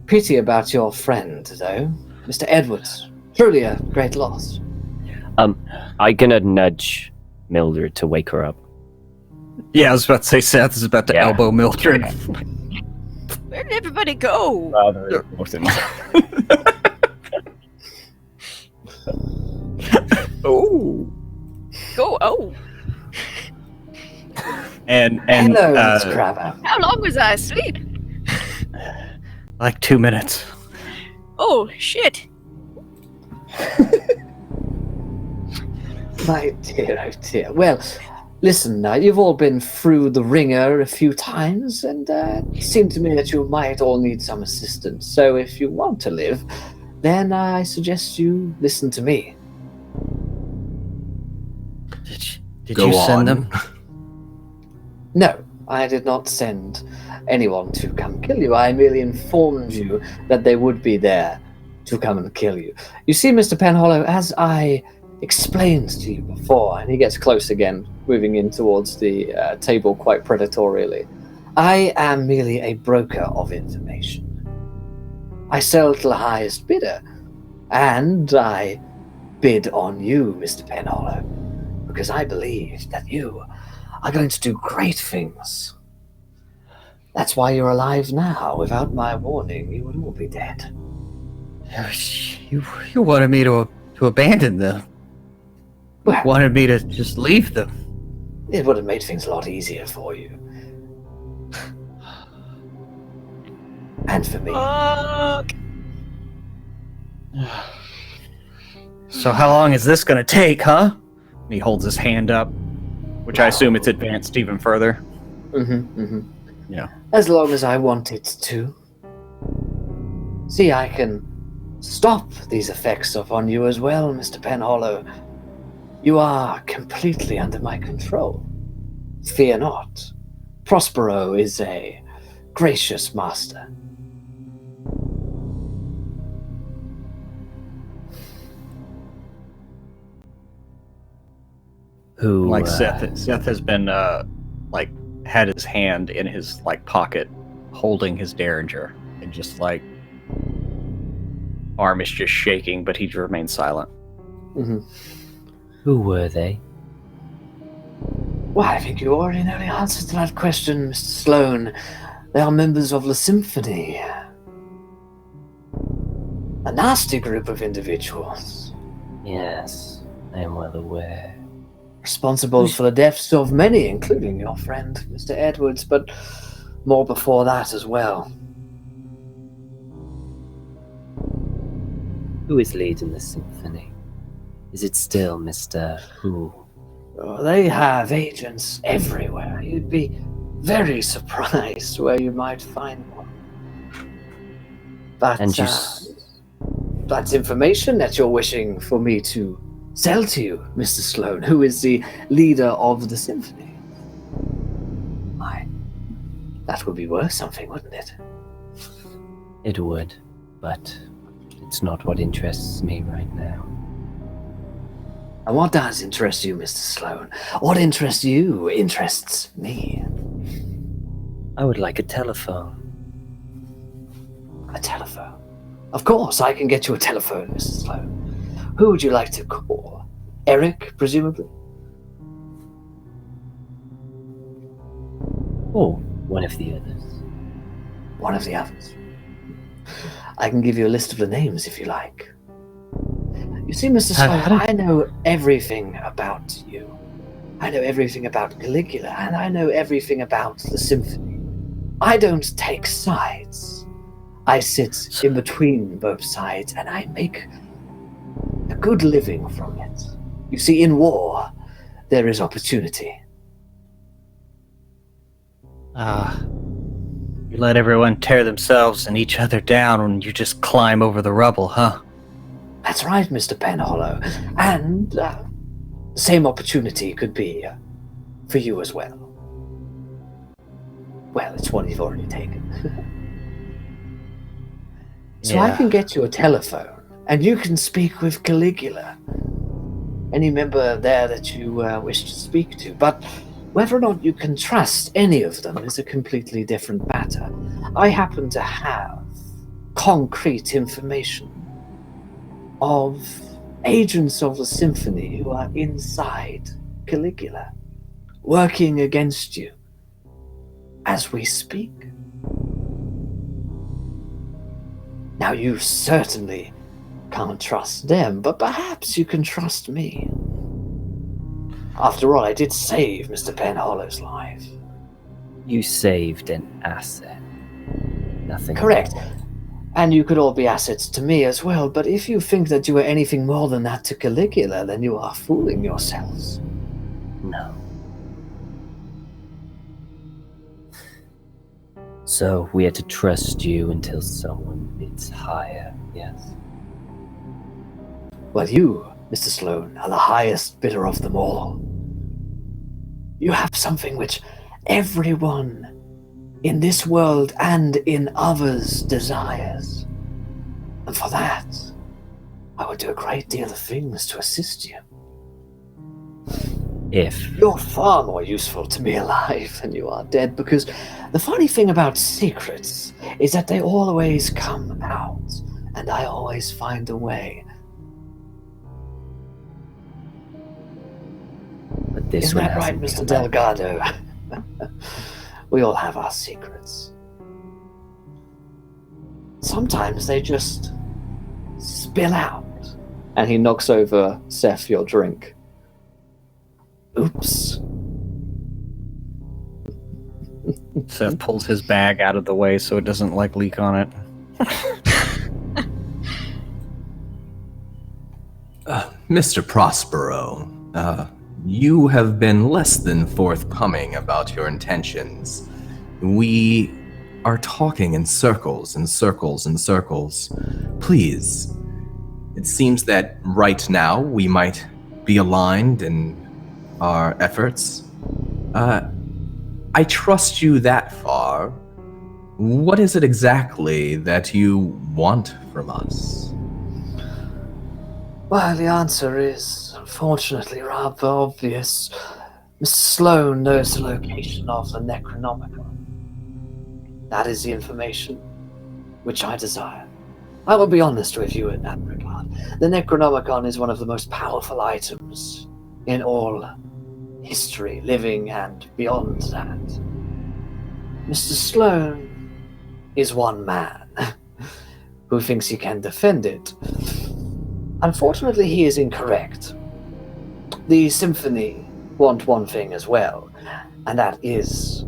pity about your friend, though. Mr. Edwards. Truly a great loss. I'm gonna nudge Mildred to wake her up. Yeah, I was about to say Seth is about to elbow Mildred. Where did everybody go? Oh. Go, oh. And Hello, Miss Crabber. How long was I asleep? Like 2 minutes. Oh, shit. My dear, oh dear. Well, listen, you've all been through the ringer a few times, and it seemed to me that you might all need some assistance. So if you want to live, then I suggest you listen to me. Did Go you send on. them? No, I did not send anyone to come kill you. I merely informed you that they would be there to come and kill you. You see, Mr. Penhollow, as I explained to you before, and he gets close again, moving in towards the table quite predatorily. I am merely a broker of information. I sell to the highest bidder, and I bid on you, Mr. Penhollow, because I believe that you are going to do great things. That's why you're alive now. Without my warning, you would all be dead. You wanted me to abandon them. You wanted me to just leave them. It would have made things a lot easier for you. And for me. So how long is this going to take, huh? And he holds his hand up, which I assume it's advanced even further. Yeah. As long as I want it to. See, I can stop these effects upon you as well, Mr. Penhollow. You are completely under my control. Fear not. Prospero is a gracious master. Who? Like Seth has been had his hand in his pocket, holding his derringer, and just arm is just shaking, but he remains silent. Who were they? Well, I think you already know the answer to that question, Mr. Sloane. They are members of the Symphony. A nasty group of individuals. Yes, I am well aware. Responsible for the deaths of many, including your friend, Mr. Edwards, but more before that as well. Who is leading the symphony? Is it still Mr. Who? Oh, they have agents everywhere. You'd be very surprised where you might find one. But that's information that you're wishing for me to sell to you, Mr. Sloane, who is the leader of the symphony. Why, that would be worth something, wouldn't it? It would, but it's not what interests me right now. And what does interest you, Mr. Sloane? What interests you interests me. I would like a telephone. A telephone? Of course, I can get you a telephone, Mr. Sloane. Who would you like to call? Eric, presumably? Or one of the others. One of the others. I can give you a list of the names if you like. You see, Mr. Sloane, I know everything about you. I know everything about Caligula, and I know everything about the symphony. I don't take sides. I sit in between both sides, and I make a good living from it. You see, in war, there is opportunity. You let everyone tear themselves and each other down when you just climb over the rubble, huh? That's right, Mr. Penhollow. And the same opportunity could be for you as well. Well, it's one you've already taken. So I can get you a telephone, and you can speak with Caligula. Any member there that you wish to speak to. But whether or not you can trust any of them is a completely different matter. I happen to have concrete information of agents of the symphony who are inside Caligula, working against you as we speak. Now, you certainly can't trust them, but perhaps you can trust me. After all, I did save Mr. Penhollow's life. You saved an asset. Nothing. Correct. And you could all be assets to me as well, but if you think that you are anything more than that to Caligula, then you are fooling yourselves. No. So we are to trust you until someone bids higher, yes? Well, you, Mr. Sloane, are the highest bidder of them all. You have something which everyone in this world and in others desires. And for that, I would do a great deal of things to assist you. if... You're far more useful to me alive than you are dead, because the funny thing about secrets is that they always come out, and I always find a way. But this Isn't one that right, hasn't Mr. come out. Delgado? We all have our secrets. Sometimes they just spill out. And he knocks over, Seth, your drink. Oops. Seth pulls his bag out of the way so it doesn't leak on it. Mr. Prospero, you have been less than forthcoming about your intentions. We are talking in circles and circles and circles. Please, it seems that right now we might be aligned in our efforts. I trust you that far. What is it exactly that you want from us? Well, the answer is, unfortunately, rather obvious. Mr. Sloane knows the location of the Necronomicon. That is the information which I desire. I will be honest with you in that regard. The Necronomicon is one of the most powerful items in all history, living and beyond that. Mr. Sloane is one man who thinks he can defend it. Unfortunately, he is incorrect. The Symphony want one thing as well, and that is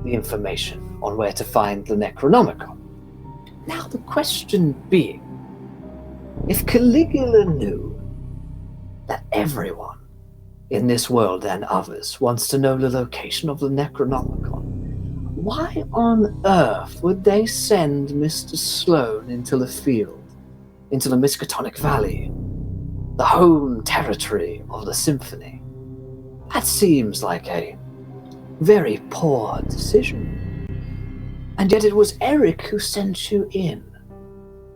the information on where to find the Necronomicon. Now, the question being, if Caligula knew that everyone in this world and others wants to know the location of the Necronomicon, why on earth would they send Mr. Sloane into the field, into the Miskatonic Valley, the home territory of the Symphony? That seems like a very poor decision. And yet it was Eric who sent you in.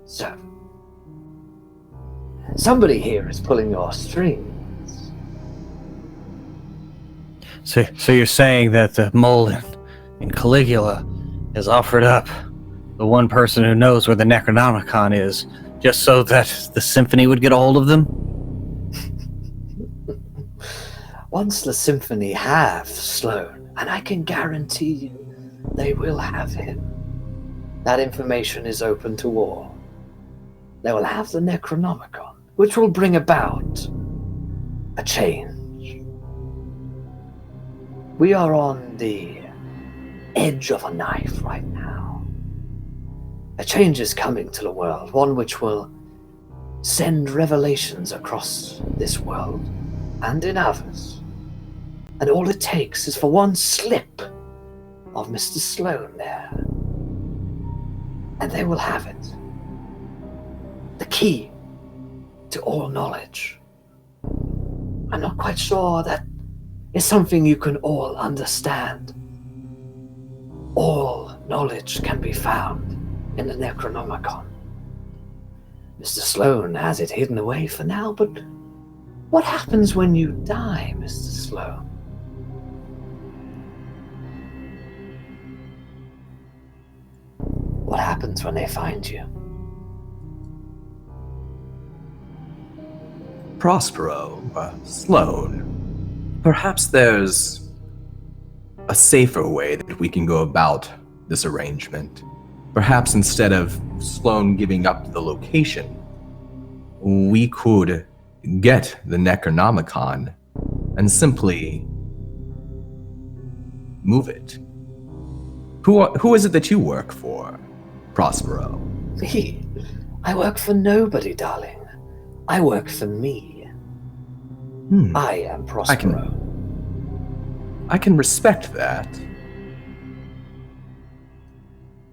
So, somebody here is pulling your strings. So you're saying that the mole in Caligula has offered up the one person who knows where the Necronomicon is, just so that the Symphony would get a hold of them? Once the Symphony have Sloane, and I can guarantee you they will have him, that information is open to all. They will have the Necronomicon, which will bring about a change. We are on the edge of a knife right now. A change is coming to the world, one which will send revelations across this world and in others. And all it takes is for one slip of Mr. Sloane there, and they will have it. The key to all knowledge. I'm not quite sure that is something you can all understand. All knowledge can be found in the Necronomicon. Mr. Sloane has it hidden away for now, but what happens when you die, Mr. Sloane? What happens when they find you? Prospero, Sloane, perhaps there's a safer way that we can go about this arrangement. Perhaps instead of Sloane giving up the location, we could get the Necronomicon and simply move it. Who is it that you work for, Prospero? Me? I work for nobody, darling. I work for me. I am Prospero. I can respect that.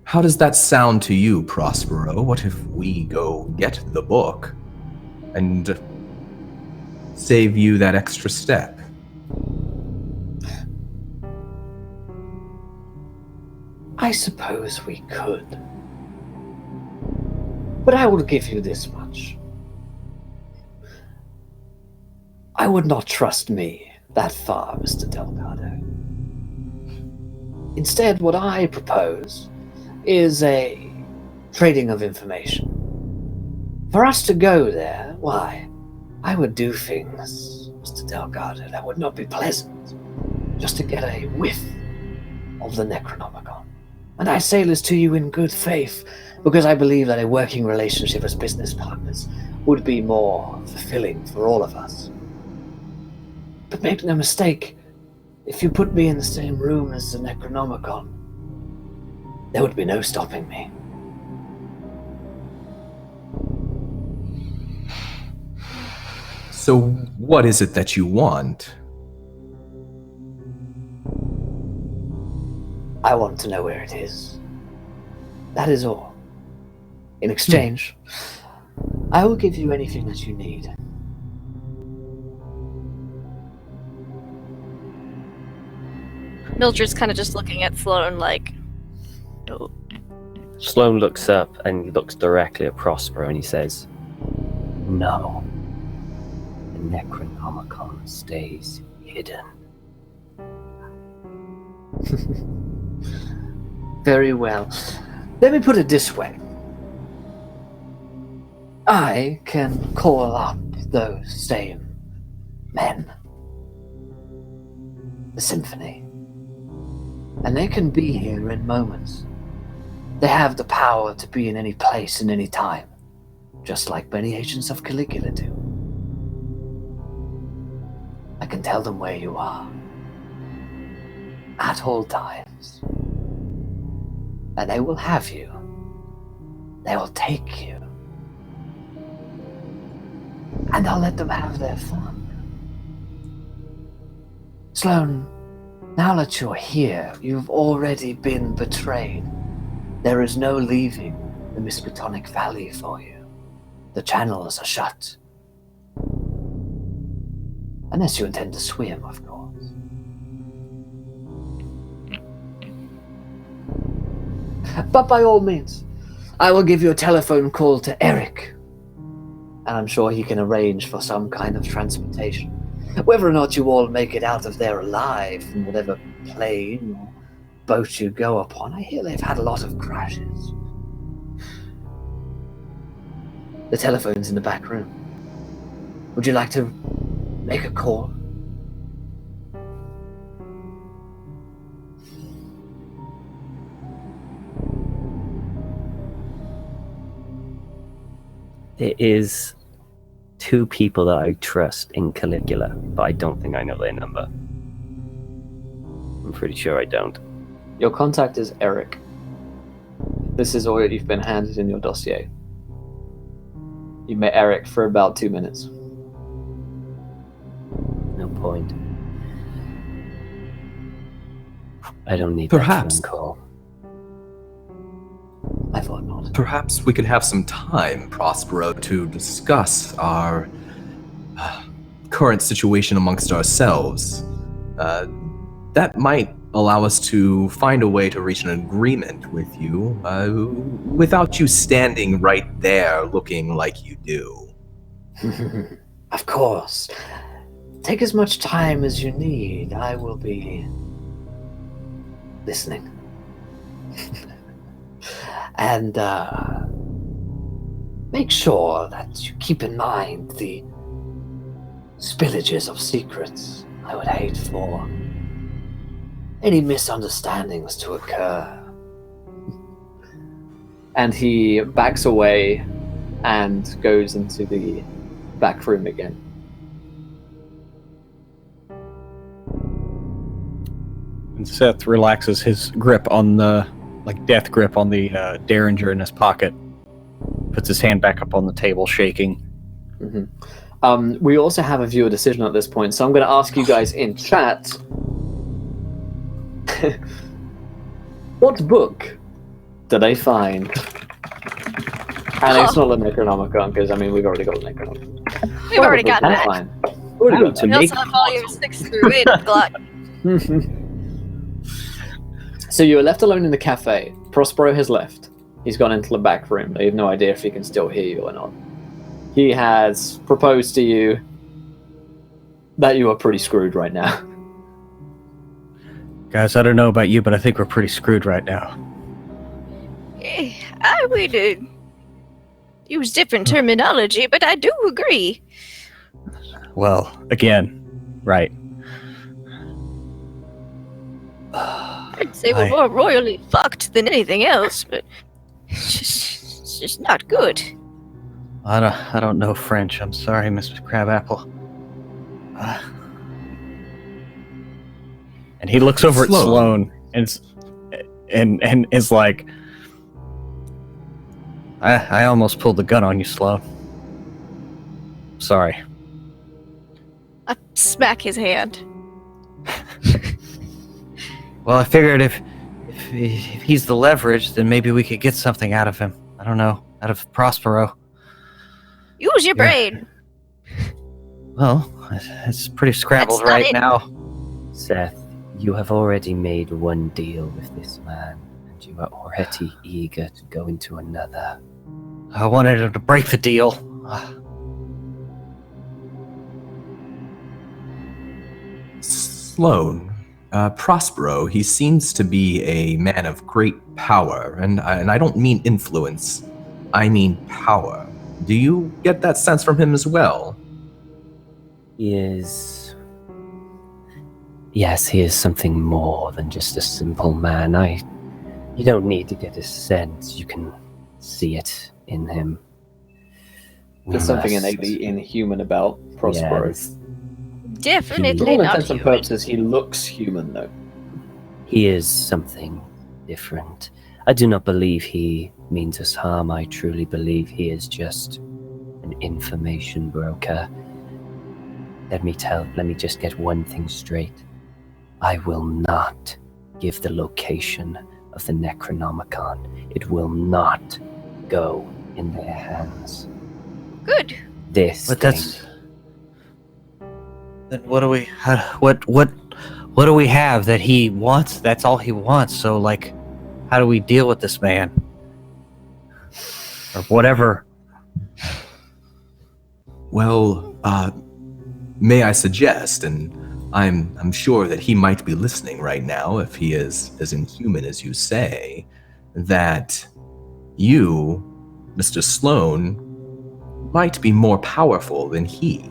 How does that sound to you, Prospero? What if we go get the book and save you that extra step? I suppose we could. But I will give you this much. I would not trust me that far, Mr. Delgado. Instead, what I propose is a trading of information. For us to go there, why, I would do things, Mr. Delgado, that would not be pleasant, just to get a whiff of the Necronomicon. And I say this to you in good faith, because I believe that a working relationship as business partners would be more fulfilling for all of us. But make no mistake, if you put me in the same room as the Necronomicon, there would be no stopping me. So what is it that you want? I want to know where it is. That is all. In exchange, I will give you anything that you need. Mildred's kind of just looking at Sloane like, No. Sloane looks up and looks directly at Prospero and he says, "No. The Necronomicon stays hidden." Very well. Let me put it this way. I can call up those same men. The symphony. And they can be here in moments. They have the power to be in any place in any time, just like many agents of Caligula do. I can tell them where you are, at all times. And they will have you. They will take you. And I'll let them have their fun. Sloane, now that you're here, you've already been betrayed. There is no leaving the Miskatonic Valley for you. The channels are shut. Unless you intend to swim, of course. But by all means, I will give you a telephone call to Eric. And I'm sure he can arrange for some kind of transportation. Whether or not you all make it out of there alive from whatever plane or boat you go upon, I hear they've had a lot of crashes. The telephone's in the back room. Would you like to make a call? There is 2 people that I trust in Caligula, but I don't think I know their number. I'm pretty sure I don't. Your contact is Eric. This is all you've been handed in your dossier. You met Eric for about 2 minutes. No point. I don't need Perhaps. that phone call. I thought not. Perhaps we could have some time, Prospero, to discuss our current situation amongst ourselves. That might allow us to find a way to reach an agreement with you without you standing right there looking like you do. Of course. Take as much time as you need. I will be listening. And make sure that you keep in mind the spillages of secrets. I would hate for any misunderstandings to occur. And he backs away and goes into the back room again. And Seth relaxes his grip on the, death grip on the Derringer in his pocket. Puts his hand back up on the table, shaking. Mm-hmm. We also have a viewer decision at this point, so I'm going to ask you guys in chat. What book did they find? And it's not the Necronomicon, because, we've already got the Necronomicon. We've already got that. Fine. We also have volume 6 through 8 of Glock. So you are left alone in the cafe. Prospero has left. He's gone into the back room. They have no idea if he can still hear you or not. He has proposed to you that you are pretty screwed right now. Guys, I don't know about you, but I think we're pretty screwed right now. I would use different terminology, but I do agree. Well, again, right. I'd say we're more royally fucked than anything else, but it's just not good. I don't know French. I'm sorry, Mr. Crabapple. And he looks over at Sloane and is like, I almost pulled the gun on you, Sloane. Sorry. I smack his hand. Well, I figured if he's the leverage, then maybe we could get something out of him. I don't know, out of Prospero. Use your brain. Well, it's pretty scrambled right now. Seth, you have already made one deal with this man, and you are already eager to go into another. I wanted him to break the deal. Sloane, Prospero, he seems to be a man of great power, and I don't mean influence, I mean power. Do you get that sense from him as well? He is... Yes, he is something more than just a simple man. You don't need to get a sense, you can see it in him. There's something innately inhuman about Prospero. Definitely For all not intents and human. purposes, he looks human, though. He is something different. I do not believe he means us harm. I truly believe he is just an information broker. Let me just get one thing straight. I will not give the location of the Necronomicon. It will not go in their hands. Good. But that's... Then what do we... What do we have that he wants? That's all he wants. So, like, how do we deal with this man? Or whatever. Well, may I suggest, and I'm sure that he might be listening right now if he is as inhuman as you say, that you, Mr. Sloane, might be more powerful than he.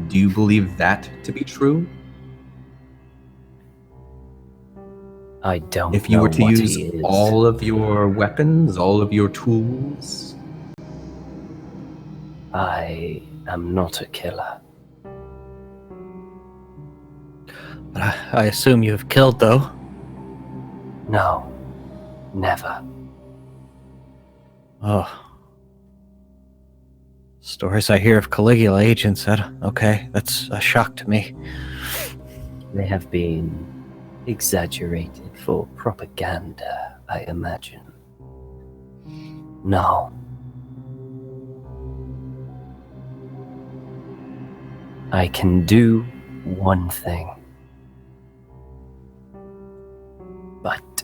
Do you believe that to be true? I don't If you know were to what use he is. all of your weapons, all of your tools? I am not a killer. But I assume you have killed, though. No. Never. Oh. Stories I hear of Caligula agents, okay, that's a shock to me. They have been exaggerated for propaganda, I imagine. No. I can do one thing. But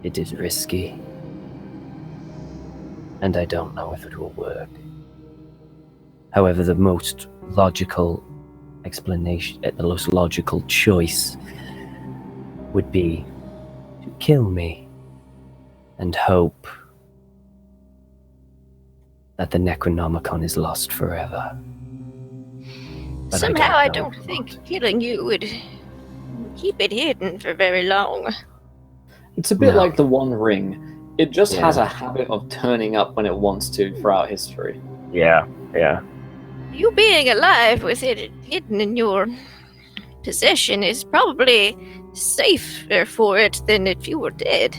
it is risky. And I don't know if it will work. However, the most logical explanation, the most logical choice would be to kill me and hope that the Necronomicon is lost forever. But Somehow I know don't if think not. killing you would keep it hidden for very long. It's a bit No. like the One Ring. It just Yeah. has a habit of turning up when it wants to throughout history. Yeah. You being alive with it hidden in your possession is probably safer for it than if you were dead.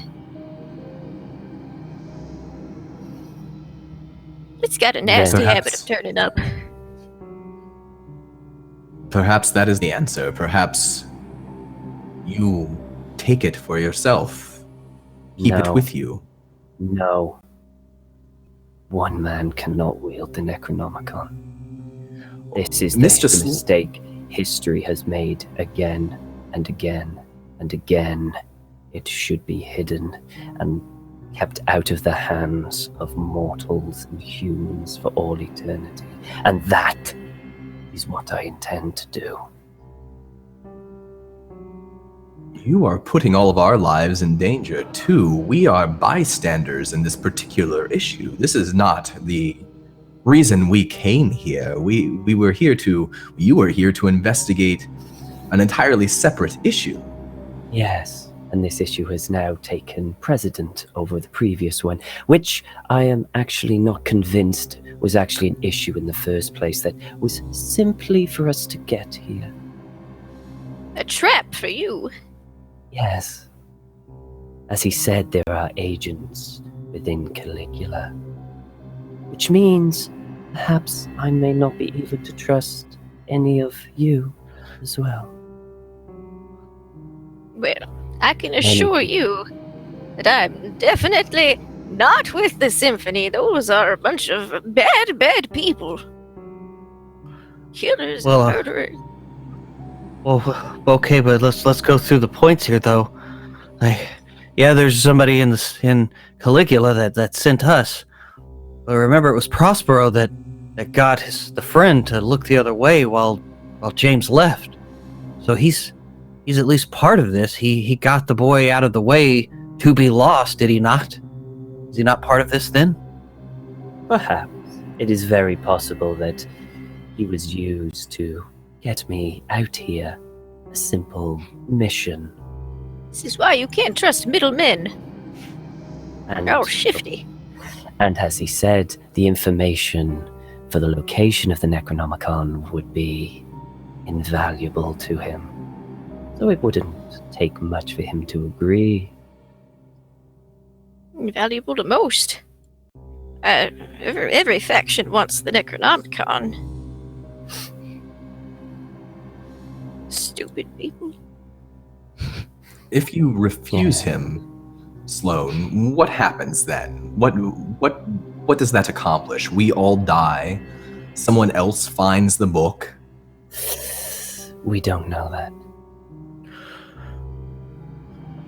It's got a nasty habit Perhaps- of turning up. Perhaps that is the answer. Perhaps you take it for yourself. Keep it No. with you. No. One man cannot wield the Necronomicon. This is the Mr. Sl- mistake history has made again and again and again. It should be hidden and kept out of the hands of mortals and humans for all eternity. And that is what I intend to do. You are putting all of our lives in danger, too. We are bystanders in this particular issue. This is not the reason we came here. You were here to investigate an entirely separate issue. Yes, and this issue has now taken precedent over the previous one, which I am actually not convinced was actually an issue in the first place, that was simply for us to get here. A trap for you. Yes. As he said, there are agents within Caligula, which means perhaps I may not be able to trust any of you as well. Well, I can assure you that I'm definitely not with the symphony. Those are a bunch of bad people. Killers and murderers. Well, okay, but let's go through the points here, though. There's somebody in Caligula that sent us. But remember, it was Prospero that got the friend to look the other way while James left. So he's at least part of this. He got the boy out of the way to be lost, did he not? Is he not part of this then? Perhaps. It is very possible that he was used to get me out here. A simple mission. This is why you can't trust middlemen. And they're all shifty. And as he said, the information for the location of the Necronomicon would be invaluable to him. So it wouldn't take much for him to agree. Invaluable to most. Every faction wants the Necronomicon. Stupid people. If you refuse him, Sloan, what happens then? What does that accomplish? We all die. Someone else finds the book. We don't know that.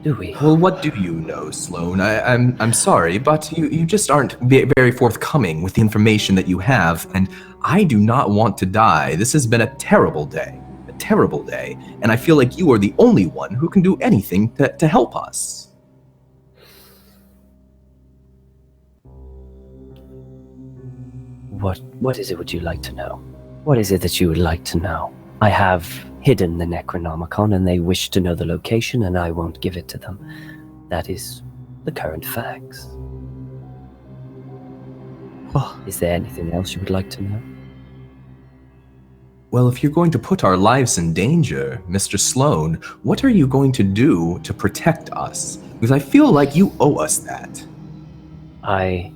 Do we? Well, what do you know, Sloan? I'm sorry, but you just aren't very forthcoming with the information that you have, and I do not want to die. This has been a terrible day, and I feel like you are the only one who can do anything to help us. What is it would you like to know? What is it that you would like to know? I have hidden the Necronomicon, and they wish to know the location, and I won't give it to them. That is the current facts. Well, is there anything else you would like to know? Well, if you're going to put our lives in danger, Mr. Sloan, what are you going to do to protect us? Because I feel like you owe us that. I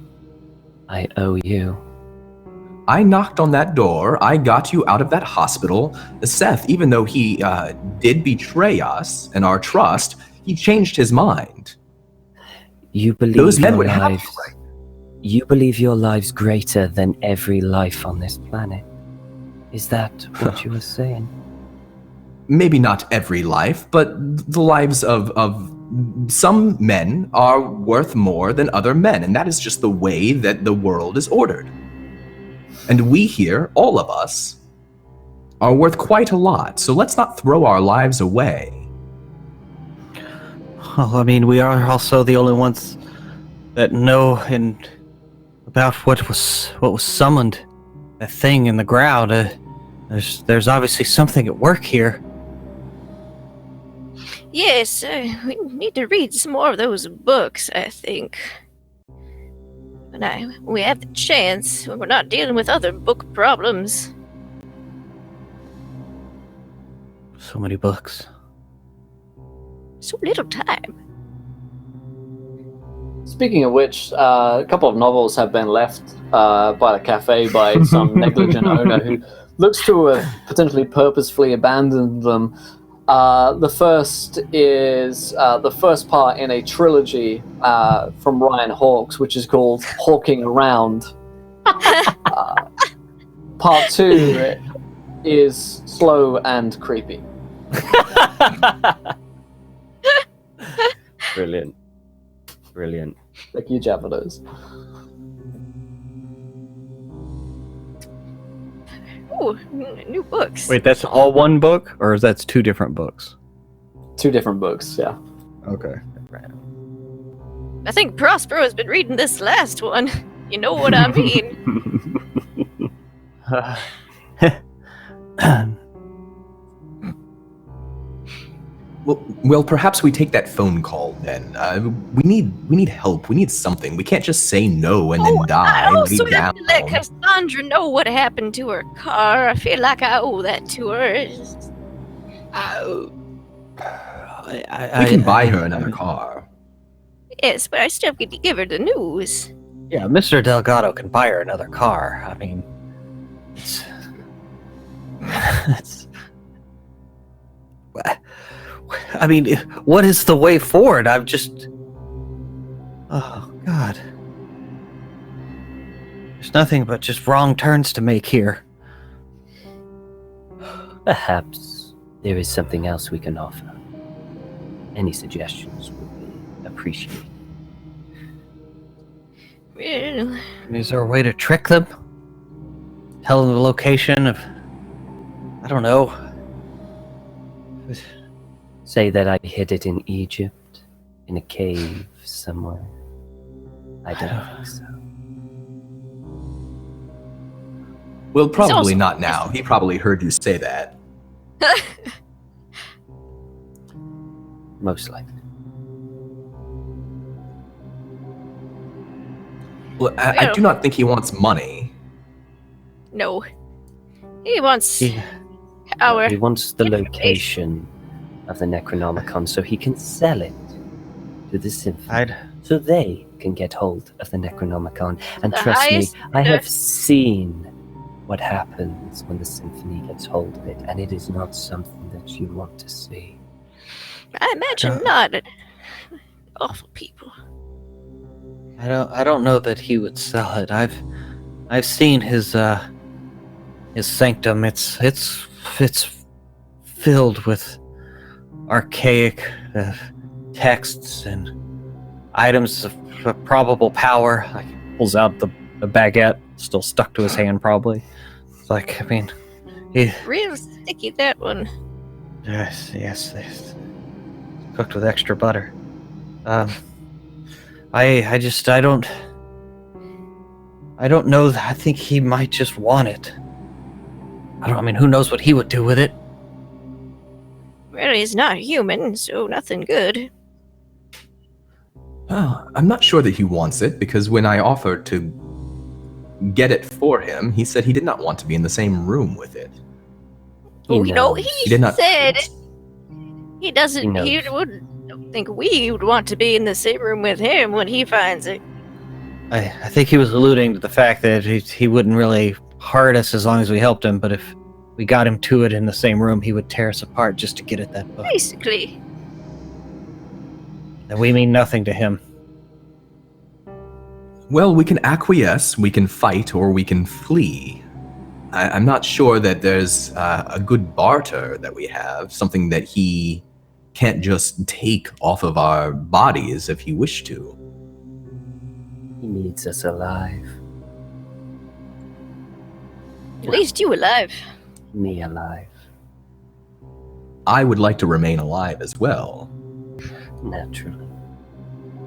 owe you. I knocked on that door. I got you out of that hospital. Seth, even though he did betray us and our trust, he changed his mind. You believe those men would lives, have you, right? You believe your lives greater than every life on this planet. Is that what you were saying? Maybe not every life, but the lives of some men are worth more than other men, and that is just the way that the world is ordered. And we here, all of us, are worth quite a lot, so let's not throw our lives away. Well, I mean, we are also the only ones that know about what was summoned, that thing in the ground. There's obviously something at work here. Yes, we need to read some more of those books, I think. When we have the chance, when we're not dealing with other book problems. So many books. So little time. Speaking of which, a couple of novels have been left by the cafe by some negligent owner who looks to have potentially purposefully abandoned them. The first is the first part in a trilogy from Ryan Hawkes, which is called Hawking Around. Part 2 is slow and creepy. Brilliant. Brilliant. Thank you, Javelos. Ooh, new books. Wait, that's all one book, or is that two different books? 2 different books, yeah. Okay. I think Prospero has been reading this last one. You know what I mean? Well, perhaps we take that phone call then. We need help. We need something. We can't just say no and then die. I also lay have to let down. Cassandra know what happened to her car. I feel like I owe that to her. We can buy her another car. Yes, but I still get to give her the news. Yeah, Mr. Delgado can buy her another car. I mean, it's I mean, what is the way forward? I'm just... Oh, God. There's nothing but just wrong turns to make here. Perhaps there is something else we can offer. Any suggestions would be appreciated. Well, Is there a way to trick them? Tell them the location of... I don't know. Say that I hid it in Egypt, in a cave somewhere. I don't think so. Well, probably also- not now. He probably heard you say that. Most likely. Well, I do not think he wants money. no. He wants He- our... He wants the information. location of the Necronomicon so he can sell it to the Symphony. So they can get hold of the Necronomicon. And The trust me, highest I have bidder. seen what happens when the Symphony gets hold of it, and it is not something that you want to see. I imagine not. Awful people. I don't know that he would sell it. I've seen his sanctum. It's filled with archaic texts and items of probable power. Like, pulls out the baguette, still stuck to his hand, probably. It's like, I mean, Real sticky, that one. yes, cooked with extra butter. I don't know. I think he might just want it. I mean, who knows what he would do with it? Well, he's not human, so nothing good. Oh, I'm not sure that he wants it, because when I offered to get it for him, he said he did not want to be in the same room with it. Oh, you know, knows. he did not- said he doesn't. He He knows. wouldn't think we would want to be in the same room with him when he finds it. I think he was alluding to the fact that he wouldn't really hurt us as long as we helped him, but if we got him to it in the same room, he would tear us apart just to get at that book. Basically, And we mean nothing to him. Well, we can acquiesce, we can fight, or we can flee. I'm not sure that there's a good barter that we have, something that he can't just take off of our bodies if he wished to. He needs us alive. at least you alive. Me alive. I would like to remain alive as well. Naturally.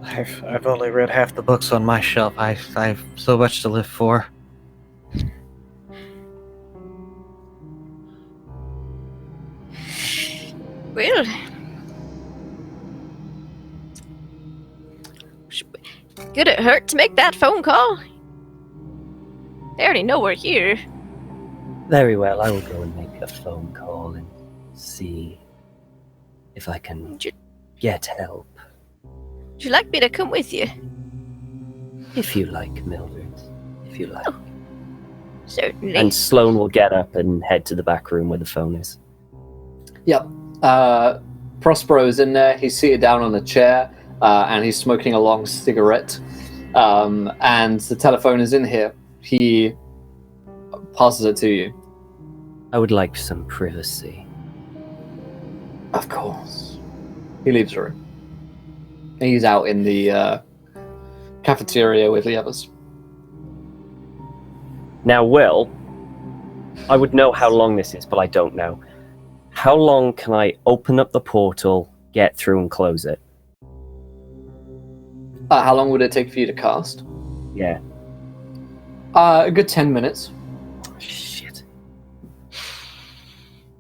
I've only read half the books on my shelf. I've so much to live for. Well, could it hurt to make that phone call? They already know we're here. Very well, I will go and make a phone call and see if I can get help. Would you like me to come with you? If you like, Mildred. If you like. Certainly. And Sloane will get up and head to the back room where the phone is. Yep. Prospero's in there. He's seated down on a chair, and he's smoking a long cigarette. And the telephone is in here. He passes it to you. I would like some privacy. Of course. He leaves the room. And he's out in the cafeteria with the others. Now, Will, I would know how long this is, but I don't know. How long can I open up the portal, get through, and close it? How long would it take for you to cast? Yeah. A good 10 minutes. Shit.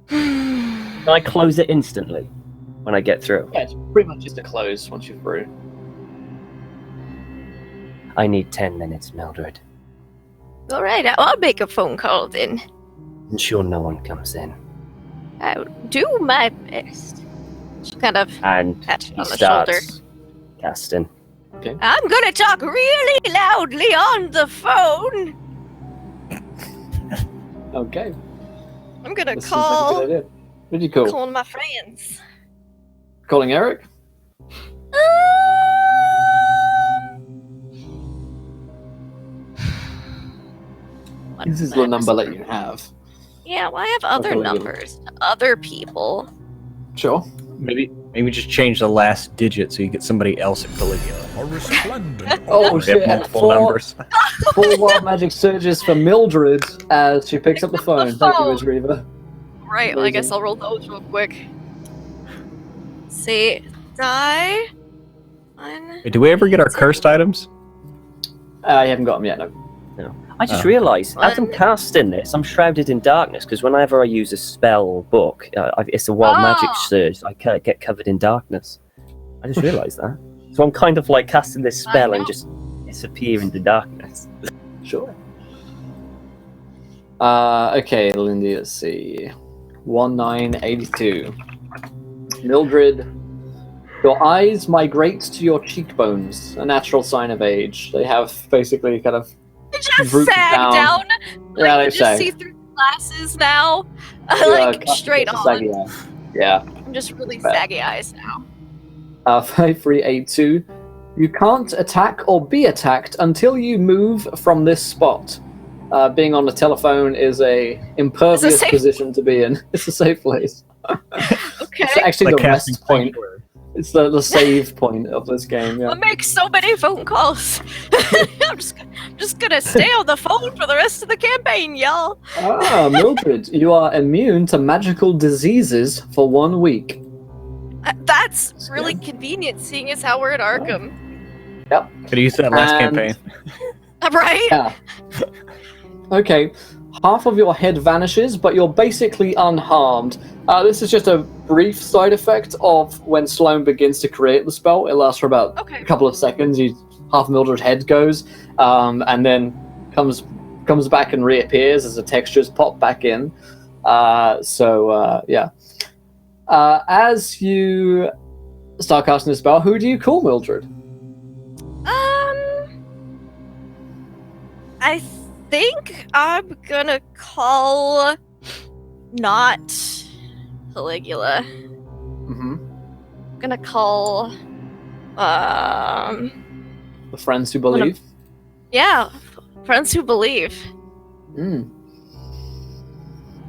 Can I close it instantly when I get through? Yeah, it's pretty much just a close once you're through. I need 10 minutes, Mildred. All right, I'll make a phone call then. Ensure no one comes in. I'll do my best. She kind of And pat you he on the shoulder. starts casting. I'm gonna talk really loudly on the phone. Okay. I'm gonna That seems like a call good idea. Who did you call? one of my friends. Calling Eric? This is the number that you have. Yeah, well, I have other Okay. numbers. Other people. Sure. Maybe just change the last digit so you get somebody else at Caligula. A resplendent. Oh We have shit! multiple numbers. Full wild magic surges for Mildred as she picks up the phone. Thank you, Ms. Reaver. Right, well, I guess Amazing. I'll roll those real quick. See, die. One. Wait, do we ever get our cursed items? I haven't got them yet. No. I just realised, as I'm casting this, I'm shrouded in darkness, because whenever I use a spell book, it's a wild magic surge, I get covered in darkness. I just realised that. So I'm kind of like casting this spell and just disappear into darkness. Sure. Okay, Lindy. Let's see. 1982. Mildred, your eyes migrate to your cheekbones, a natural sign of age. They have basically kind of Just drooped sag down. Yeah, they you just sag. see through glasses now. Yeah, Straight it's a on. saggy eye. Yeah. I'm just really Fair. saggy eyes now. 5382. You can't attack or be attacked until you move from this spot. Being on the telephone is a impervious safe- position to be in. It's a safe place. Okay. It's actually Like the rest casting point. sanctuary. It's the save point of this game. Yeah. I'll make so many phone calls. I'm just gonna stay on the phone for the rest of the campaign, y'all. Mildred, you are immune to magical diseases for 1 week. That's really convenient, seeing as how we're at Arkham. Could have used that last And- campaign. Right? Yeah. Okay. Half of your head vanishes, but you're basically unharmed. This is just a brief side effect of when Sloane begins to create the spell. It lasts for about Okay. a couple of seconds. Half Mildred's head goes, and then comes back and reappears as the textures pop back in. Yeah. As you start casting the spell, who do you call, Mildred? I think I'm gonna call not Caligula. Mm-hmm. I'm gonna call The friends who believe. yeah, friends who believe. Mm.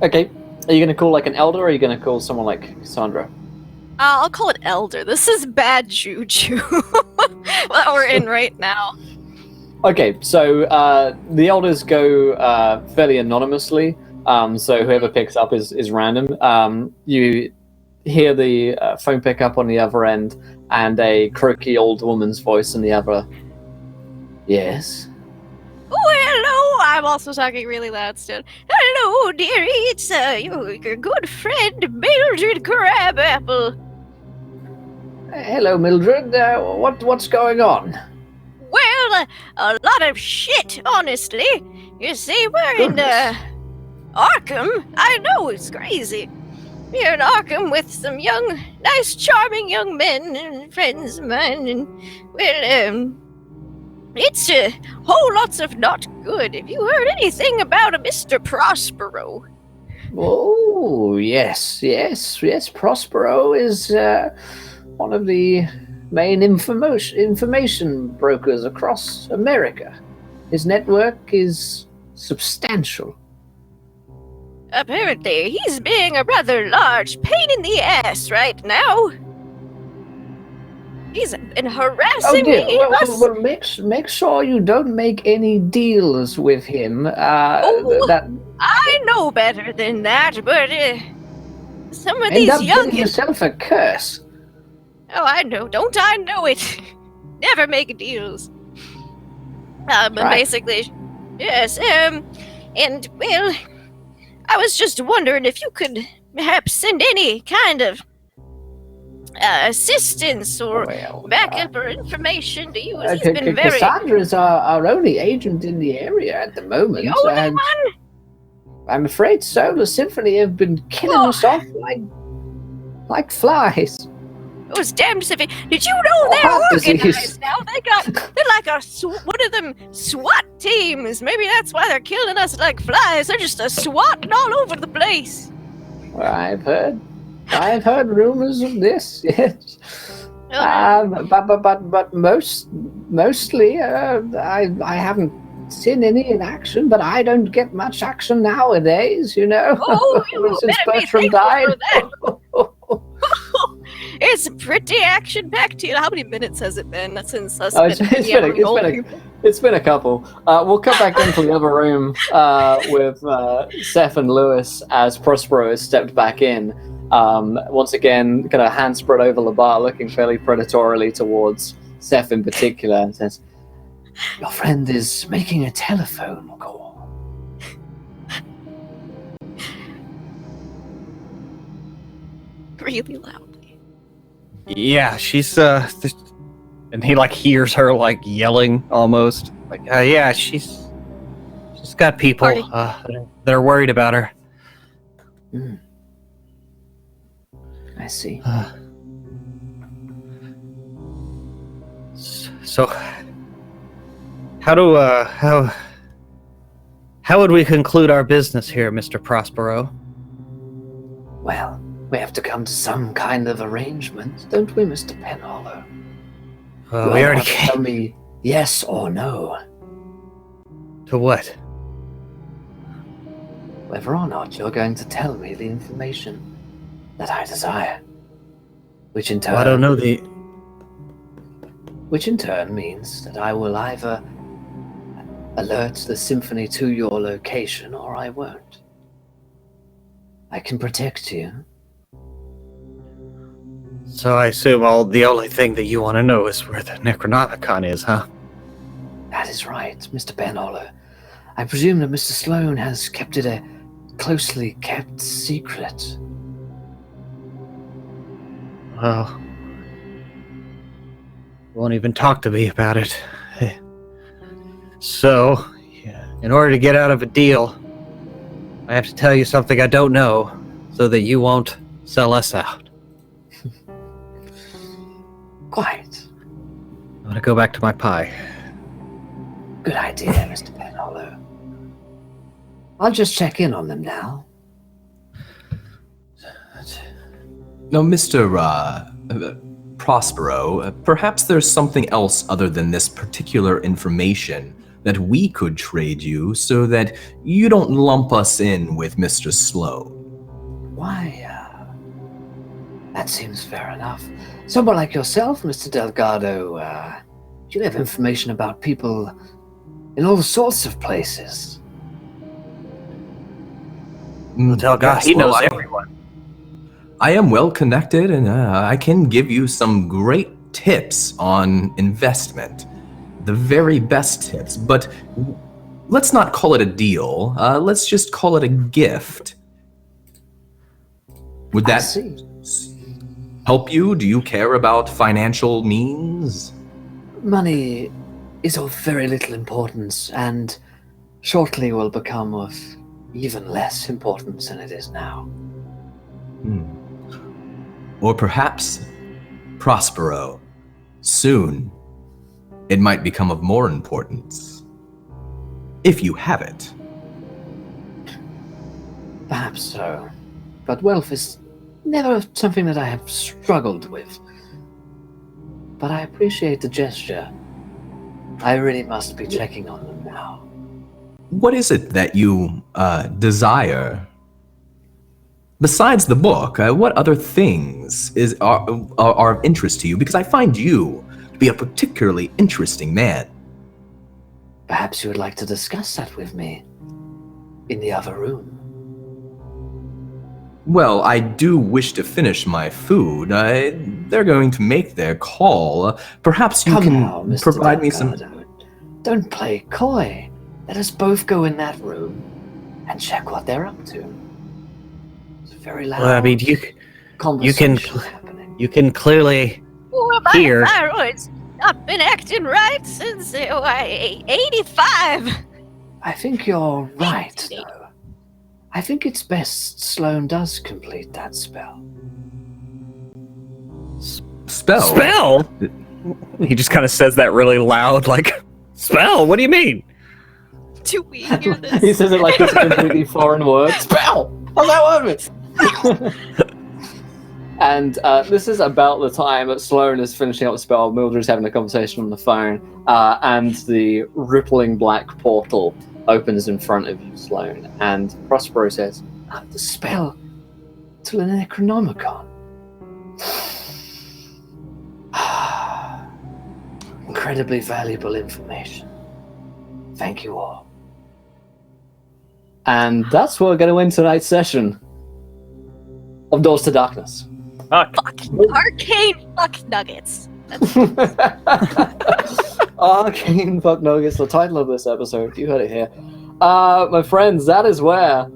Okay. Are you going to call like an elder, or are you going to call someone like Cassandra? I'll call it elder. This is bad juju that we're in right now. Okay, so the elders go fairly anonymously. So whoever picks up is random. You hear the phone pick up on the other end, and a croaky old woman's voice in the other. Yes. Oh, hello! I'm also talking really loud still. Hello, dearie. It's your good friend Mildred Crabapple. Hello, Mildred. What's going on? Well, a lot of shit, honestly. You see, we're in Arkham. I know it's crazy. We're in Arkham with some nice, charming young men and friends of mine, and well, it's a whole lots of not good. Have you heard anything about a Mr. Prospero? Oh, yes. Prospero is one of the main information brokers across America. His network is substantial. Apparently, he's being a rather large pain in the ass right now. He's been harassing dear. me. Well, make sure you don't make any deals with him. That I know better than that, but some of end these up getting youngins. yourself a curse. Oh, I know. Don't I know it? Never make deals. But Right. basically, yes. And well, I was just wondering if you could perhaps send any kind of assistance or backup or information to use. He's been very. Cassandra's our only agent in the area at the moment. The only and one? I'm afraid so. The Symphony have been killing us off like flies. Those damn civic. Did you know they're Heart disease. organized now? They're like one of them SWAT teams. Maybe that's why they're killing us like flies. They're just swatting all over the place. Well, I've heard rumors of this. Yes. But mostly, I haven't seen any in action. But I don't get much action nowadays, you know. Oh, you Since better be Bertram thankful died. for that. It's pretty action-packed here. How many minutes has it been since us? It's been a couple. We'll come back into the other room with Seth and Lewis as Prospero has stepped back in. Once again, kind of hand spread over the bar, looking fairly predatorily towards Seth in particular, and says, "Your friend is making a telephone call." Really loudly. Yeah, she's and he like hears her like yelling almost. Like, yeah, she's got people that are worried about her. I see. So how would we conclude our business here, Mr. Prospero? Well, we have to come to some kind of arrangement, don't we, Mr. Penhollow? We already have to tell me yes or no. To what? Whether or not you're going to tell me the information that I desire. Which in turn... Well, I don't know Which in turn means that I will either alert the Symphony to your location or I won't. I can protect you. So I assume the only thing that you want to know is where the Necronomicon is, huh? That is right, Mr. Penhollow. I presume that Mr. Sloan has kept it a closely kept secret. Well, won't even talk to me about it. So, in order to get out of a deal, I have to tell you something I don't know, so that you won't sell us out. Quite. I'm gonna go back to my pie. Good idea, Mr. Penhollow. I'll just check in on them now. Now, Mr. Prospero, perhaps there's something else other than this particular information that we could trade you so that you don't lump us in with Mr. Sloan. Why, that seems fair enough. Someone like yourself, Mr. Delgado, you have information about people in all sorts of places. Delgado, he knows everyone. I am well connected, and I can give you some great tips on investment. The very best tips, but let's not call it a deal. Let's just call it a gift. Would that help you? Do you care about financial means? Money is of very little importance, and shortly will become of even less importance than it is now. Or perhaps, Prospero, soon it might become of more importance. If you have it. Perhaps so. But wealth is never something that I have struggled with. But I appreciate the gesture. I really must be checking on them now. What is it that you desire? Besides the book, what other things are of interest to you? Because I find you to be a particularly interesting man. Perhaps you would like to discuss that with me in the other room. Well, I do wish to finish my food. They're going to make their call. Perhaps you Come can now, Mr. provide me some... Delgado. Don't play coy. Let us both go in that room and check what they're up to. It's very loud. Well, I mean, conversation happening. you can clearly Oh, my hear. thyroid's not been acting right since 85. I think you're right, though. I think it's best Sloane does complete that spell. Spell? Spell? He just kind of says that really loud, like, spell? What do you mean? Do we hear this? He says it like it's a completely foreign word. Spell! How's that word? And this is about the time that Sloane is finishing up the spell. Mildred's having a conversation on the phone, and the rippling black portal opens in front of you, Sloane. And Prospero says, the spell to the Necronomicon. Incredibly valuable information. Thank you all. And that's what we're going to end tonight's session of Doors to Darkness. Arcane fuck nuggets. Arcane fuck nuggets, the title of this episode. You heard it here. My friends, that is where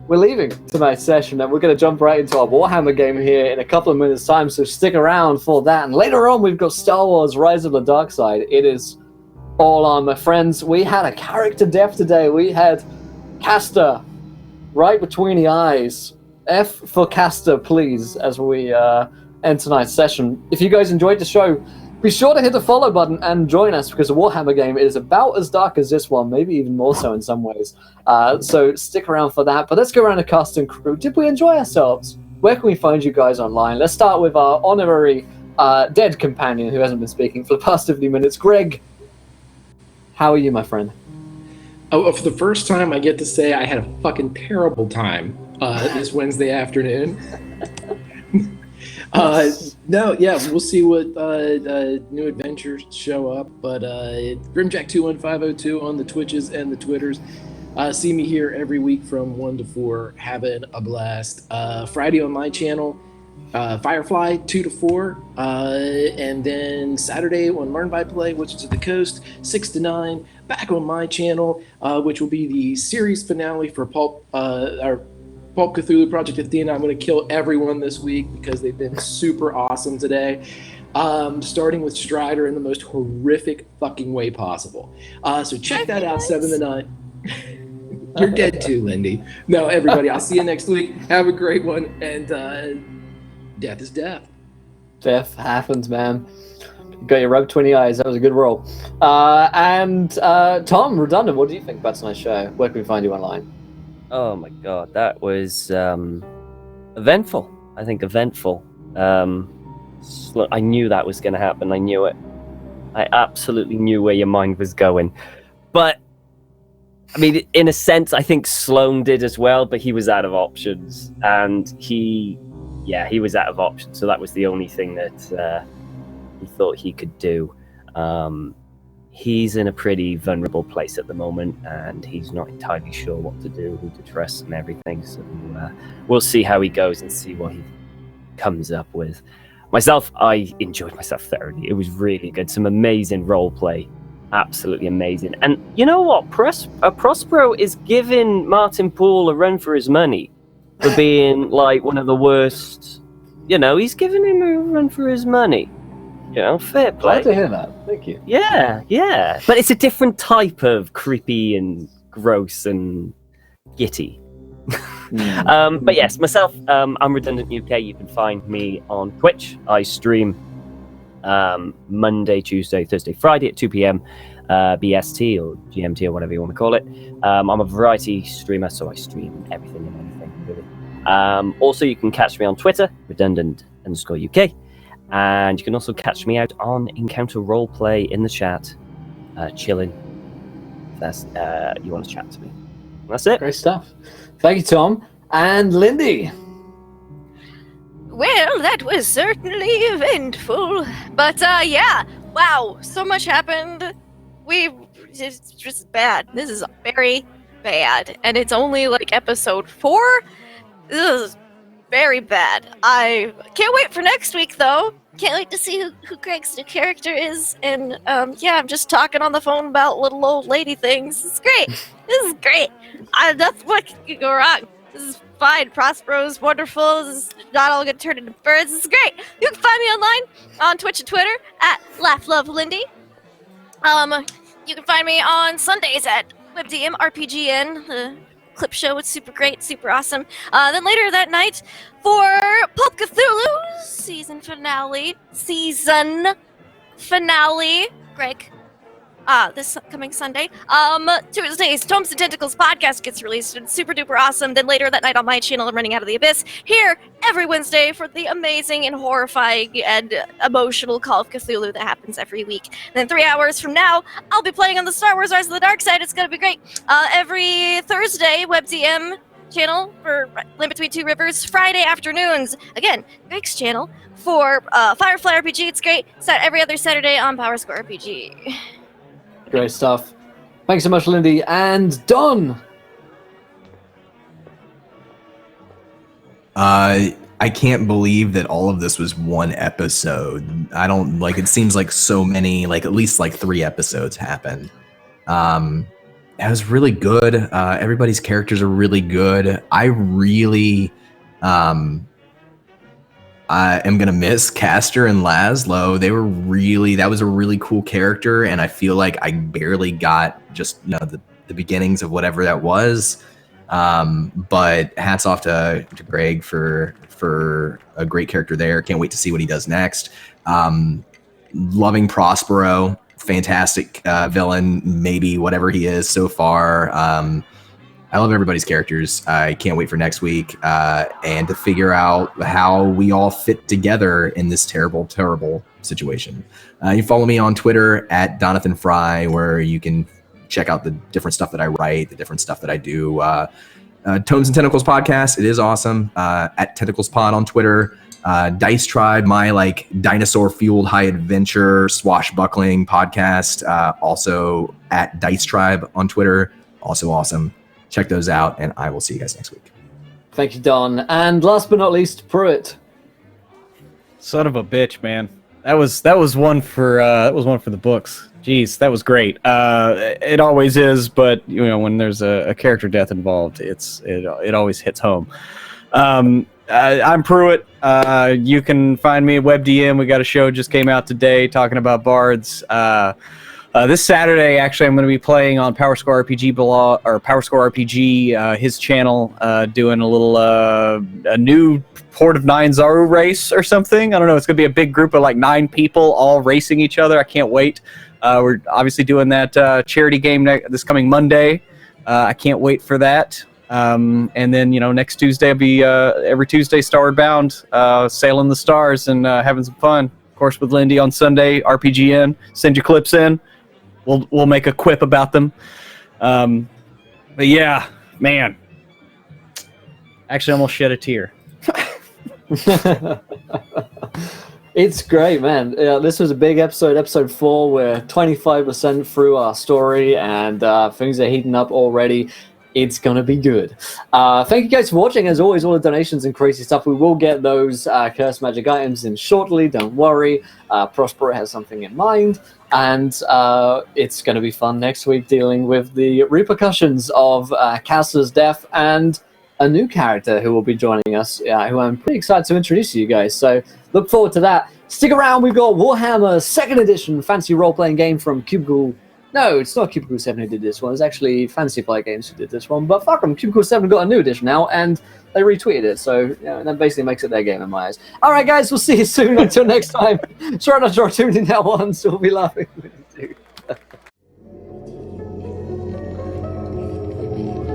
we're leaving tonight's session, and we're going to jump right into our Warhammer game here in a couple of minutes' time, so stick around for that. And later on, we've got Star Wars Rise of the Dark Side. It is all on, my friends. We had a character death today. We had Castor right between the eyes. F for Castor, please, as we end tonight's session. If you guys enjoyed the show, be sure to hit the follow button and join us, because the Warhammer game is about as dark as this one, maybe even more so in some ways. So stick around for that. But let's go around the cast and crew. Did we enjoy ourselves? Where can we find you guys online? Let's start with our honorary dead companion who hasn't been speaking for the past 50 minutes. Greg, how are you, my friend? Oh, for the first time, I get to say I had a fucking terrible time this Wednesday afternoon. We'll see what new adventures show up. But Grimjack21502 on the Twitches and the Twitters. See me here every week from 1 to 4, having a blast. Friday on my channel, Firefly 2 to 4, and then Saturday on Learn by Play, which is at the coast, 6 to 9. Back on my channel, which will be the series finale for Pulp Cthulhu Project Athena. I'm going to kill everyone this week because they've been super awesome today. Starting with Strider in the most horrific fucking way possible. So check that out, 7 to 9. You're dead too, Lindy. No, everybody, I'll see you next week. Have a great one, and death is death. Death happens, man. You got your rub 20 eyes. That was a good roll. And Tom, Redundant, what do you think about tonight's show? Where can we find you online? Oh my god, that was eventful. I think eventful. I knew that was going to happen. I knew it. I absolutely knew where your mind was going. But, I mean, in a sense, I think Sloane did as well, but he was out of options. And he was out of options. So that was the only thing that he thought he could do. He's in a pretty vulnerable place at the moment, and he's not entirely sure what to do, who to trust, and everything. So we'll see how he goes and see what he comes up with. Myself, I enjoyed myself thoroughly. It was really good. Some amazing role play, absolutely amazing. And you know what? Prospero is giving Martin Poole a run for his money for being like one of the worst. You know, he's giving him a run for his money. You know, fair play. Glad to hear that. Thank you. Yeah. But it's a different type of creepy and gross and gitty. But yes, myself, I'm Redundant UK. You can find me on Twitch. I stream Monday, Tuesday, Thursday, Friday at 2 p.m. BST or GMT or whatever you want to call it. I'm a variety streamer, so I stream everything and anything, really. Also, you can catch me on Twitter, Redundant_UK. And you can also catch me out on Encounter Roleplay in the chat, chilling. If that's you want to chat to me. That's it. Great stuff. Thank you, Tom. And Lindy. Well, that was certainly eventful. But, yeah. Wow, so much happened. It's just bad. This is very bad. And it's only, like, episode 4? This is very bad. I can't wait for next week, though. Can't wait to see who Greg's new character is. And, yeah, I'm just talking on the phone about little old lady things. It's great. This is great. That's what could go wrong. This is fine. Prospero's wonderful. This is not all gonna turn into birds. This is great. You can find me online on Twitch and Twitter at LaughLoveLindy. You can find me on Sundays at WebDM RPGN. The clip show is super great, super awesome. Then later that night for Pulp Cthulhu season finale, Greg. This coming Sunday. Tuesdays, Tomes and Tentacles podcast gets released and super duper awesome. Then later that night on my channel, I'm Running Out of the Abyss. Here every Wednesday for the amazing and horrifying and emotional Call of Cthulhu that happens every week. And then 3 hours from now, I'll be playing on the Star Wars Rise of the Dark Side. It's gonna be great. Every Thursday, WebDM channel for Land Between Two Rivers. Friday afternoons, again, Greg's channel for Firefly RPG. It's great. It's out every other Saturday on Power Score RPG. Great stuff. Thanks so much, Lindy. And Don. I can't believe that all of this was one episode. I don't like. It seems like so many, like at least like 3 episodes happened. It was really good. Everybody's characters are really good. I really, I am gonna miss Castor and Laszlo. They were really, that was a really cool character, and I feel like I barely got just the beginnings of whatever that was. But hats off to Greg for a great character there. Can't wait to see what he does next. Loving Prospero, fantastic villain, maybe whatever he is so far. I love everybody's characters. I can't wait for next week and to figure out how we all fit together in this terrible, terrible situation. You follow me on Twitter at Donathan Fry, where you can check out the different stuff that I write, the different stuff that I do. Tomes and Tentacles podcast, it is awesome. At Tentacles Pod on Twitter. Dice Tribe, my like dinosaur-fueled high adventure swashbuckling podcast. Also at Dice Tribe on Twitter. Also awesome. Check those out, and I will see you guys next week. Thank you, Don. And last but not least, Pruitt. Son of a bitch, man. That was one for the books. Jeez, that was great. It always is, but when there's a character death involved, it always hits home. I'm Pruitt. You can find me at WebDM. We got a show just came out today talking about bards. This Saturday, actually, I'm going to be playing on Power Score RPG Power Score RPG, his channel, doing a little a new Port of Nine Zaru race or something. I don't know. It's going to be a big group of like 9 people all racing each other. I can't wait. We're obviously doing that charity game this coming Monday. I can't wait for that. And then next Tuesday I'll be every Tuesday Starward Bound, sailing the stars and having some fun. Of course, with Lindy on Sunday, RPGN. Send your clips in. We'll make a quip about them. But yeah, man. Actually, almost shed a tear. It's great, man. This was a big episode 4. We're 25% through our story, and things are heating up already. It's going to be good. Thank you guys for watching. As always, all the donations and crazy stuff, we will get those cursed magic items in shortly. Don't worry. Prospero has something in mind. And it's going to be fun next week dealing with the repercussions of Castor's death and a new character who will be joining us, who I'm pretty excited to introduce to you guys. So look forward to that. Stick around. We've got Warhammer 2nd Edition fancy role-playing game from Cubicle. No, it's not Cubicle 7 who did this one. It's actually Fantasy Flight Games who did this one. But fuck them. Cubicle 7 got a new edition now, and they retweeted it. So that basically makes it their game in my eyes. All right, guys. We'll see you soon. Until next time. Try not to draw too many now ones. We'll be laughing.